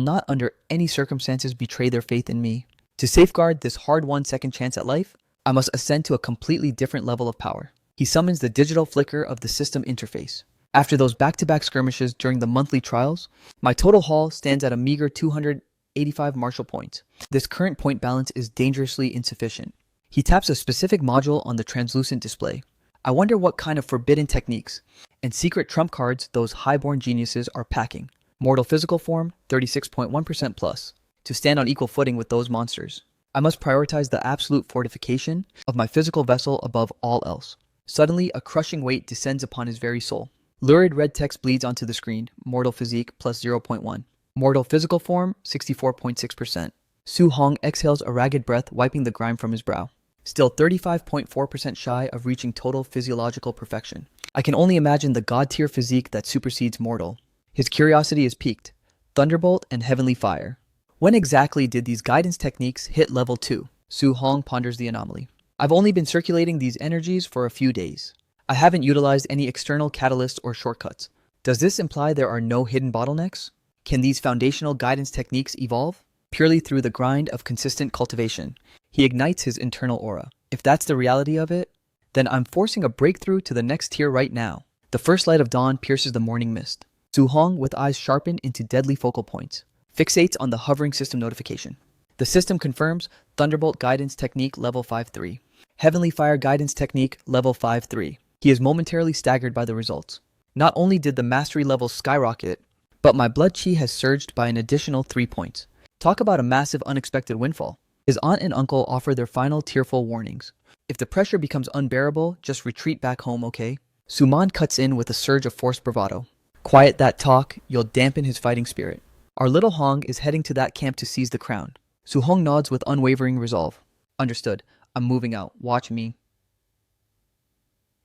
not under any circumstances betray their faith in me. To safeguard this hard-won second chance at life, I must ascend to a completely different level of power." He summons the digital flicker of the system interface. "After those back-to-back skirmishes during the monthly trials, my total haul stands at a meager 285 martial points. This current point balance is dangerously insufficient." He taps a specific module on the translucent display. "I wonder what kind of forbidden techniques and secret trump cards those highborn geniuses are packing. Mortal physical form, 36.1% plus. To stand on equal footing with those monsters, I must prioritize the absolute fortification of my physical vessel above all else." Suddenly, a crushing weight descends upon his very soul. Lurid red text bleeds onto the screen. Mortal physique plus 0.1. Mortal physical form, 64.6%. Su Hong exhales a ragged breath, wiping the grime from his brow. Still 35.4% shy of reaching total physiological perfection. I can only imagine the god-tier physique that supersedes mortal. His curiosity is piqued. Thunderbolt and Heavenly Fire. When exactly did these guidance techniques hit level 2? Su Hong ponders the anomaly. "I've only been circulating these energies for a few days. I haven't utilized any external catalysts or shortcuts. Does this imply there are no hidden bottlenecks? Can these foundational guidance techniques evolve purely through the grind of consistent cultivation?" He ignites his internal aura. "If that's the reality of it, then I'm forcing a breakthrough to the next tier right now." The first light of dawn pierces the morning mist. Su Hong, with eyes sharpened into deadly focal points, fixates on the hovering system notification. The system confirms Thunderbolt Guidance Technique Level 5-3. Heavenly Fire Guidance Technique Level 5-3. He is momentarily staggered by the results. Not only did the mastery level skyrocket, but my blood chi has surged by an additional 3 points. Talk about a massive unexpected windfall. His aunt and uncle offer their final tearful warnings. "If the pressure becomes unbearable, just retreat back home, okay?" Suman cuts in with a surge of forced bravado. "Quiet that talk, you'll dampen his fighting spirit. Our little Hong is heading to that camp to seize the crown." Su Hong nods with unwavering resolve. "Understood. I'm moving out. Watch me."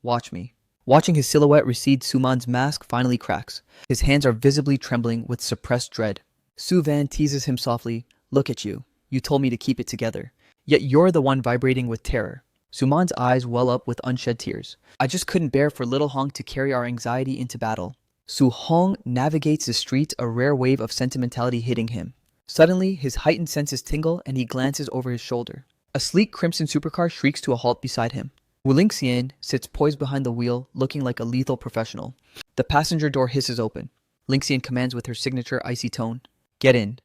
Watch me. Watching his silhouette recede, Suman's mask finally cracks. His hands are visibly trembling with suppressed dread. Su Van teases him softly. Look at you. You told me to keep it together. Yet you're the one vibrating with terror. Suman's eyes well up with unshed tears. I just couldn't bear for little Hong to carry our anxiety into battle. Su Hong navigates the streets, a rare wave of sentimentality hitting him. Suddenly, his heightened senses tingle and he glances over his shoulder. A sleek crimson supercar shrieks to a halt beside him. Wu Lingxian sits poised behind the wheel, looking like a lethal professional. The passenger door hisses open. Lingxian commands with her signature icy tone. Get in.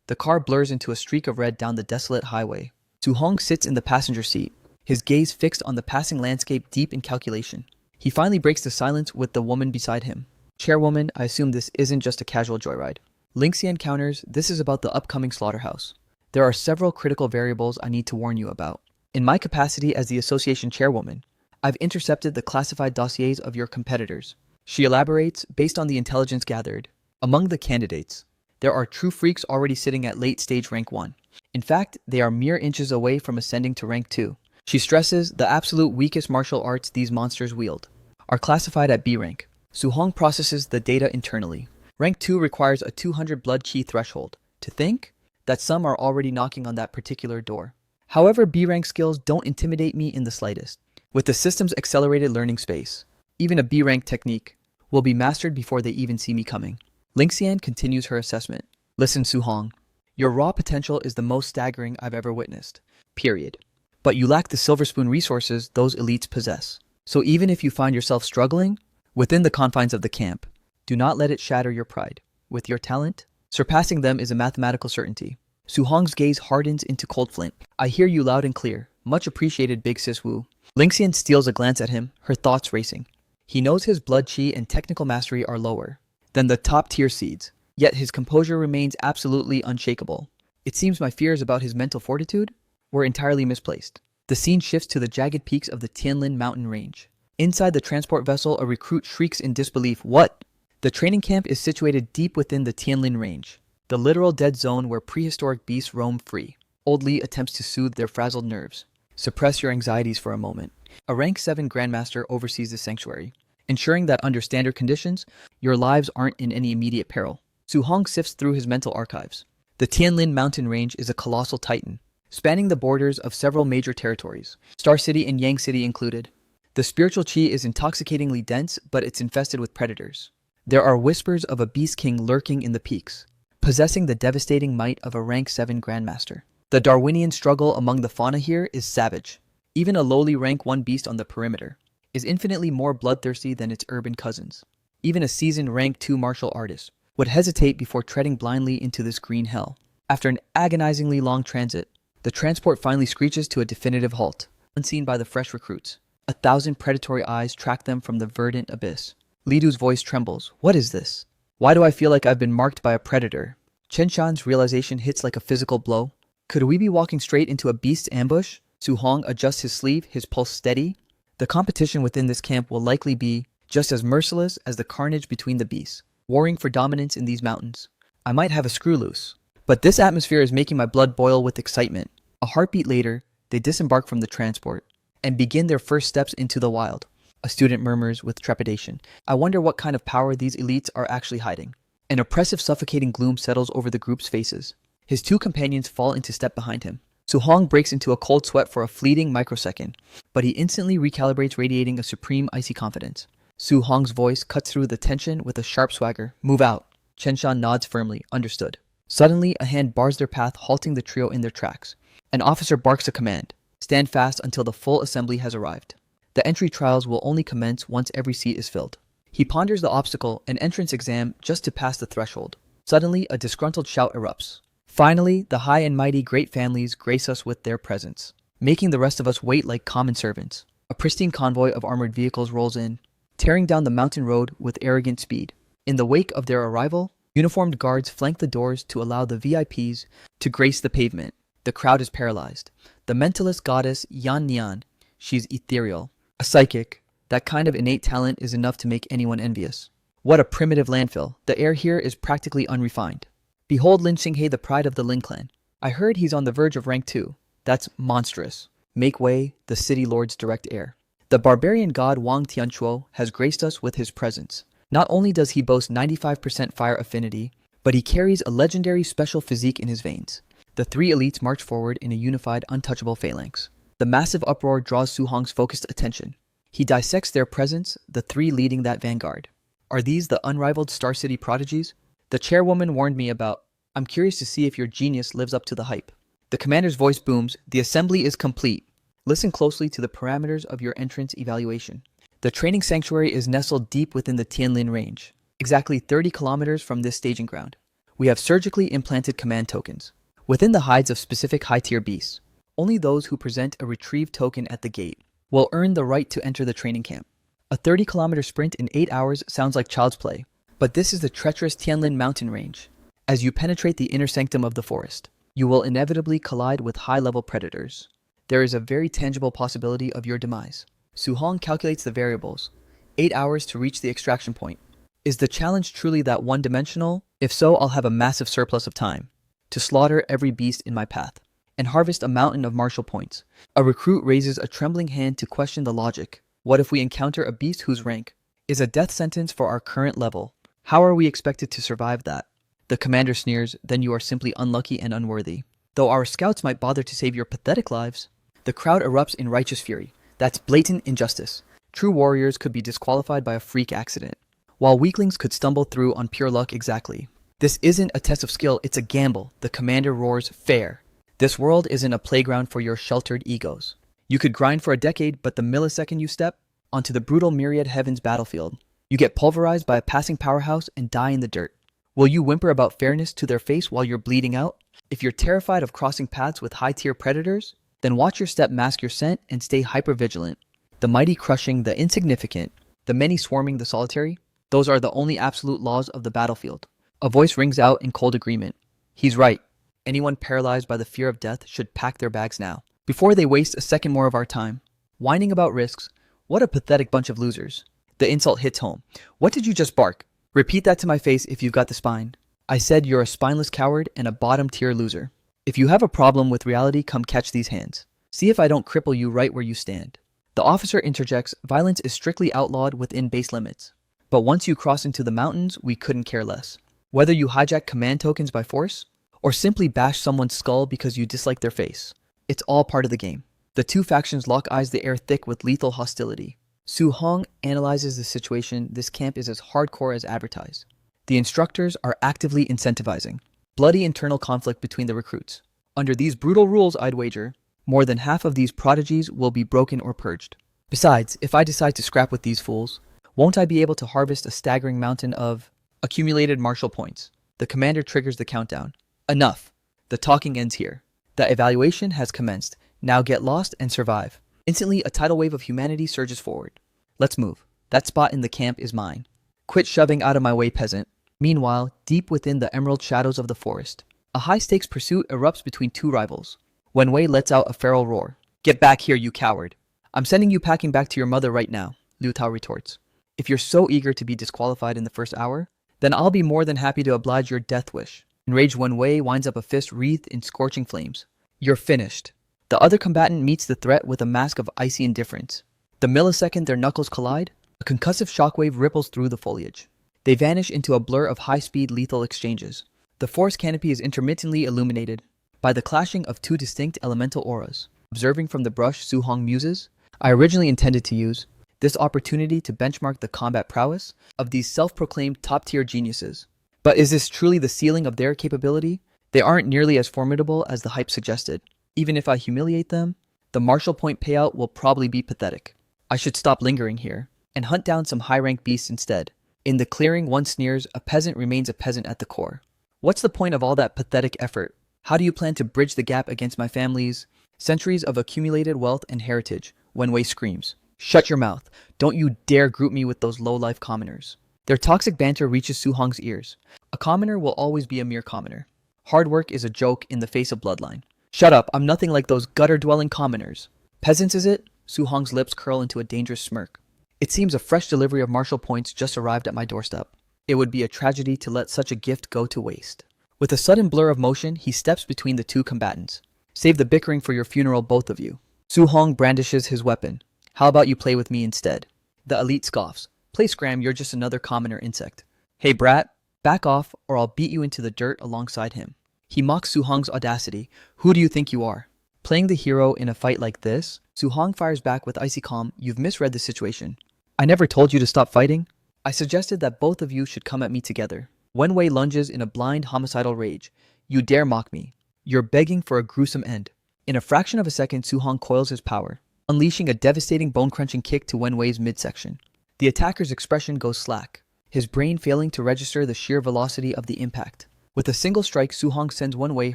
The car blurs into a streak of red down the desolate highway. Su Hong sits in the passenger seat, his gaze fixed on the passing landscape deep in calculation. He finally breaks the silence with the woman beside him. Chairwoman, I assume this isn't just a casual joyride. Lingxian counters, this is about the upcoming slaughterhouse. There are several critical variables I need to warn you about. In my capacity as the association chairwoman, I've intercepted the classified dossiers of your competitors. She elaborates, based on the intelligence gathered. Among the candidates, there are true freaks already sitting at late-stage rank 1. In fact, they are mere inches away from ascending to rank 2. She stresses the absolute weakest martial arts these monsters wield are classified at B rank. Su Hong processes the data internally. Rank 2 requires a 200 blood chi threshold. To think that some are already knocking on that particular door. However, B rank skills don't intimidate me in the slightest. With the system's accelerated learning space, even a B rank technique will be mastered before they even see me coming. Lingxian continues her assessment. Listen, Su Hong. Your raw potential is the most staggering I've ever witnessed. Period. But you lack the silver spoon resources those elites possess. So even if you find yourself struggling within the confines of the camp, do not let it shatter your pride. With your talent, surpassing them is a mathematical certainty. Su Hong's gaze hardens into cold flint. I hear you loud and clear. Much appreciated, Big Sis Wu. Lingxian steals a glance at him, her thoughts racing. He knows his blood chi and technical mastery are lower than the top-tier seeds, yet his composure remains absolutely unshakable. It seems my fears about his mental fortitude were entirely misplaced. The scene shifts to the jagged peaks of the Tianlin mountain range. Inside the transport vessel, a recruit shrieks in disbelief. What? The training camp is situated deep within the Tianlin range, the literal dead zone where prehistoric beasts roam free. Old Li attempts to soothe their frazzled nerves. Suppress your anxieties for a moment. A rank 7 Grandmaster oversees the sanctuary, ensuring that under standard conditions, your lives aren't in any immediate peril. Su Hong sifts through his mental archives. The Tianlin mountain range is a colossal titan, spanning the borders of several major territories, Star City and Yang City included. The spiritual chi is intoxicatingly dense, but it's infested with predators. There are whispers of a beast king lurking in the peaks, possessing the devastating might of a rank 7 Grandmaster. The Darwinian struggle among the fauna here is savage. Even a lowly rank 1 beast on the perimeter is infinitely more bloodthirsty than its urban cousins. Even a seasoned rank 2 martial artist would hesitate before treading blindly into this green hell. After an agonizingly long transit, the transport finally screeches to a definitive halt, unseen by the fresh recruits. 1,000 predatory eyes track them from the verdant abyss. Li Du's voice trembles. What is this? Why do I feel like I've been marked by a predator? Chen Shan's realization hits like a physical blow. Could we be walking straight into a beast's ambush? Su Hong adjusts his sleeve, his pulse steady. The competition within this camp will likely be just as merciless as the carnage between the beasts, warring for dominance in these mountains. I might have a screw loose, but this atmosphere is making my blood boil with excitement. A heartbeat later, they disembark from the transport and begin their first steps into the wild. A student murmurs with trepidation. I wonder what kind of power these elites are actually hiding. An oppressive, suffocating gloom settles over the group's faces. His 2 companions fall into step behind him. Su Hong breaks into a cold sweat for a fleeting microsecond, but he instantly recalibrates, radiating a supreme icy confidence. Su Hong's voice cuts through the tension with a sharp swagger. Move out. Chen Shan nods firmly. Understood. Suddenly, a hand bars their path, halting the trio in their tracks. An officer barks a command. Stand fast until the full assembly has arrived. The entry trials will only commence once every seat is filled. He ponders the obstacle, an entrance exam just to pass the threshold. Suddenly, a disgruntled shout erupts. Finally, the high and mighty great families grace us with their presence, making the rest of us wait like common servants. A pristine convoy of armored vehicles rolls in, tearing down the mountain road with arrogant speed. In the wake of their arrival, uniformed guards flank the doors to allow the VIPs to grace the pavement. The crowd is paralyzed. The mentalist goddess Yan Nian, she's ethereal, a psychic. That kind of innate talent is enough to make anyone envious. What a primitive landfill. The air here is practically unrefined. Behold Lin Xinghe, the pride of the Lin clan. I heard he's on the verge of rank 2. That's monstrous. Make way, the city lords direct heir. The barbarian god Wang Tianchuo has graced us with his presence. Not only does he boast 95% fire affinity, but he carries a legendary special physique in his veins. The three elites march forward in a unified, untouchable phalanx. The massive uproar draws Su Hong's focused attention. He dissects their presence, the three leading that vanguard. Are these the unrivaled Star City prodigies? The chairwoman warned me about. I'm curious to see if your genius lives up to the hype. The commander's voice booms. The assembly is complete. Listen closely to the parameters of your entrance evaluation. The training sanctuary is nestled deep within the Tianlin range, exactly 30 kilometers from this staging ground. We have surgically implanted command tokens within the hides of specific high-tier beasts. Only those who present a retrieve token at the gate will earn the right to enter the training camp. A 30-kilometer sprint in 8 hours sounds like child's play, but this is the treacherous Tianlin mountain range. As you penetrate the inner sanctum of the forest, you will inevitably collide with high-level predators. There is a very tangible possibility of your demise. Su Hong calculates the variables. 8 hours to reach the extraction point. Is the challenge truly that one-dimensional? If so, I'll have a massive surplus of time to slaughter every beast in my path and harvest a mountain of martial points. A recruit raises a trembling hand to question the logic. What if we encounter a beast whose rank is a death sentence for our current level? How are we expected to survive that? The commander sneers. Then you are simply unlucky and unworthy. Though our scouts might bother to save your pathetic lives. The crowd erupts in righteous fury. That's blatant injustice. True warriors could be disqualified by a freak accident, while weaklings could stumble through on pure luck. Exactly. This isn't a test of skill, it's a gamble. The commander roars, fair. This world isn't a playground for your sheltered egos. You could grind for a decade, but the millisecond you step onto the brutal myriad heavens battlefield, you get pulverized by a passing powerhouse and die in the dirt. Will you whimper about fairness to their face while you're bleeding out? If you're terrified of crossing paths with high-tier predators, then watch your step, mask your scent, and stay hyper-vigilant. The mighty crushing the insignificant, the many swarming the solitary, those are the only absolute laws of the battlefield. A voice rings out in cold agreement. He's right. Anyone paralyzed by the fear of death should pack their bags now, before they waste a second more of our time. Whining about risks, what a pathetic bunch of losers. The insult hits home. What did you just bark? Repeat that to my face if you've got the spine. I said you're a spineless coward and a bottom-tier loser. If you have a problem with reality, come catch these hands. See if I don't cripple you right where you stand. The officer interjects, violence is strictly outlawed within base limits. But once you cross into the mountains, we couldn't care less. Whether you hijack command tokens by force, or simply bash someone's skull because you dislike their face, it's all part of the game. The two factions lock eyes, the air thick with lethal hostility. Su Hong analyzes the situation. This camp is as hardcore as advertised. The instructors are actively incentivizing bloody internal conflict between the recruits. Under these brutal rules, I'd wager, more than half of these prodigies will be broken or purged. Besides, if I decide to scrap with these fools, won't I be able to harvest a staggering mountain of accumulated martial points? The commander triggers the countdown. Enough. The talking ends here. The evaluation has commenced. Now get lost and survive. Instantly, a tidal wave of humanity surges forward. Let's move. That spot in the camp is mine. Quit shoving out of my way, peasant. Meanwhile, deep within the emerald shadows of the forest, a high-stakes pursuit erupts between two rivals. Wen Wei lets out a feral roar. Get back here, you coward. I'm sending you packing back to your mother right now, Liu Tao retorts. If you're so eager to be disqualified in the first hour, then I'll be more than happy to oblige your death wish. Enraged Wen Wei winds up a fist wreathed in scorching flames. You're finished. The other combatant meets the threat with a mask of icy indifference. The millisecond their knuckles collide, a concussive shockwave ripples through the foliage. They vanish into a blur of high-speed lethal exchanges. The forest canopy is intermittently illuminated by the clashing of two distinct elemental auras. Observing from the brush, Su Hong muses, I originally intended to use this opportunity to benchmark the combat prowess of these self-proclaimed top-tier geniuses. But is this truly the ceiling of their capability? They aren't nearly as formidable as the hype suggested. Even if I humiliate them, the martial point payout will probably be pathetic. I should stop lingering here and hunt down some high-rank beasts instead. In the clearing, one sneers, a peasant remains a peasant at the core. What's the point of all that pathetic effort? How do you plan to bridge the gap against my family's centuries of accumulated wealth and heritage? Wen Wei screams. Shut your mouth. Don't you dare group me with those low-life commoners. Their toxic banter reaches Su Hong's ears. A commoner will always be a mere commoner. Hard work is a joke in the face of bloodline. Shut up, I'm nothing like those gutter-dwelling commoners. Peasants, is it? Su Hong's lips curl into a dangerous smirk. It seems a fresh delivery of martial points just arrived at my doorstep. It would be a tragedy to let such a gift go to waste. With a sudden blur of motion, he steps between the two combatants. Save the bickering for your funeral, both of you. Su Hong brandishes his weapon. How about you play with me instead? The elite scoffs. Play scram, you're just another commoner insect. Hey brat, back off or I'll beat you into the dirt alongside him. He mocks Su-hong's audacity. Who do you think you are? Playing the hero in a fight like this, Su-hong fires back with icy calm. You've misread the situation. I never told you to stop fighting. I suggested that both of you should come at me together. Wenwei lunges in a blind homicidal rage. You dare mock me. You're begging for a gruesome end. In a fraction of a second, Su-hong coils his power, unleashing a devastating bone-crunching kick to Wenwei's midsection. The attacker's expression goes slack, his brain failing to register the sheer velocity of the impact. With a single strike, Su-hong sends Wenwei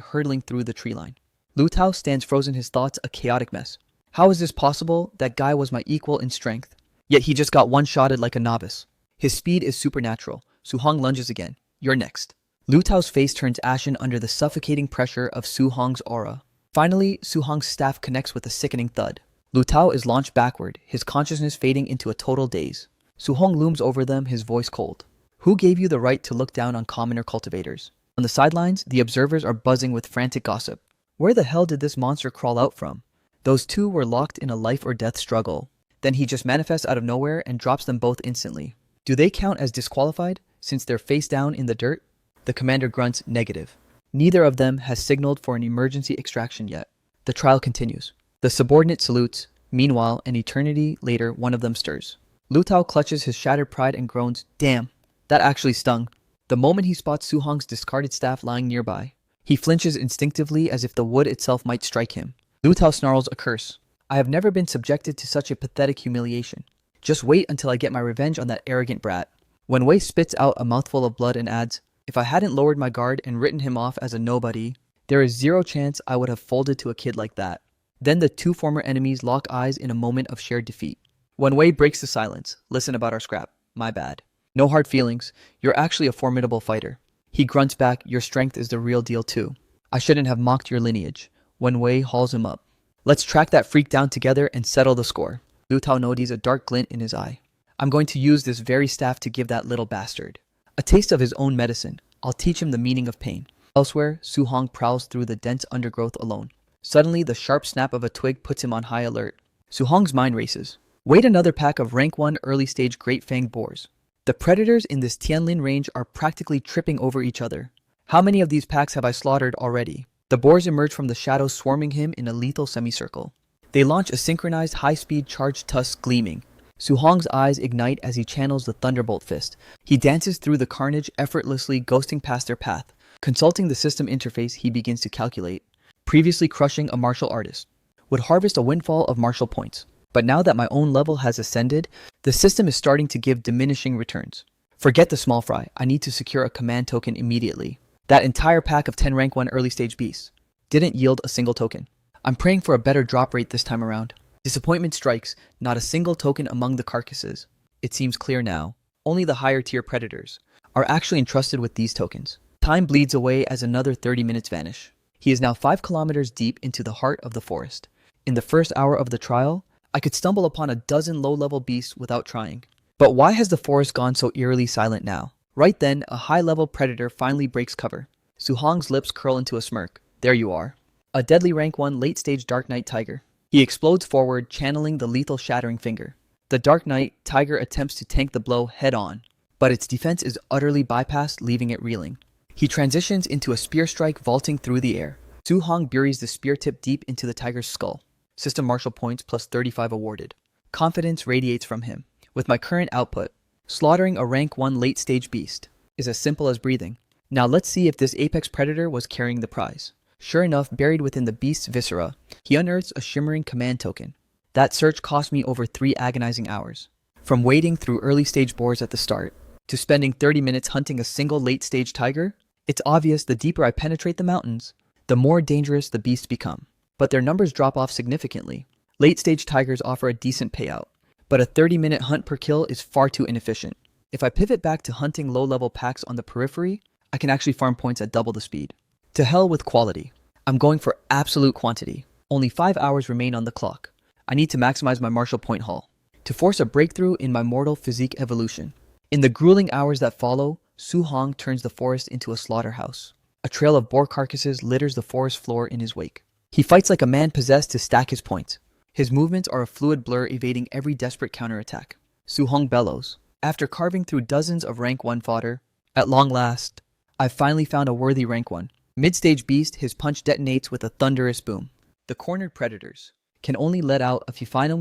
hurtling through the tree line. Lu Tao stands frozen, his thoughts a chaotic mess. How is this possible? That guy was my equal in strength. Yet he just got one-shotted like a novice. His speed is supernatural. Su-hong lunges again. You're next. Lu Tao's face turns ashen under the suffocating pressure of Su-hong's aura. Finally, Su-hong's staff connects with a sickening thud. Lu Tao is launched backward, his consciousness fading into a total daze. Su-hong looms over them, his voice cold. Who gave you the right to look down on commoner cultivators? On the sidelines, the observers are buzzing with frantic gossip. Where the hell did this monster crawl out from? Those two were locked in a life or death struggle. Then he just manifests out of nowhere and drops them both instantly. Do they count as disqualified, since they're face down in the dirt? The commander grunts negative. Neither of them has signaled for an emergency extraction yet. The trial continues. The subordinate salutes. Meanwhile, an eternity later, one of them stirs. Lu Tao clutches his shattered pride and groans, damn, that actually stung. The moment he spots Su-hong's discarded staff lying nearby, he flinches instinctively as if the wood itself might strike him. Lu Tao snarls a curse. I have never been subjected to such a pathetic humiliation. Just wait until I get my revenge on that arrogant brat. Wenwei spits out a mouthful of blood and adds, if I hadn't lowered my guard and written him off as a nobody, there is zero chance I would have folded to a kid like that. Then the two former enemies lock eyes in a moment of shared defeat. Wenwei breaks the silence. Listen about our scrap. My bad. No hard feelings. You're actually a formidable fighter. He grunts back, your strength is the real deal too. I shouldn't have mocked your lineage. Wenwei hauls him up. Let's track that freak down together and settle the score. Lu Tao notices a dark glint in his eye. I'm going to use this very staff to give that little bastard a taste of his own medicine. I'll teach him the meaning of pain. Elsewhere, Su-hong prowls through the dense undergrowth alone. Suddenly, the sharp snap of a twig puts him on high alert. Su-hong's mind races. Wait, another pack of rank 1 early-stage great-fanged boars. The predators in this Tianlin range are practically tripping over each other. How many of these packs have I slaughtered already? The boars emerge from the shadows, swarming him in a lethal semicircle. They launch a synchronized high-speed charged tusk gleaming. Su-hong's eyes ignite as he channels the Thunderbolt Fist. He dances through the carnage, effortlessly ghosting past their path. Consulting the system interface, he begins to calculate. Previously crushing a martial artist would harvest a windfall of martial points. But now that my own level has ascended, the system is starting to give diminishing returns. Forget the small fry, I need to secure a command token immediately. That entire pack of 10 rank 1 early stage beasts didn't yield a single token. I'm praying for a better drop rate this time around. Disappointment strikes, not a single token among the carcasses. It seems clear now, only the higher tier predators are actually entrusted with these tokens. Time bleeds away as another 30 minutes vanish. He is now 5 kilometers deep into the heart of the forest. In the first hour of the trial, I could stumble upon a dozen low-level beasts without trying. But why has the forest gone so eerily silent now? Right then, a high-level predator finally breaks cover. Su-hong's lips curl into a smirk. There you are. A deadly rank 1 late-stage Dark Knight Tiger. He explodes forward, channeling the lethal Shattering Finger. The Dark Knight Tiger attempts to tank the blow head-on, but its defense is utterly bypassed, leaving it reeling. He transitions into a spear strike, vaulting through the air. Su-hong buries the spear tip deep into the tiger's skull. System martial points plus 35 awarded. Confidence radiates from him. With my current output, slaughtering a rank 1 late-stage beast is as simple as breathing. Now let's see if this apex predator was carrying the prize. Sure enough, buried within the beast's viscera, he unearths a shimmering command token. That search cost me over 3 agonizing hours. From wading through early-stage boars at the start, to spending 30 minutes hunting a single late-stage tiger, it's obvious the deeper I penetrate the mountains, the more dangerous the beasts become. But their numbers drop off significantly. Late-stage tigers offer a decent payout, but a 30-minute hunt per kill is far too inefficient. If I pivot back to hunting low-level packs on the periphery, I can actually farm points at double the speed. To hell with quality. I'm going for absolute quantity. Only 5 hours remain on the clock. I need to maximize my martial point haul to force a breakthrough in my mortal physique evolution. In the grueling hours that follow, Su-hong turns the forest into a slaughterhouse. A trail of boar carcasses litters the forest floor in his wake. He fights like a man possessed to stack his points. His movements are a fluid blur evading every desperate counterattack. Su-hong bellows. After carving through dozens of rank 1 fodder, at long last, I've finally found a worthy rank 1. Mid-stage beast, his punch detonates with a thunderous boom. The cornered predators can only let out a few final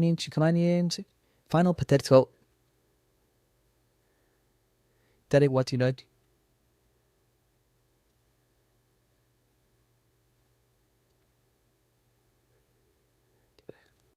potato. That it what you know.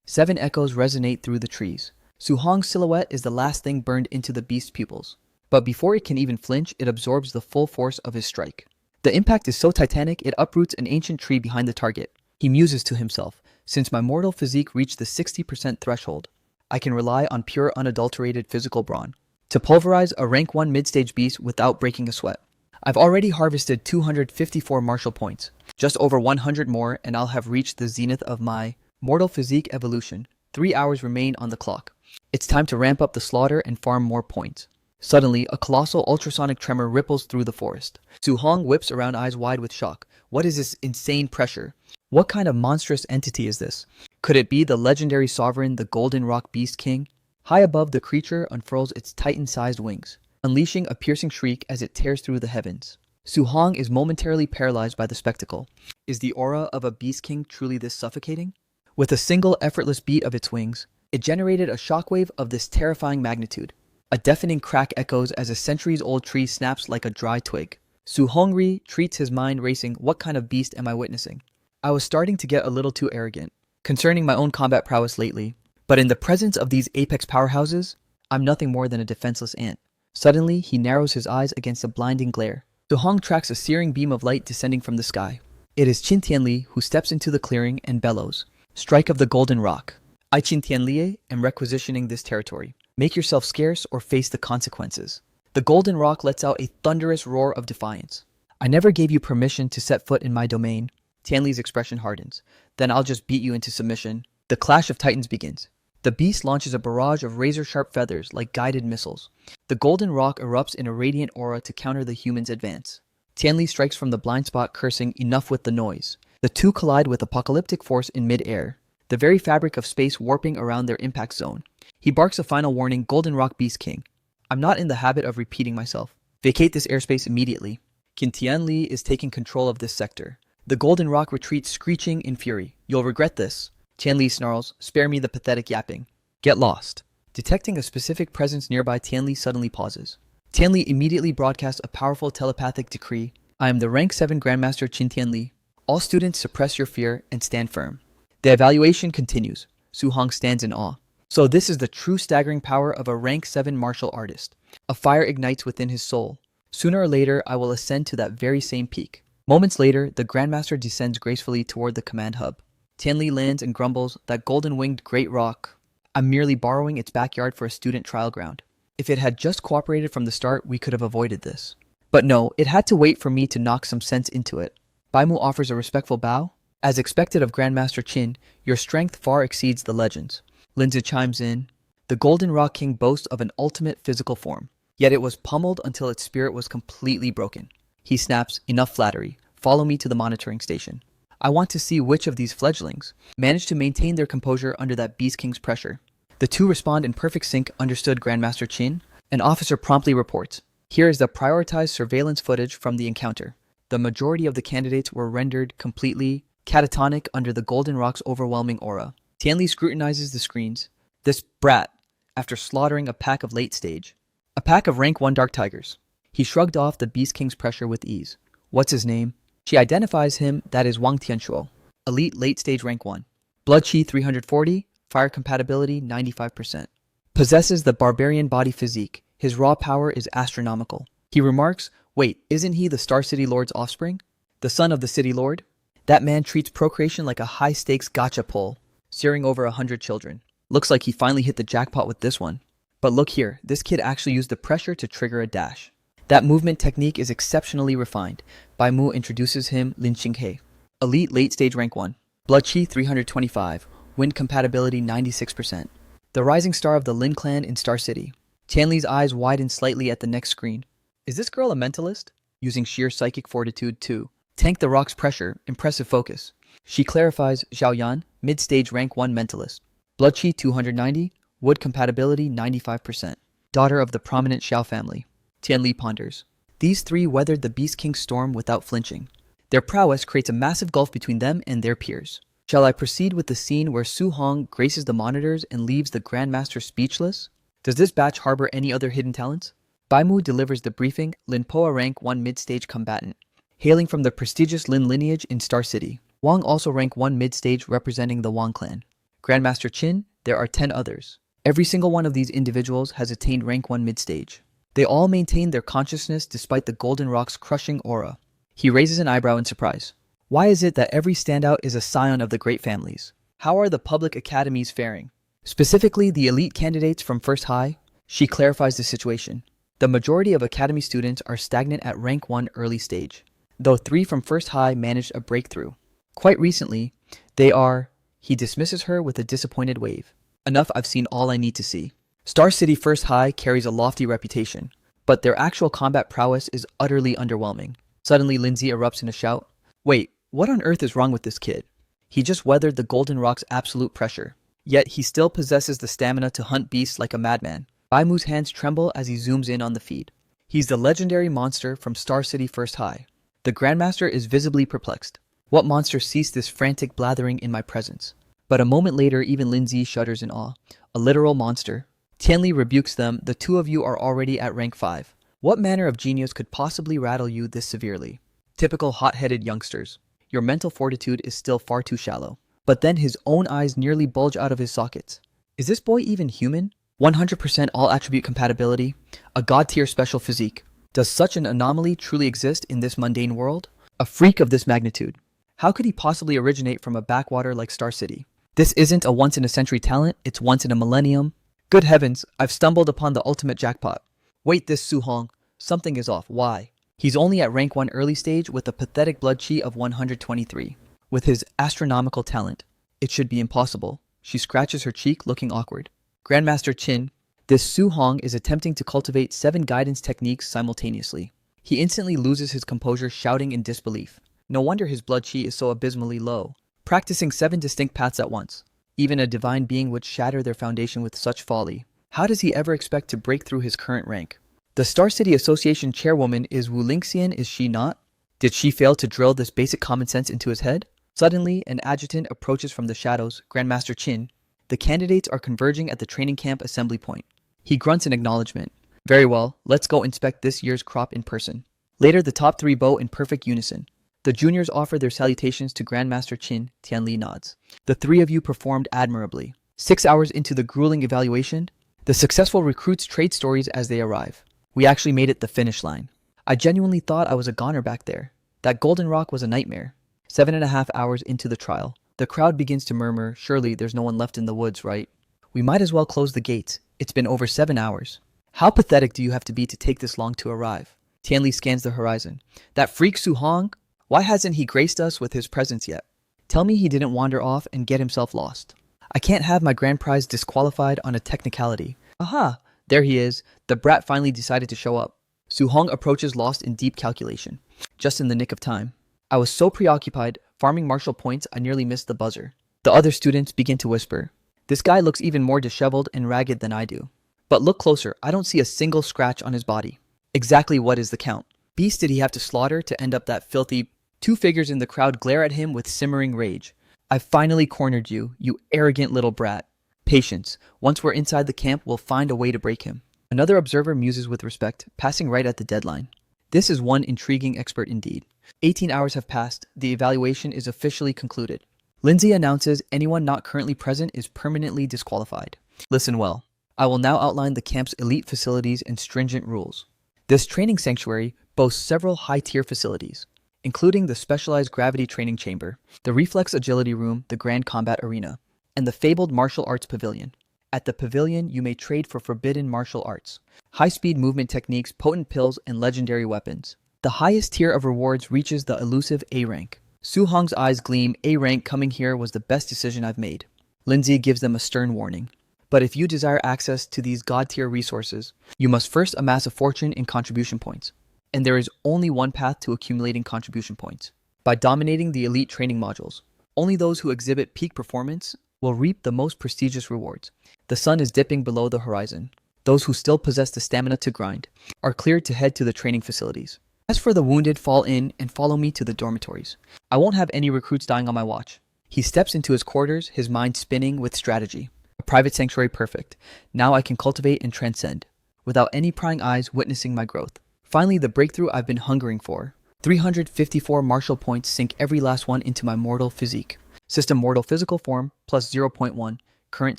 7 echoes resonate through the trees. Su-hong's silhouette is the last thing burned into the beast's pupils. But before it can even flinch, it absorbs the full force of his strike. The impact is so titanic, it uproots an ancient tree behind the target. He muses to himself, since my mortal physique reached the 60% threshold, I can rely on pure unadulterated physical brawn to pulverize a rank 1 mid-stage beast without breaking a sweat. I've already harvested 254 martial points, just over 100 more and I'll have reached the zenith of my mortal physique evolution. 3 hours remain on the clock. It's time to ramp up the slaughter and farm more points. Suddenly, a colossal ultrasonic tremor ripples through the forest. Su-hong whips around, eyes wide with shock. What is this insane pressure? What kind of monstrous entity is this? Could it be the legendary sovereign, the Golden Rock Beast King? High above, the creature unfurls its titan-sized wings, unleashing a piercing shriek as it tears through the heavens. Su-hong is momentarily paralyzed by the spectacle. Is the aura of a Beast King truly this suffocating? With a single effortless beat of its wings, it generated a shockwave of this terrifying magnitude. A deafening crack echoes as a centuries-old tree snaps like a dry twig. Su-hong retreats, his mind racing. What kind of beast am I witnessing? I was starting to get a little too arrogant concerning my own combat prowess lately, but in the presence of these apex powerhouses, I'm nothing more than a defenseless ant. Suddenly, he narrows his eyes against a blinding glare. Su-hong tracks a searing beam of light descending from the sky. It is Qin Tianli who steps into the clearing and bellows. Strike of the Golden Rock. I, Qin Tianli, am requisitioning this territory. Make yourself scarce or face the consequences. The Golden Rock lets out a thunderous roar of defiance. I never gave you permission to set foot in my domain. Tianli's expression hardens. Then I'll just beat you into submission. The clash of titans begins. The beast launches a barrage of razor-sharp feathers like guided missiles. The Golden Rock erupts in a radiant aura to counter the human's advance. Tianli strikes from the blind spot, cursing, "Enough with the noise." The two collide with apocalyptic force in mid-air, the very fabric of space warping around their impact zone. He barks a final warning, "Golden Rock Beast King. I'm not in the habit of repeating myself. Vacate this airspace immediately." Qin Tianli is taking control of this sector. The Golden Rock retreats, screeching in fury. "You'll regret this." Tianli snarls, "Spare me the pathetic yapping. Get lost." Detecting a specific presence nearby, Tianli suddenly pauses. Tianli immediately broadcasts a powerful telepathic decree. "I am the rank 7 Grandmaster Qin Tianli. All students suppress your fear and stand firm." The evaluation continues. Su-hong stands in awe. So this is the true staggering power of a rank 7 martial artist. A fire ignites within his soul. Sooner or later, I will ascend to that very same peak. Moments later, the Grandmaster descends gracefully toward the command hub. Tianli lands and grumbles, "That golden-winged great rock. I'm merely borrowing its backyard for a student trial ground. If it had just cooperated from the start, we could have avoided this. But no, it had to wait for me to knock some sense into it." Baimu offers a respectful bow. "As expected of Grandmaster Qin, your strength far exceeds the legends." Linza chimes in. "The Golden Rock King boasts of an ultimate physical form, yet it was pummeled until its spirit was completely broken." He snaps, "Enough flattery. Follow me to the monitoring station. I want to see which of these fledglings manage to maintain their composure under that Beast King's pressure." The two respond in perfect sync. "Understood, Grandmaster Qin." An officer promptly reports. Here is the prioritized surveillance footage from the encounter. The majority of the candidates were rendered completely catatonic under the Golden Rock's overwhelming aura. Tianli scrutinizes the screens. "This brat," after slaughtering a pack of late stage. A pack of rank 1 dark tigers. He shrugged off the Beast King's pressure with ease. "What's his name?" She identifies him, that is Wang Tianshuo. Elite late stage rank 1. Blood chi 340, fire compatibility 95%. Possesses the barbarian body physique. His raw power is astronomical. He remarks, "Wait, isn't he the Star City Lord's offspring? The son of the City Lord? That man treats procreation like a high-stakes gotcha pull, searing over 100 children. Looks like he finally hit the jackpot with this one. But look here, this kid actually used the pressure to trigger a dash. That movement technique is exceptionally refined." Baimu introduces him, Lin Xinghe. Elite late stage rank 1. Blood chi 325, wind compatibility 96%. The rising star of the Lin clan in Star City. Tianli's eyes widen slightly at the next screen. Is this girl a mentalist? Using sheer psychic fortitude to tank the rock's pressure, impressive focus. She clarifies Xiaoyan, mid-stage rank 1 mentalist. Blood Qi 290, wood compatibility 95%. Daughter of the prominent Xiao family. Tianli ponders. These three weathered the Beast King's storm without flinching. Their prowess creates a massive gulf between them and their peers. Shall I proceed with the scene where Su Hong graces the monitors and leaves the Grandmaster speechless? Does this batch harbor any other hidden talents? Baimu delivers the briefing, Lin Poa rank 1 mid-stage combatant, hailing from the prestigious Lin lineage in Star City. Wang also rank 1 mid-stage representing the Wang clan. Grandmaster Qin, there are 10 others. Every single one of these individuals has attained rank 1 mid-stage. They all maintain their consciousness despite the Golden Rock's crushing aura. He raises an eyebrow in surprise. Why is it that every standout is a scion of the great families? How are the public academies faring? Specifically, the elite candidates from First High? She clarifies the situation. The majority of academy students are stagnant at rank 1 early stage, though 3 from First High managed a breakthrough. Quite recently, they are... He dismisses her with a disappointed wave. Enough, I've seen all I need to see. Star City First High carries a lofty reputation, but their actual combat prowess is utterly underwhelming. Suddenly, Lindsay erupts in a shout. Wait, what on earth is wrong with this kid? He just weathered the Golden Rock's absolute pressure. Yet he still possesses the stamina to hunt beasts like a madman. Baimu's hands tremble as he zooms in on the feed. He's the legendary monster from Star City First High. The Grandmaster is visibly perplexed. What monster ceased this frantic blathering in my presence? But a moment later, even Lindsay shudders in awe. A literal monster. Tianli rebukes them. The two of you are already at rank 5. What manner of genius could possibly rattle you this severely? Typical hot-headed youngsters. Your mental fortitude is still far too shallow. But then his own eyes nearly bulge out of his sockets. Is this boy even human? 100% all-attribute compatibility, a god-tier special physique. Does such an anomaly truly exist in this mundane world? A freak of this magnitude. How could he possibly originate from a backwater like Star City? This isn't a once-in-a-century talent, it's once in a millennium. Good heavens, I've stumbled upon the ultimate jackpot. Wait, this Su Hong. Something is off. Why? He's only at rank 1 early stage with a pathetic blood chi of 123. With his astronomical talent, it should be impossible. She scratches her cheek, looking awkward. Grandmaster Qin, this Su Hong is attempting to cultivate 7 guidance techniques simultaneously. He instantly loses his composure, shouting in disbelief. No wonder his blood chi is so abysmally low. Practicing 7 distinct paths at once. Even a divine being would shatter their foundation with such folly. How does he ever expect to break through his current rank? The Star City Association chairwoman is Wu Lingxian, is she not? Did she fail to drill this basic common sense into his head? Suddenly, an adjutant approaches from the shadows, Grandmaster Qin. The candidates are converging at the training camp assembly point. He grunts in acknowledgement. Very well, let's go inspect this year's crop in person. Later, the top 3 bow in perfect unison. The juniors offer their salutations to Grandmaster Qin. Tianli nods. The 3 of you performed admirably. 6 hours into the grueling evaluation, the successful recruits trade stories as they arrive. We actually made it the finish line. I genuinely thought I was a goner back there. That Golden Rock was a nightmare. 7.5 hours into the trial, the crowd begins to murmur, surely there's no one left in the woods, right? We might as well close the gates. It's been over 7 hours. How pathetic do you have to be to take this long to arrive? Tianli scans the horizon. That freak Su Hong? Why hasn't he graced us with his presence yet? Tell me he didn't wander off and get himself lost. I can't have my grand prize disqualified on a technicality. Aha! There he is. The brat finally decided to show up. Su Hong approaches lost in deep calculation. Just in the nick of time. I was so preoccupied, farming martial points, I nearly missed the buzzer. The other students begin to whisper. This guy looks even more disheveled and ragged than I do. But look closer, I don't see a single scratch on his body. Exactly what is the count? Beast did he have to slaughter to end up that filthy... 2 figures in the crowd glare at him with simmering rage. I've finally cornered you, you arrogant little brat. Patience. Once we're inside the camp, we'll find a way to break him. Another observer muses with respect, passing right at the deadline. This is one intriguing expert indeed. 18 hours have passed. The evaluation is officially concluded. Lindsay announces anyone not currently present is permanently disqualified. Listen well. I will now outline the camp's elite facilities and stringent rules. This training sanctuary boasts several high-tier facilities, including the specialized gravity training chamber, the reflex agility room, the grand combat arena, and the fabled martial arts pavilion. At the pavilion, you may trade for forbidden martial arts, high-speed movement techniques, potent pills, and legendary weapons. The highest tier of rewards reaches the elusive A rank. Su Hong's eyes gleam. A rank coming here was the best decision I've made. Lindsay gives them a stern warning. But if you desire access to these god-tier resources, you must first amass a fortune in contribution points. And there is only one path to accumulating contribution points. By dominating the elite training modules. Only those who exhibit peak performance will reap the most prestigious rewards. The sun is dipping below the horizon. Those who still possess the stamina to grind are cleared to head to the training facilities. As for the wounded, fall in and follow me to the dormitories. I won't have any recruits dying on my watch. He steps into his quarters, his mind spinning with strategy. A private sanctuary perfect. Now I can cultivate and transcend, without any prying eyes witnessing my growth. Finally, the breakthrough I've been hungering for. 354 martial points sink every last one into my mortal physique. System mortal physical form plus 0.1, current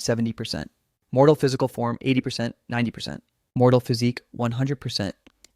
70%. Mortal physical form 80%, 90%. Mortal physique 100%.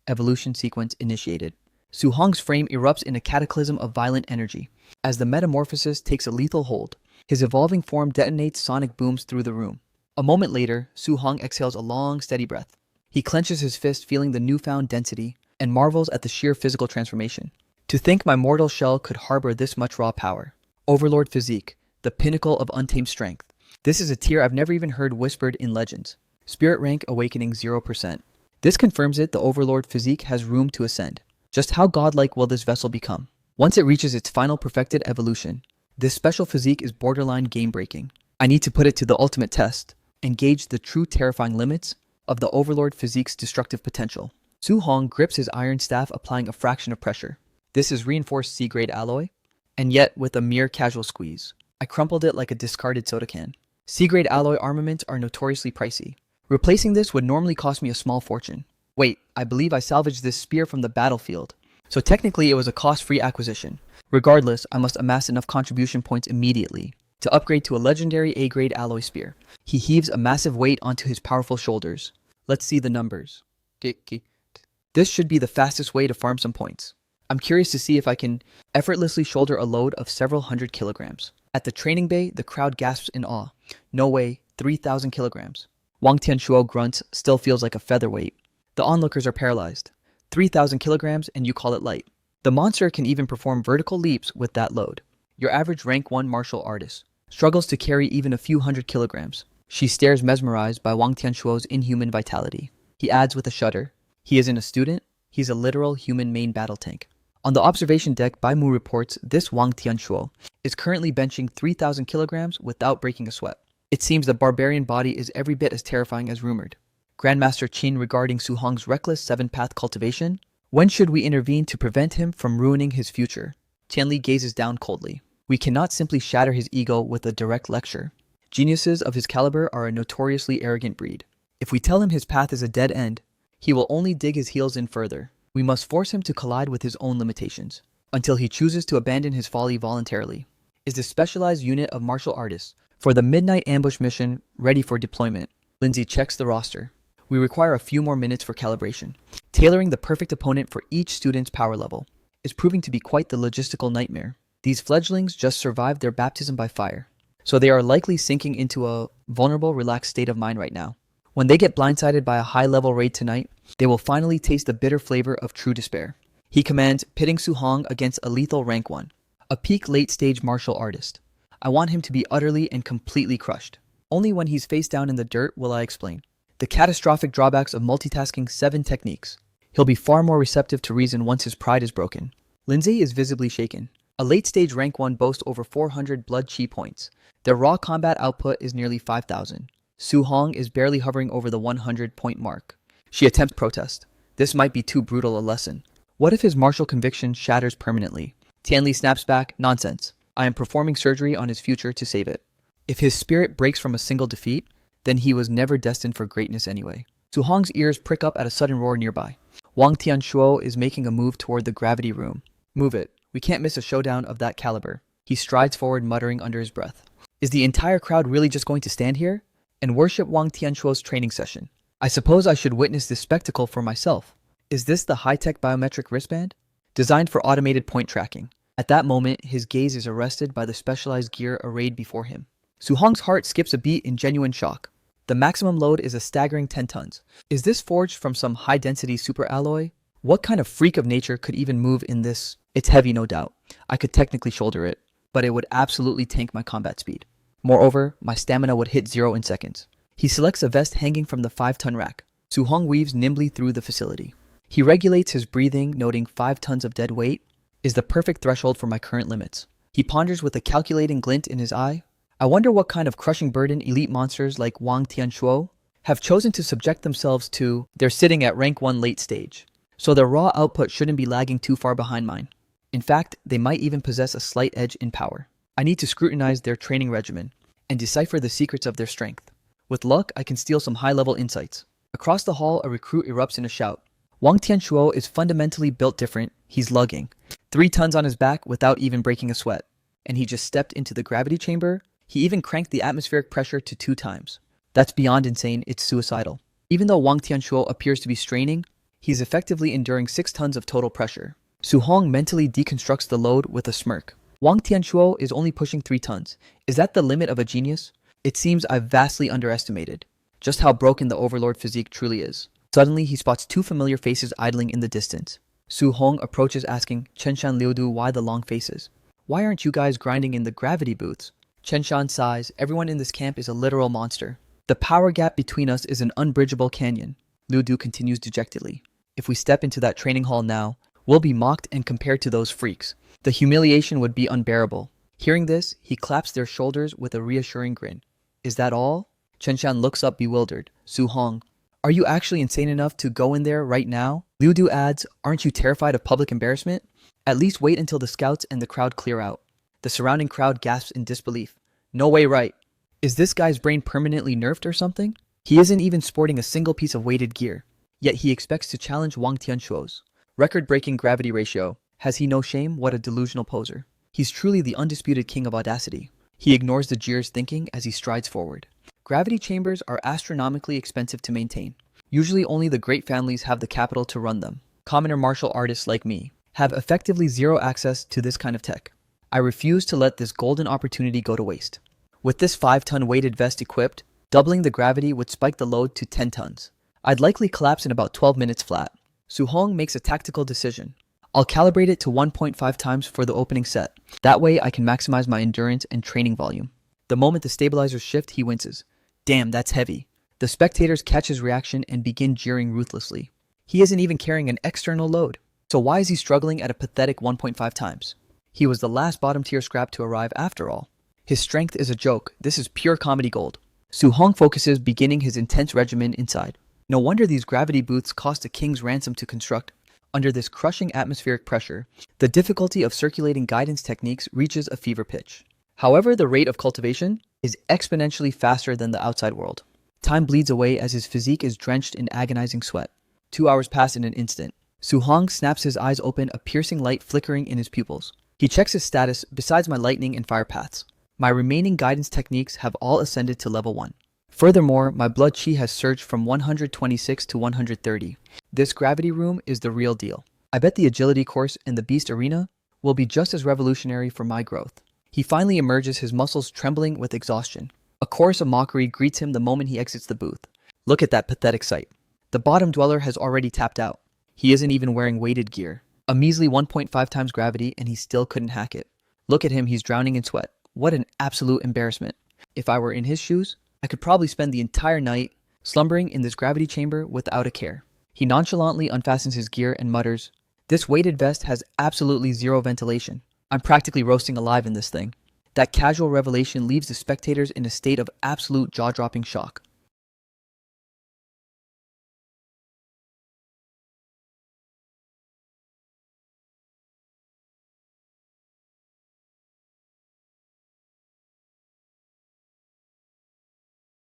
Evolution sequence initiated. Su Hong's frame erupts in a cataclysm of violent energy. As the metamorphosis takes a lethal hold, his evolving form detonates sonic booms through the room. A moment later, Su Hong exhales a long, steady breath. He clenches his fist, feeling the newfound density, and marvels at the sheer physical transformation. To think my mortal shell could harbor this much raw power. Overlord physique, the pinnacle of untamed strength. This is a tier I've never even heard whispered in legends. Spirit rank awakening 0%. This confirms it, the Overlord physique has room to ascend. Just how godlike will this vessel become? Once it reaches its final perfected evolution, this special physique is borderline game-breaking. I need to put it to the ultimate test and gauge the true terrifying limits of the Overlord physique's destructive potential. Su Hong grips his iron staff, applying a fraction of pressure. This is reinforced C-grade alloy, and yet with a mere casual squeeze, I crumpled it like a discarded soda can. C-grade alloy armaments are notoriously pricey. Replacing this would normally cost me a small fortune. Wait, I believe I salvaged this spear from the battlefield, so technically it was a cost-free acquisition. Regardless, I must amass enough contribution points immediately to upgrade to a legendary A-grade alloy spear. He heaves a massive weight onto his powerful shoulders. Let's see the numbers. This should be the fastest way to farm some points. I'm curious to see if I can effortlessly shoulder a load of several hundred kilograms. At the training bay, the crowd gasps in awe. No way, 3,000 kilograms. Wang Tianshuo grunts, still feels like a featherweight. The onlookers are paralyzed. 3,000 kilograms and you call it light. The monster can even perform vertical leaps with that load. Your average rank 1 martial artist struggles to carry even a few hundred kilograms. She stares mesmerized by Wang Tianshuo's inhuman vitality. He adds with a shudder, he isn't a student, he's a literal human main battle tank. On the observation deck, Bai Mu reports this Wang Tianshuo is currently benching 3,000 kilograms without breaking a sweat. It seems the barbarian body is every bit as terrifying as rumored. Grandmaster Qin regarding Su Hong's reckless 7-path cultivation. When should we intervene to prevent him from ruining his future? Tianli gazes down coldly. We cannot simply shatter his ego with a direct lecture. Geniuses of his caliber are a notoriously arrogant breed. If we tell him his path is a dead end, he will only dig his heels in further. We must force him to collide with his own limitations, until he chooses to abandon his folly voluntarily. Is the specialized unit of martial artists for the midnight ambush mission ready for deployment? Lindsay checks the roster. We require a few more minutes for calibration. Tailoring the perfect opponent for each student's power level is proving to be quite the logistical nightmare. These fledglings just survived their baptism by fire, so they are likely sinking into a vulnerable, relaxed state of mind right now. When they get blindsided by a high-level raid tonight, they will finally taste the bitter flavor of true despair. He commands, pitting Su Hong against a lethal rank 1, a peak late-stage martial artist. I want him to be utterly and completely crushed. Only when he's face down in the dirt will I explain the catastrophic drawbacks of multitasking 7 techniques. He'll be far more receptive to reason once his pride is broken. Lindsay is visibly shaken. A late-stage rank 1 boasts over 400 blood chi points. Their raw combat output is nearly 5,000. Su Hong is barely hovering over the 100-point mark. She attempts protest. This might be too brutal a lesson. What if his martial conviction shatters permanently? Tianli snaps back, nonsense. I am performing surgery on his future to save it. If his spirit breaks from a single defeat, then he was never destined for greatness anyway. Su Hong's ears prick up at a sudden roar nearby. Wang Tianshuo is making a move toward the gravity room. Move it. We can't miss a showdown of that caliber. He strides forward, muttering under his breath. Is the entire crowd really just going to stand here and worship Wang Tianshuo's training session? I suppose I should witness this spectacle for myself. Is this the high-tech biometric wristband? Designed for automated point tracking. At that moment, his gaze is arrested by the specialized gear arrayed before him. Su Hong's heart skips a beat in genuine shock. The maximum load is a staggering 10 tons. Is this forged from some high-density superalloy? What kind of freak of nature could even move in this? It's heavy, no doubt. I could technically shoulder it, but it would absolutely tank my combat speed. Moreover, my stamina would hit 0 in seconds. He selects a vest hanging from the 5-ton rack. Su Hong weaves nimbly through the facility. He regulates his breathing, noting 5 tons of dead weight is the perfect threshold for my current limits. He ponders with a calculating glint in his eye. I wonder what kind of crushing burden elite monsters like Wang Tianshuo have chosen to subject themselves to. They're sitting at rank 1 late stage, so their raw output shouldn't be lagging too far behind mine. In fact, they might even possess a slight edge in power. I need to scrutinize their training regimen and decipher the secrets of their strength. With luck, I can steal some high-level insights. Across the hall, a recruit erupts in a shout. Wang Tianshuo is fundamentally built different. He's lugging 3 tons on his back without even breaking a sweat. And he just stepped into the gravity chamber. He even cranked the atmospheric pressure to 2 times. That's beyond insane, it's suicidal. Even though Wang Tianshuo appears to be straining, he's effectively enduring 6 tons of total pressure. Su Hong mentally deconstructs the load with a smirk. Wang Tianshuo is only pushing 3 tons. Is that the limit of a genius? It seems I've vastly underestimated just how broken the overlord physique truly is. Suddenly, he spots 2 familiar faces idling in the distance. Su Hong approaches asking Chenshan Liudu why the long faces. Why aren't you guys grinding in the gravity booths? Chenshan sighs, everyone in this camp is a literal monster. The power gap between us is an unbridgeable canyon. Liudu continues dejectedly. If we step into that training hall now, we'll be mocked and compared to those freaks. The humiliation would be unbearable. Hearing this, he claps their shoulders with a reassuring grin. Is that all? Chenshan looks up bewildered. Su Hong, are you actually insane enough to go in there right now? Liudu adds, aren't you terrified of public embarrassment? At least wait until the scouts and the crowd clear out. The surrounding crowd gasps in disbelief. No way, right? Is this guy's brain permanently nerfed or something? He isn't even sporting a single piece of weighted gear. Yet he expects to challenge Wang Tianshuo's record-breaking gravity ratio. Has he no shame? What a delusional poser. He's truly the undisputed king of audacity. He ignores the jeers thinking as he strides forward. Gravity chambers are astronomically expensive to maintain. Usually only the great families have the capital to run them. Commoner martial artists like me have effectively zero access to this kind of tech. I refuse to let this golden opportunity go to waste. With this 5-ton weighted vest equipped, doubling the gravity would spike the load to 10 tons. I'd likely collapse in about 12 minutes flat. Su Hong makes a tactical decision. I'll calibrate it to 1.5 times for the opening set. That way I can maximize my endurance and training volume. The moment the stabilizers shift, he winces. Damn, that's heavy. The spectators catch his reaction and begin jeering ruthlessly. He isn't even carrying an external load. So why is he struggling at a pathetic 1.5 times? He was the last bottom-tier scrap to arrive after all. His strength is a joke. This is pure comedy gold. Su Hong focuses, beginning his intense regimen inside. No wonder these gravity booths cost a king's ransom to construct. Under this crushing atmospheric pressure, the difficulty of circulating guidance techniques reaches a fever pitch. However, the rate of cultivation is exponentially faster than the outside world. Time bleeds away as his physique is drenched in agonizing sweat. 2 hours pass in an instant. Su Hong snaps his eyes open, a piercing light flickering in his pupils. He checks his status besides my lightning and fire paths. My remaining guidance techniques have all ascended to level 1. Furthermore, my blood chi has surged from 126 to 130. This gravity room is the real deal. I bet the agility course in the beast arena will be just as revolutionary for my growth. He finally emerges, his muscles trembling with exhaustion. A chorus of mockery greets him the moment he exits the booth. Look at that pathetic sight. The bottom dweller has already tapped out. He isn't even wearing weighted gear. A measly 1.5 times gravity and he still couldn't hack it. Look at him, he's drowning in sweat. What an absolute embarrassment. If I were in his shoes, I could probably spend the entire night slumbering in this gravity chamber without a care. He nonchalantly unfastens his gear and mutters, this weighted vest has absolutely zero ventilation. I'm practically roasting alive in this thing. That casual revelation leaves the spectators in a state of absolute jaw-dropping shock.